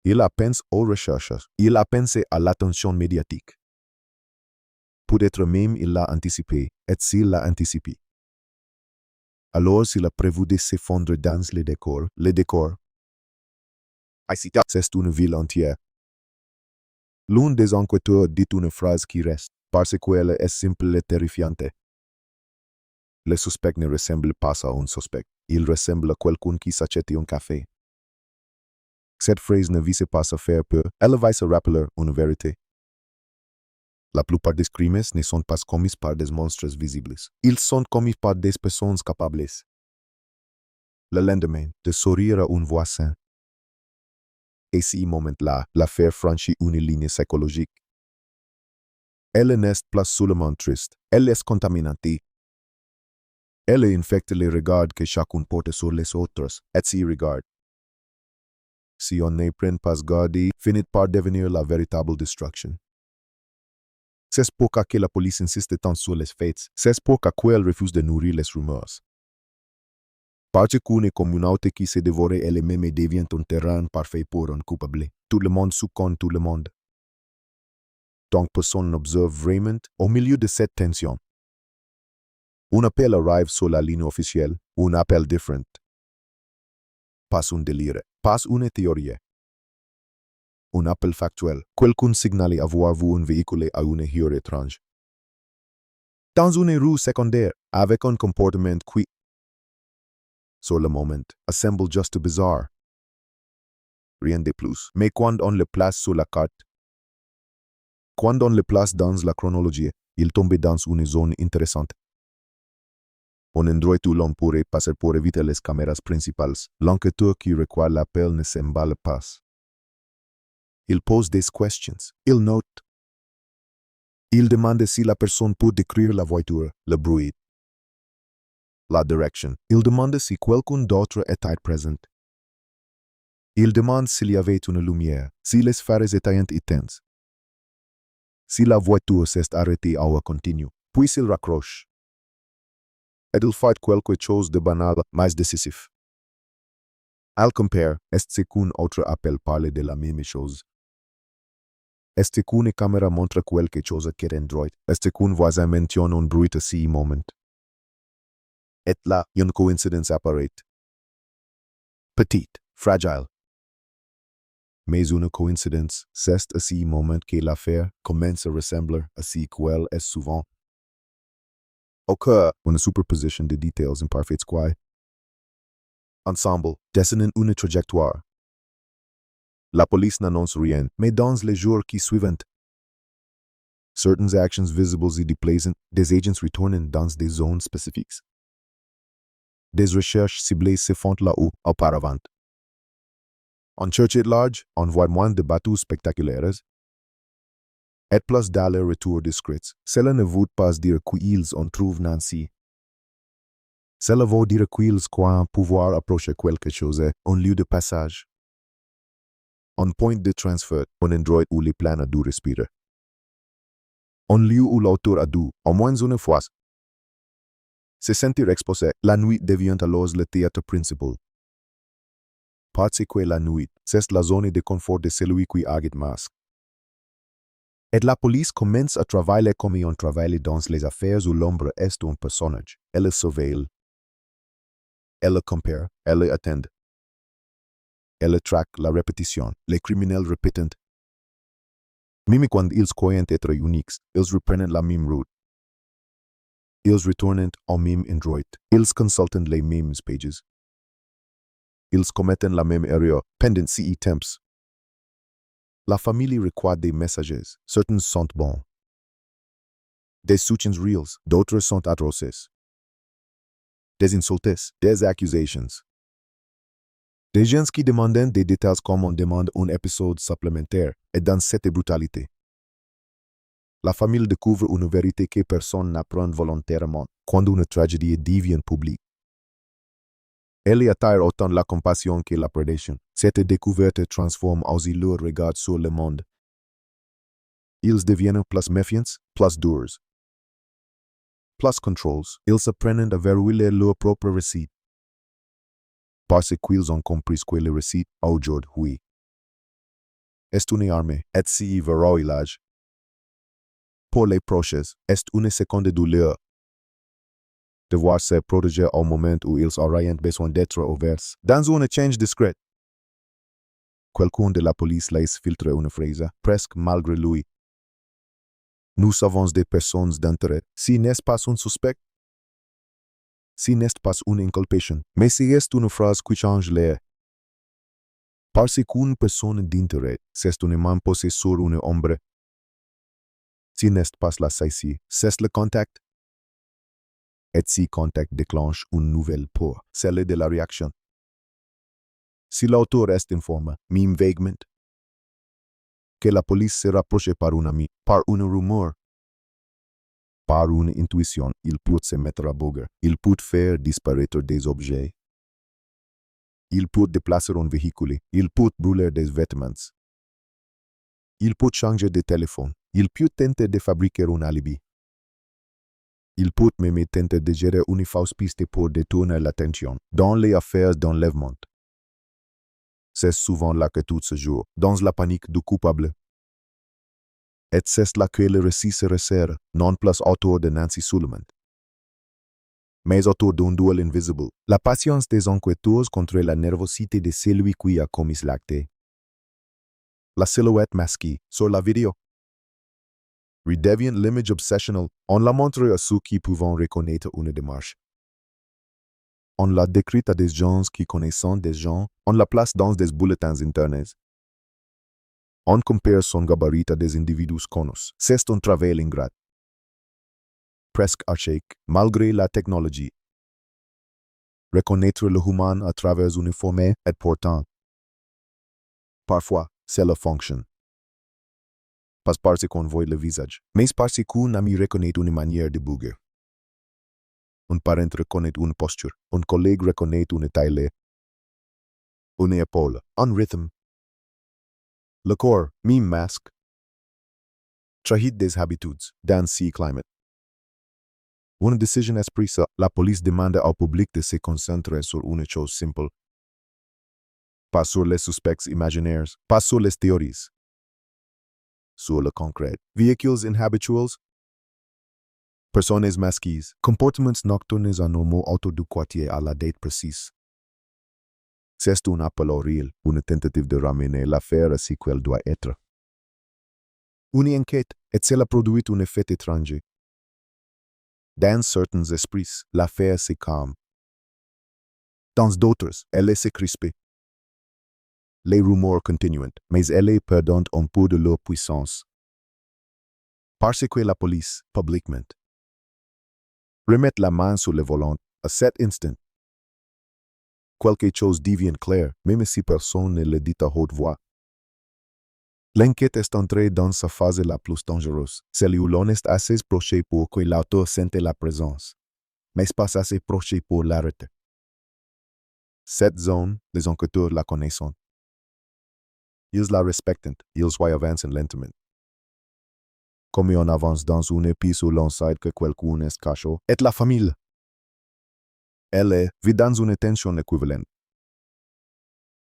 Speaker 5: Il a pensé aux recherches, il a pensé à l'attention médiatique. Peut-être même il l'a anticipé, et s'il l'a anticipé. Alors s'il a prévu de s'effondrer dans le décor, c'est une ville entière. L'un des enquêteurs dit une phrase qui reste, parce qu'elle est simple et terrifiante. Le suspect ne ressemble pas à un suspect. Il ressemble à quelqu'un qui s'achète un café. Cette phrase ne vise pas à faire peur, elle vise à rappeler une vérité. La plupart des crimes ne sont pas commis par des monstres visibles. Ils sont commis par des personnes capables. Le lendemain, de sourire à un voisin. Et ce moment-là, l'affaire franchit une ligne psychologique. Elle n'est pas seulement triste, elle est contaminante. Elle infecte les regards que chacun porte sur les autres, et ces regards, si on ne prend pas garde, finit par devenir la véritable destruction. C'est pourquoi que la police insiste tant sur les faits, c'est pourquoi qu'elle refuse de nourrir les rumeurs. Parce qu'une communauté qui se dévore elle-même devient un terrain parfait pour un coupable. Tout le monde soupçonne tout le monde. Donc personne n'observe vraiment au milieu de cette tension. Un appel arrive sur la ligne officielle, un appel différent. Pas un délire, pas une théorie. Un appel factuel, quelqu'un signale avoir vu un véhicule à une heure étrange. Dans une rue secondaire, avec un comportement qui, sur le moment, semble juste bizarre. Rien de plus. Mais quand on le place sur la carte, quand on le place dans la chronologie, il tombe dans une zone intéressante. Un endroit où l'on pourrait passer pour éviter les caméras principales. L'enquêteur qui reçoit l'appel ne s'emballe pas. Il pose des questions. Il note. Il demande si la personne peut décrire la voiture, le bruit, la direction. Il demande si quelqu'un d'autre était présent. Il demande s'il y avait une lumière, si les phares étaient éteints, si la voiture s'est arrêtée à continu. Puis il raccroche. Et il fait quelque chose de banal, mais décisif. Al compare, est-ce qu'un autre appel parle de la même chose? Est-ce qu'une caméra montre quelque chose qui est droit? Est-ce qu'un voisin mentionne un bruit à ce moment? Et là, une coïncidence apparaît. Petite, fragile. Mais une coïncidence, c'est à ce moment que l'affaire commence à ressembler à ce qu'elle est souvent. Occur une superposition de détails imparfaits qui, ensemble, dessinent une trajectoire. La police n'annonce rien, mais dans les jours qui suivent, certaines actions visibles et déplacent, des agents retournent dans des zones spécifiques. Des recherches ciblées se font là-haut auparavant. En cherche at large, on voit moins de bateaux spectaculaires. Et plus d'allers-retours discrets. Cela ne veut pas dire qu'ils en trouvent Nancy. Cela veut dire qu'ils croient pouvoir approcher quelque chose, un lieu de passage. Un point de transfert, un endroit où les plans a dû respirer. Un lieu où l'auteur a dû, au moins une fois, se sentir exposé. La nuit devient alors le théâtre principal. Parce que la nuit, c'est la zone de confort de celui qui a le masque. Et la police commence à travailler comme on travaille dans les affaires où l'ombre est un personnage. Elle surveille. Elle compare. Elle attend. Elle traque la répétition. Les criminels répètent. Même quand ils croient être uniques, ils reprennent la même route. Ils retournent au même endroit. Ils consultent les mêmes pages. Ils commettent la même erreur, pendant ces temps. La famille reçoit des messages. Certains sont bons. Des soutiens réels, d'autres sont atroces. Des insultes, des accusations. Des gens qui demandent des détails comme on demande un épisode supplémentaire, et dans cette brutalité. La famille découvre une vérité que personne n'apprend volontairement quand une tragédie devient publique. Elle attire autant la compassion que la prédation. Cette découverte transforme aussi leur regard sur le monde. Ils deviennent plus méfiants, plus durs. Plus controls, ils apprennent à verrouiller leur propre récit. Parce qu'ils ont compris que le récit, aujourd'hui, est une arme, et si verrouillage. Pour les proches, est une seconde douleur. Devoir se protéger au moment où ils auraient besoin d'être ouverts dans un échange discret. quelqu'un de la police laisse filtrer une phrase, presque malgré lui. Nous savons des personnes d'intérêt, si n'est pas un suspect, si n'est pas une inculpation, mais si est une phrase qui change l'air. Parce qu'une personne d'intérêt, c'est une main posée sur une ombre. Si n'est pas la saisie, c'est le contact. Et si contact déclenche une nouvelle peur, celle de la réaction. Si l'auteur reste informé, même vaguement, que la police se rapproche par un ami, par une rumeur, par une intuition, il peut se mettre à bouger, il peut faire disparaître des objets, il peut déplacer un véhicule, il peut brûler des vêtements, il peut changer de téléphone, il peut tenter de fabriquer un alibi. Il peut même tenter de gérer une fausse piste pour détourner l'attention dans les affaires d'enlèvement. C'est souvent là que tout se joue, dans la panique du coupable. Et c'est là que le récit se resserre, non plus autour de Nancy Suleiman, mais autour d'un duel invisible. La patience des enquêteurs contre la nervosité de celui qui a commis l'acte. La silhouette masquée sur la vidéo redevient l'image obsessionnelle. On la montre à ceux qui peuvent reconnaître une démarche. On la décrit à des gens qui connaissent des gens. On la place dans des bulletins internes. On compare son gabarit à des individus connus. C'est un travail ingrat. Presque archaïque, malgré la technologie. Reconnaître le humain à travers une forme est important. Parfois, c'est la fonction. Pas parce qu'on voit le visage, mais parce qu'un ami reconnaît une manière de bouger. Un parent reconnaît une posture, un collègue reconnaît une taille, une épaule, un rythme. Le corps, même masque. Trahit des habitudes, dans ce climat. Une décision est prise, la police demande au public de se concentrer sur une chose simple. Pas sur les suspects imaginaires, pas sur les théories. Sur le concret. Véhicules inhabituels, personnes masquées, comportements nocturnes anormaux autour du quartier à la date précise. C'est un appel au réel, une tentative de ramener l'affaire à ce qu'elle doit être. Une enquête, et cela produit un effet étranger. Dans certains esprits, l'affaire se calme. Dans d'autres, elle se crispe. Les rumeurs continuent, mais elles perdent un peu de leur puissance. Parce que la police, publiquement, remet la main sur le volant, à cet instant. Quelque chose devient clair, même si personne ne le dit à haute voix. L'enquête est entrée dans sa phase la plus dangereuse, celle où l'on est assez proche pour que l'auteur sente la présence, mais pas assez proche pour l'arrêter. Cette zone, les enquêteurs la connaissent. Ils la respectent, ils avancent lentement. Comme on avance dans une épice où l'on sait que quelqu'un est caché, et la famille. Elle vit dans une tension équivalente.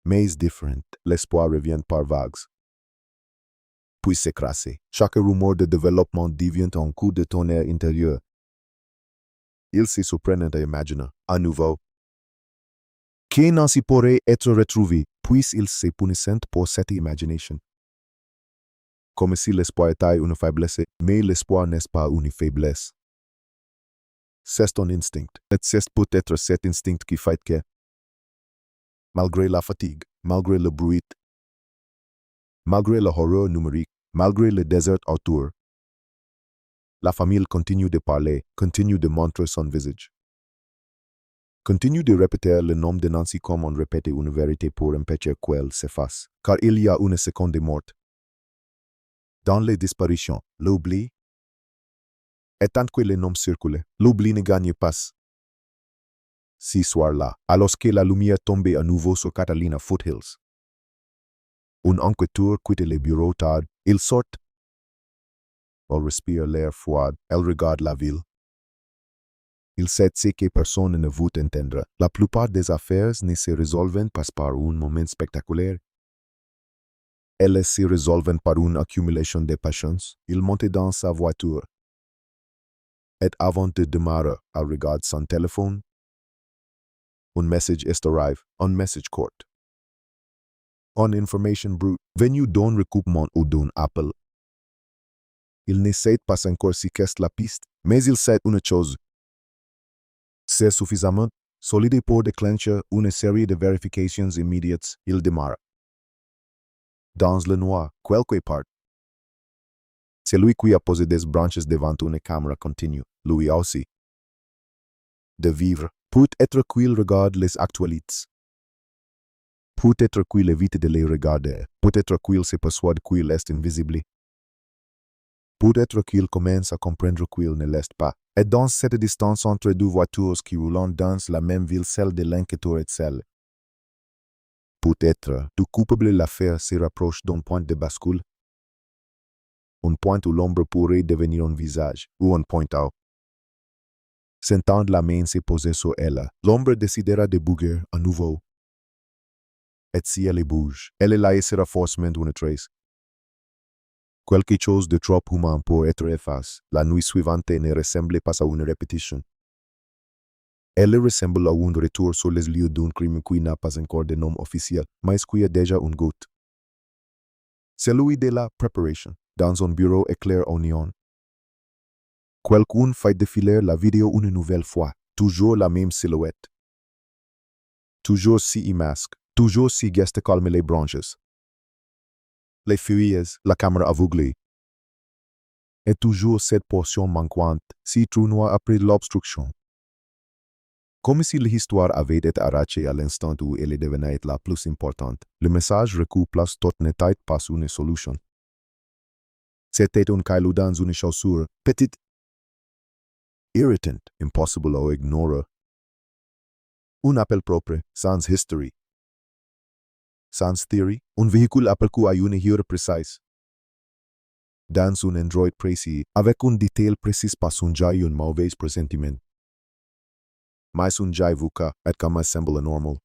Speaker 5: Mais différente, l'espoir revient par vagues. Puis s'écrase. Chaque rumeur de développement devient un coup de tonnerre intérieur. Ils se surprennent à imaginer, à nouveau, que Nancy pourrait être retrouvée, puis ils se punissent pour cette imagination. Comme si l'espoir était une faiblesse, mais l'espoir n'est pas une faiblesse. C'est un instinct, et c'est peut-être cet instinct qui fait que, malgré la fatigue, malgré le bruit, malgré le horreur numérique, malgré le désert autour, la famille continue de parler, continue de montrer son visage. Continue de répéter le nom de Nancy comme on répète une vérité pour empêcher qu'elle s'efface, car il y a une seconde de morte. Dans les disparitions, l'oubli, et tant que les noms circulent, l'oubli ne gagne pas. Ce soir-là, alors que la lumière tombait à nouveau sur Catalina Foothills, un enquêteur quitte le bureau tard, il sort. Elle respire l'air froid, elle regarde la ville. Il sait ce que personne ne veut entendre. La plupart des affaires ne se résolvent pas par un moment spectaculaire. Elles se résolvent par une accumulation de patience. Il monte dans sa voiture. Et avant de démarrer, elle regarde son téléphone. Un message est arrivé, un message court. On information brute, venu d'un recoupement ou d'un appel. Il ne sait pas encore si qu'est la piste, mais il sait une chose. C'est suffisamment solide pour déclencher une série de vérifications immédiates. Il démarre. Dans le noir, quelque part. C'est lui qui a posé des branches devant une caméra continue, lui aussi. De vivre, peut-être qu'il regarde les actualités. Peut-être qu'il évite de les regarder, peut-être qu'il se persuade qu'il est invisible. Peut-être qu'il commence à comprendre qu'il ne l'est pas. Et dans cette distance entre deux voitures qui roulent dans la même ville, celle de l'enquêteur et celle. Peut-être, tout coupable l'affaire se rapproche d'un point de bascule. Un point où l'ombre pourrait devenir un visage, ou un point out. Sentant la main se poser sur elle, l'ombre décidera de bouger à nouveau. Et si elle bouge, elle laissera forcément une trace. Quelque chose de trop humain pour être effacé. La nuit suivante ne ressemble pas à une répétition. Elle ressemble à un retour sur les lieux d'un crime qui n'a pas encore de nom officiel, mais qui a déjà un goût. Celui de la préparation, dans un bureau éclair au néon. Quelqu'un fait défiler la vidéo une nouvelle fois, toujours la même silhouette. Toujours si masque, toujours si geste calme les branches. Les feuilles, la caméra aveuglée. Et toujours cette portion manquante, si trou noir après l'obstruction. Comme si l'histoire avait été arrachée à l'instant où elle devenait la plus importante, le message recoupe place tot n'était pas une solution. C'était un caillou dans une chaussure, petite, irritant, impossible à ignorer. Un appel propre, sans history. Sans theory, un véhicule appel qui a une heure précise. Dans un Android précis, avec un détail précis pas un jai un mauvais pressentiment. Mais un jai vuka, et comme semble normal.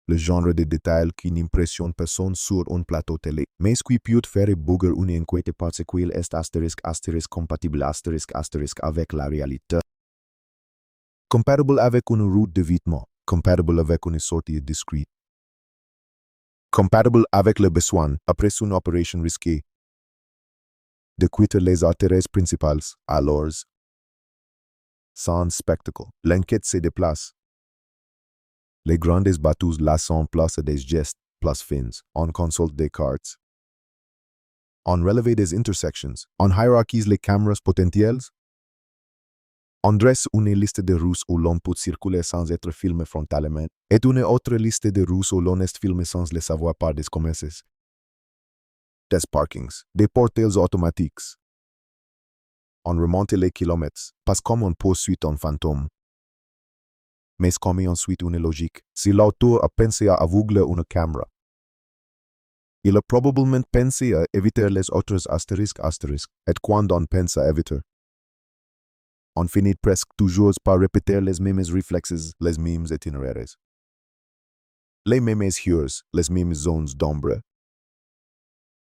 Speaker 5: Le genre de détail qui n'impressionne personne sur un plateau télé, mais qui peut faire bouger une enquête parce qu'il est astérisque compatible astérisque avec la réalité. Compatible avec une route d'évitement, compatible avec une sortie discrète. Compatible avec le besoin, après une opération risquée, de quitter les artères principales, alors, sans spectacle, l'enquête se déplace. Les grandes bateaux laissent place à des gestes, plus fins, on consulte des cartes. On relève des intersections, on hiérarchise les caméras potentielles. On dresse une liste de routes où l'on peut circuler sans être filmé frontalement, et une autre liste de routes où l'on est filmé sans le savoir par des commerces. Des parkings, des portails automatiques. On remonte les kilomètres, pas comme on poursuit un fantôme. Mais comme ensuite une logique, si l'auteur a pensé à aveugler une caméra. Il a probablement pensé à éviter les autres astérisques, et quand on pense à éviter, on finit presque toujours par répéter les mêmes réflexes, les mêmes itinéraires. Les mêmes heures, les mêmes zones d'ombre.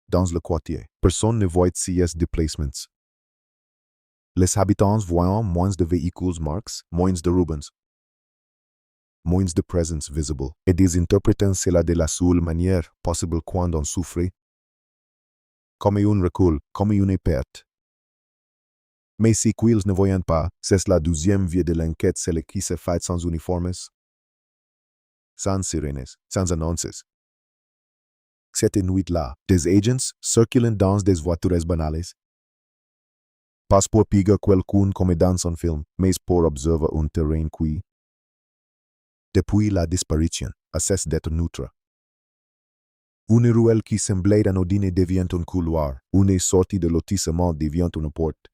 Speaker 5: Dans le quartier, personne ne voit ces déplacements. Les habitants voient moins de véhicules marques, moins de Rubens, moins de présence visible, et des interprétants cela de la seule manière possible quand on souffre. Comme un recul, comme une perte. Mais si qu'ils ne voient pas, c'est la deuxième vie de l'enquête, celle qui se fait sans uniformes, sans sirènes, sans annonces. Cette nuit-là, des agents circulent dans des voitures banales. Pas pour piger quelqu'un comme dans un film, mais pour observer un terrain qui, depuis la disparition, cesse d'être neutre. Une ruelle qui semblait anodine devient un couloir, une sortie de lotissement devient une porte.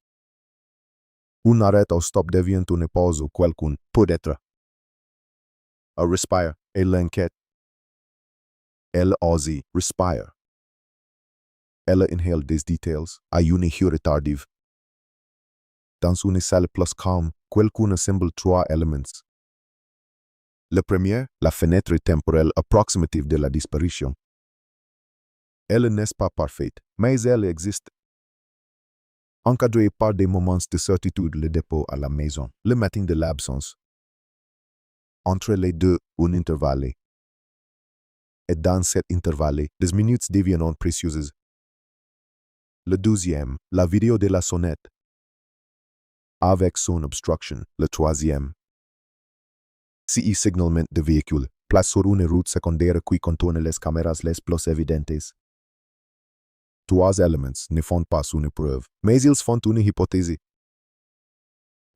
Speaker 5: Un arrêt au stop devient une pause où quelqu'un peut être. A respire, et l'enquête. Elle ose respire. Elle inhale des détails, à une heure tardive. Dans une salle plus calme, quelqu'un assemble trois éléments. Le premier, la fenêtre temporelle approximative de la disparition. Elle n'est pas parfaite, mais elle existe. Encadrée par des moments de certitude, le dépôt à la maison, le matin de l'absence. Entre les deux, un intervalle. et dans cet intervalle, des minutes deviennent précieuses. Le deuxième, la vidéo de la sonnette. Avec son obstruction. Le troisième. CE signalement de véhicule. Place sur une route secondaire qui contourne les caméras les plus évidentes. Trois éléments ne font pas une preuve, mais ils font une hypothèse.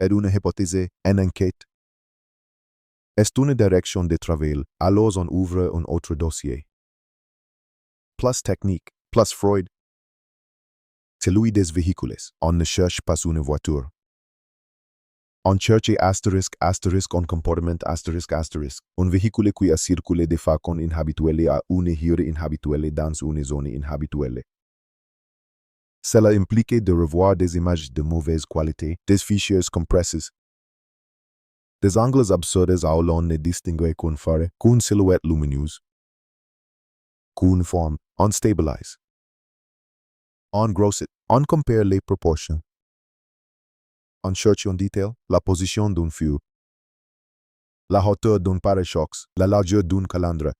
Speaker 5: Et une hypothèse, une enquête. Est une direction de travail, alors on ouvre un autre dossier. Plus technique, plus Freud. Celui des véhicules, on ne cherche pas une voiture. On cherche asterisk, un comportement asterisk. Un véhicule qui a circulé de façon inhabituelle à une heure inhabituelle dans une zone inhabituelle. Cela implique de revoir des images de mauvaise qualité, des fichiers compressés, des angles absurdes où l'on ne distingue qu'une phare, qu'une silhouette lumineuse, qu'une forme, on stabilise, on grossit, on compare les proportions, on cherche en détail la position d'un feu, la hauteur d'un pare-chocs, la largeur d'un calandre.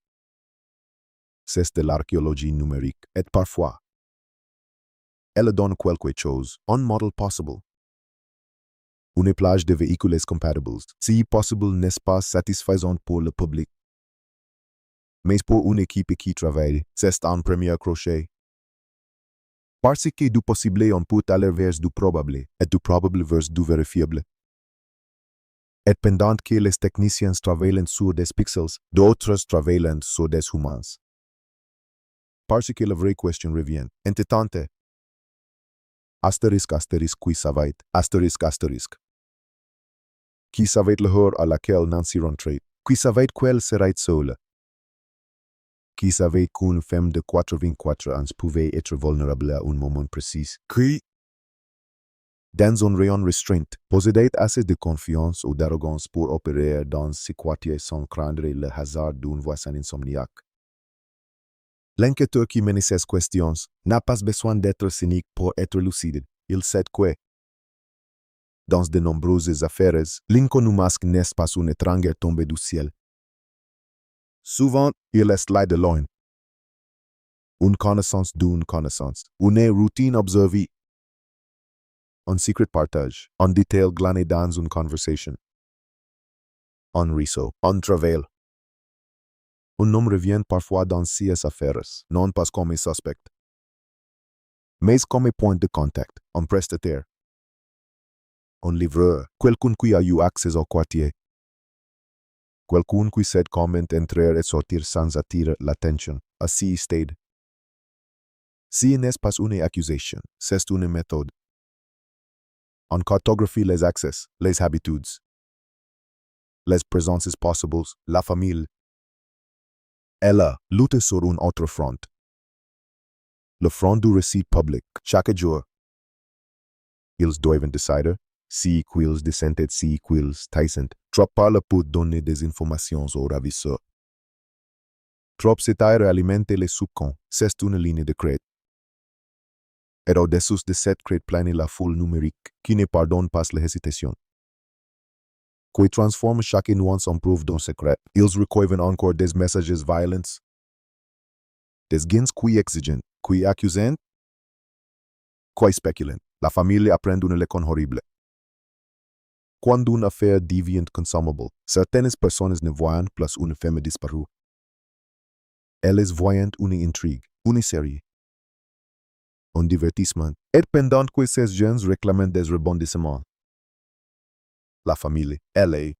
Speaker 5: C'est de l'archéologie numérique, et parfois, elle donne quelque chose, un model possible. Une plage de véhicules compatibles, si possible, n'est pas satisfaisante pour le public. Mais pour une équipe qui travaille, c'est un premier crochet. Parce que du possible on peut aller vers du probable, et du probable vers du vérifiable. Et pendant que les techniciens travaillent sur des pixels, d'autres travaillent sur des humains. Parce que la vraie question revient, entendez? Asterisk, qui savait, asterisk. Qui savait l'heure à laquelle Nancy rentrait, qui savait qu'elle serait seule. Qui savait qu'une femme de 84 ans pouvait être vulnérable à un moment précis. Qui, dans un rayon restreint, possédait assez de confiance ou d'arrogance pour opérer dans ce quartier sans craindre le hasard d'un voisin insomniaque. L'enquêteur qui mène ces questions n'a pas besoin d'être cynique pour être lucide. Il sait que, dans de nombreuses affaires, l'inconnu masque n'est pas une étrangère tombée du ciel. Souvent, il est là de loin. Une connaissance d'une connaissance, une routine observée, un secret partage, un détail glané dans une conversation, un réseau, un travail. Un homme revient parfois dans ces affaires, non pas comme suspect, mais comme point de contact, un prestataire, un livreur, quelqu'un qui a eu accès au quartier, quelqu'un qui sait comment entrer et sortir sans attirer l'attention, à ce stade. Si n'est pas une accusation, c'est une méthode. On cartographie les accès, les habitudes, les présences possibles, la famille. Elle lutte sur un autre front. Le front du récit public, chaque jour. Ils doivent décider si qu'ils descendent, si qu'ils taisent. Trop parle pour donner des informations aux ravisseurs. Trop s'étire alimenter les soupçons, c'est une ligne de crête. Et au-dessus de cette crête plane la foule numérique qui ne pardonne pas l'hésitation. Qui transforme chaque nuance en preuve d'un secret. Ils recueillent encore des messages violents, des gains qui exigent, qui accusent, qui spéculent. La famille apprend une leçon horrible. Quand une affaire devient consommable, certaines personnes ne voient plus une femme disparue. Elles voient une intrigue, une série, un divertissement, et pendant que ces jeunes réclament des rebondissements. La famille, elle,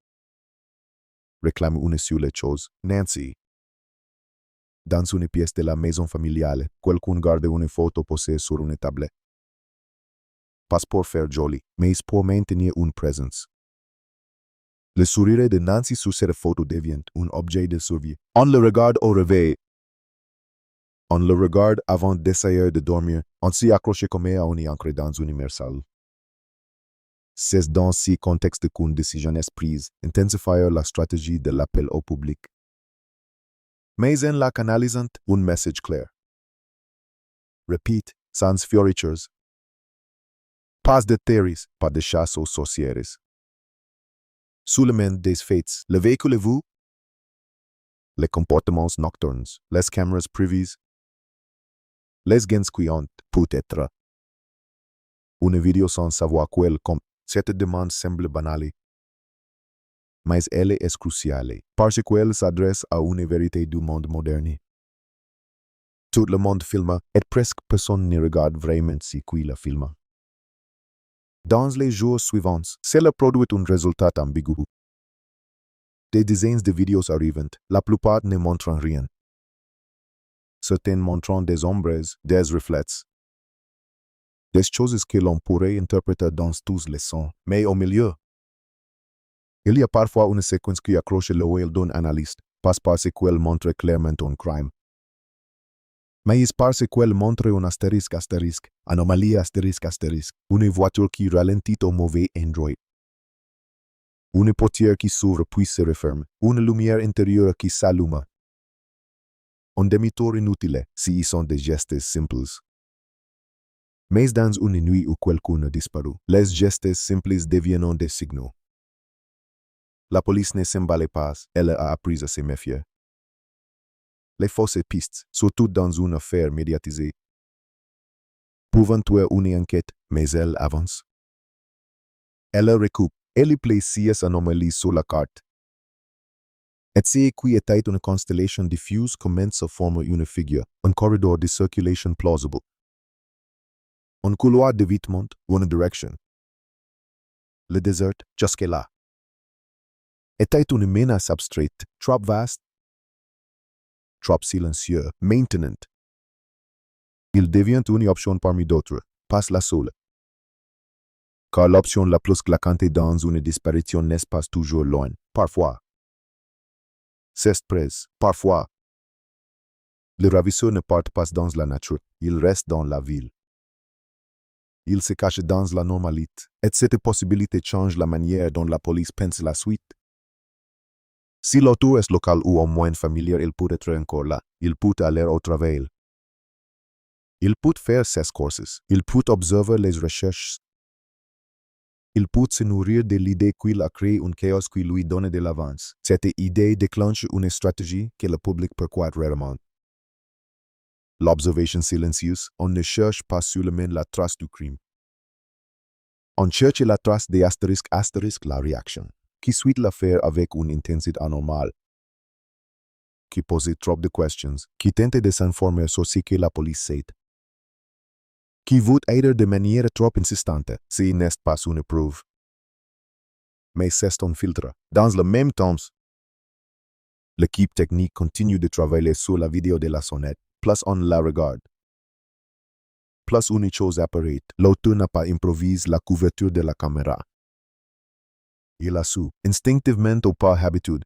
Speaker 5: réclame une seule chose, Nancy. Dans une pièce de la maison familiale, quelqu'un garde une photo posée sur une tablette. Pas pour faire joli, mais pour maintenir une présence. Le sourire de Nancy sur cette photo devient un objet de survie. On le regarde au réveil. On le regarde avant d'essayer de dormir. On s'y accroche comme à on y ancré dans une immersion. C'est dans ce contexte qu'une décision est prise, intensifier la stratégie de l'appel au public. Mais en la canalisant, un message clair. Repeat, sans fioritures. Pas de théories, pas de chasse aux sorcières. Seulement des faits. Le véhicule vous? les comportements nocturnes, les caméras privées, les gens qui ont, peut-être, une vidéo sans savoir quelle comme cette demande semble banale. Mais elle est cruciale, parce qu'elle s'adresse à une vérité du monde moderne. Tout le monde filme, et presque personne ne regarde vraiment ce qui le filme. Dans les jours suivants, cela produit un résultat ambigu. Des dizaines de vidéos arrivent, la plupart ne montrent rien. Certaines montrent des ombres, des reflets. Des choses que l'on pourrait interpréter dans tous les sons, mais au milieu. Il y a parfois une séquence qui accroche l'œil d'un analyste, pas parce qu'elle montre clairement un crime. Mais parce qu'elle montre un astérisque, anomalie astérisque, une voiture qui ralentit au mauvais endroit. Une portière qui s'ouvre puis se referme, une lumière intérieure qui s'allume. Un demi-tour inutile, si sont des gestes simples. Mais dans une nuit où quelqu'un a disparu, les gestes simples deviennent des signaux. La police ne s'emballe pas, elle a appris à se méfier. Les fausses pistes, surtout dans une affaire médiatisée, peuvent tuer une enquête, mais elle avance. Elle recoupe, elle place ces anomalies sur la carte. Et c'est qui était une constellation diffuse commence à former une figure, un corridor de circulation plausible. Un couloir d'évitement, une direction. Le désert, jusque-là, était une menace abstraite, trop vaste, trop silencieux, maintenant. Il devient une option parmi d'autres, pas la seule. Car l'option la plus claquante dans une disparition n'est pas toujours loin, parfois. C'est près, parfois. Le ravisseur ne part pas dans la nature, il reste dans la ville. Il se cache dans la normalité, et cette possibilité change la manière dont la police pense la suite. Si l'auteur est local ou au moins familier, il peut être encore là, il peut aller au travail. Il peut faire ses courses, il peut observer les recherches. Il peut se nourrir de l'idée qu'il a créé un chaos qui lui donne de l'avance. Cette idée déclenche une stratégie que le public perçoit rarement. L'observation silencieuse, on ne cherche pas seulement la trace du crime. On cherche la trace des astérisques la réaction, qui suit l'affaire avec une intensité anormale, qui pose trop de questions, qui tente de s'informer sur ce que la police sait, qui veut aider de manière trop insistante, s'il n'est pas une preuve. Mais c'est un filtre. Dans le même temps, l'équipe technique continue de travailler sur la vidéo de la sonnette, plus on la regarde. Plus une chose apparaît, l'auteur n'a pas improvisé la couverture de la caméra. Il a su, instinctivement ou par habitude,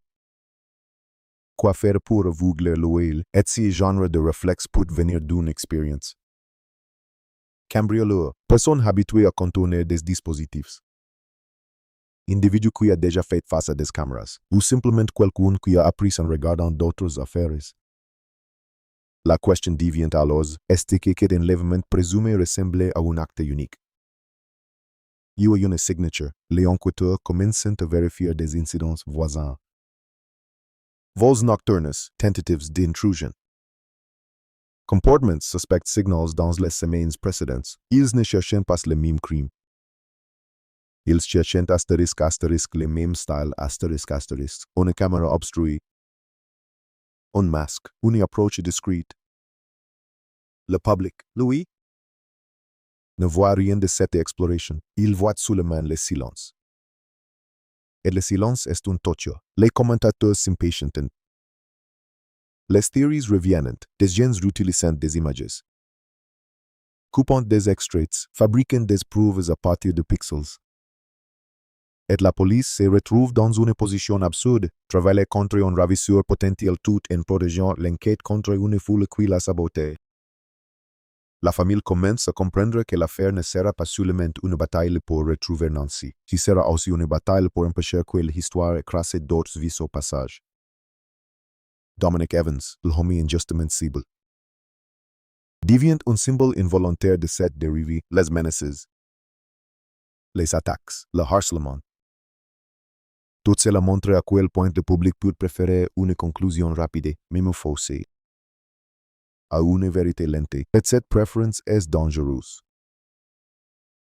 Speaker 5: quoi faire pour aveugler l'œil, et ce genre de réflexe peut venir d'une expérience. Cambrioleur, personne habituée à contourner des dispositifs. Individu qui a déjà fait face à des caméras, ou simplement quelqu'un qui a appris en regardant d'autres affaires. La question devient alors, est-ce que cet enlèvement présumé ressemblait à un acte unique? Il y a une signature, les enquêteurs commencent à vérifier des incidents voisins. Vols nocturnes, tentatives d'intrusion. Comportements suspect signals dans les semaines précédentes. Ils ne cherchent pas le même crime. Ils cherchent astérisque le même style astérisque, une caméra obstruée, un masque, une approche discrète. Le public, lui, ne voit rien de cette exploration. Il voit seulement le silence. Et le silence est un tocho. Les commentateurs s'impatientent. Les théories reviennent, des gens utilisant des images, coupant des extraits, fabriquant des preuves à partir de pixels. Et la police se retrouve dans une position absurde, travailler contre un ravisseur potentiel tout en protégeant l'enquête contre une foule qui l'a saboté. La famille commence à comprendre que l'affaire ne sera pas seulement une bataille pour retrouver Nancy, ce sera aussi une bataille pour empêcher que l'histoire écrase d'autres vies au passage. Dominic Evans, le homie injustement cible, devient un symbole involontaire de cette dérive, les menaces, les attaques, le harcèlement. Tout cela montre à quel point le public peut préférer une conclusion rapide, même faussée, à une vérité lente. Et cette préférence est dangereuse.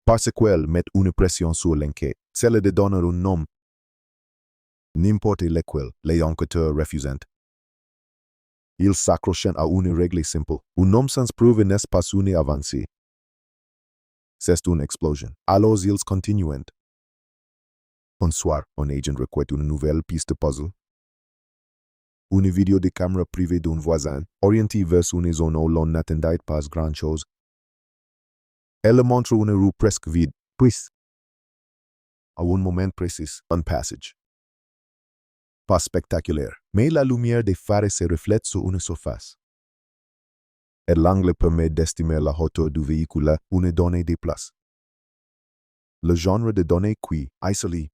Speaker 5: Parce qu'elle met une pression sur l'enquête, celle de donner un nom, n'importe lequel, les enquêteurs refusent. Ils s'accrochent à une règle simple. Un nom sans preuve n'est pas une avancée. C'est une explosion. Alors ils continuent. Un soir, un agent recueille une nouvelle piste puzzle. Une vidéo de caméra privée d'un voisin, orientée vers une zone où l'on n'attendait pas grand-chose. Elle montre une rue presque vide, puis, à un moment précis, un passage. Pas spectaculaire, mais la lumière des phares se reflète sur une surface. Et l'angle permet d'estimer la hauteur du véhicule, une donnée de place. Le genre de données qui, isolé,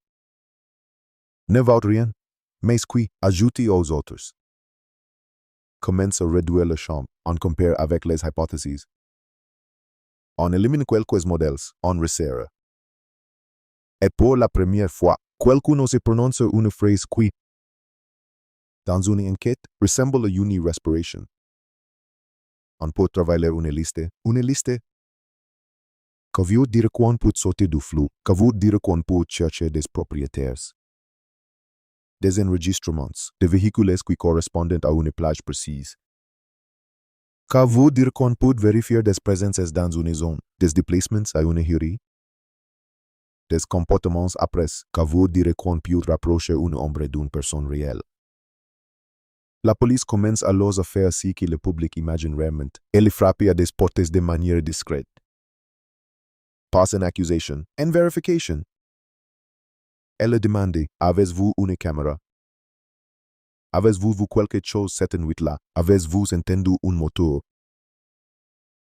Speaker 5: ne vaut rien, mais qui, ajouté aux autres, commence à réduire le champ, on compare avec les hypothèses. On élimine quelques modèles, on resserre. Et pour la première fois, quelqu'un ose prononcer une phrase qui, dans une enquête, ressemble à une respiration. On peut travailler une liste. Que veut dire qu'on peut sortir du flou, que veut dire qu'on peut chercher des propriétaires. Des enregistrements, de véhicules qui correspondent à une plage précise. Que veut dire qu'on peut vérifier des présences dans une zone, des déplacements à une heure. Des comportements après, que veut dire qu'on peut rapprocher une ombre d'une personne réelle. La police commence alors à faire ce que le public imagine rarement. Elle frappe à des portes de manière discrète. Passe une accusation, une verification. Elle demande, avez-vous une caméra? Avez-vous vu quelque chose cette nuit-là? Avez-vous entendu un moteur?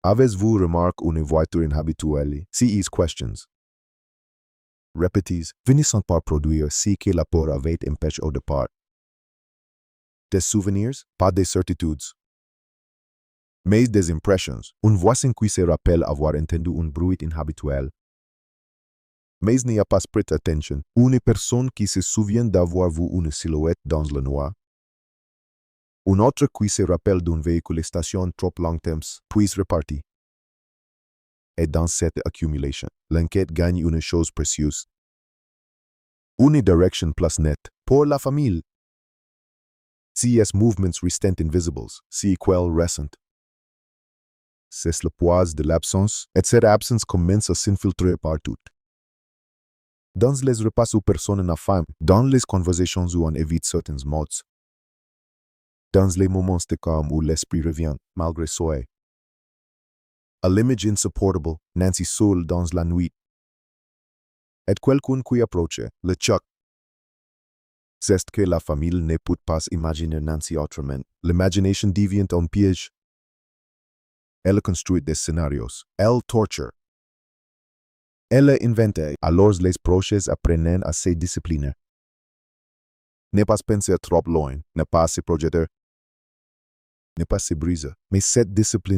Speaker 5: Avez-vous remarqué une voiture inhabituelle? These questions. Répétez, finissant par produire ce que la peur avait empêché au départ. Des souvenirs, pas des certitudes. Mais des impressions, un voisin qui se rappelle avoir entendu un bruit inhabituel. Mais n'y a pas prêté attention, une personne qui se souvient d'avoir vu une silhouette dans le noir. Un autre qui se rappelle d'un véhicule station trop longtemps, puis reparti. Et dans cette accumulation, l'enquête gagne une chose précieuse. Une direction plus nette pour la famille. CS movements restent invisibles, si quel récent. C'est le poids de l'absence, et cette absence commence à s'infiltrer partout. Dans les repas où personne n'a faim, dans les conversations où on évite certains mots, dans les moments de calme où l'esprit revient, malgré soi. À l'image insupportable, Nancy seule dans la nuit. Et quelqu'un qui approche, le choc. C'est que la famille ne peut pas imaginer Nancy autrement. L'imagination devient un piège. Elle construit des scénarios. Elle torture. Elle invente. Alors les proches apprennent à se discipliner. Ne pas penser trop loin, ne pas se projeter, ne pas se briser. Mais cette discipline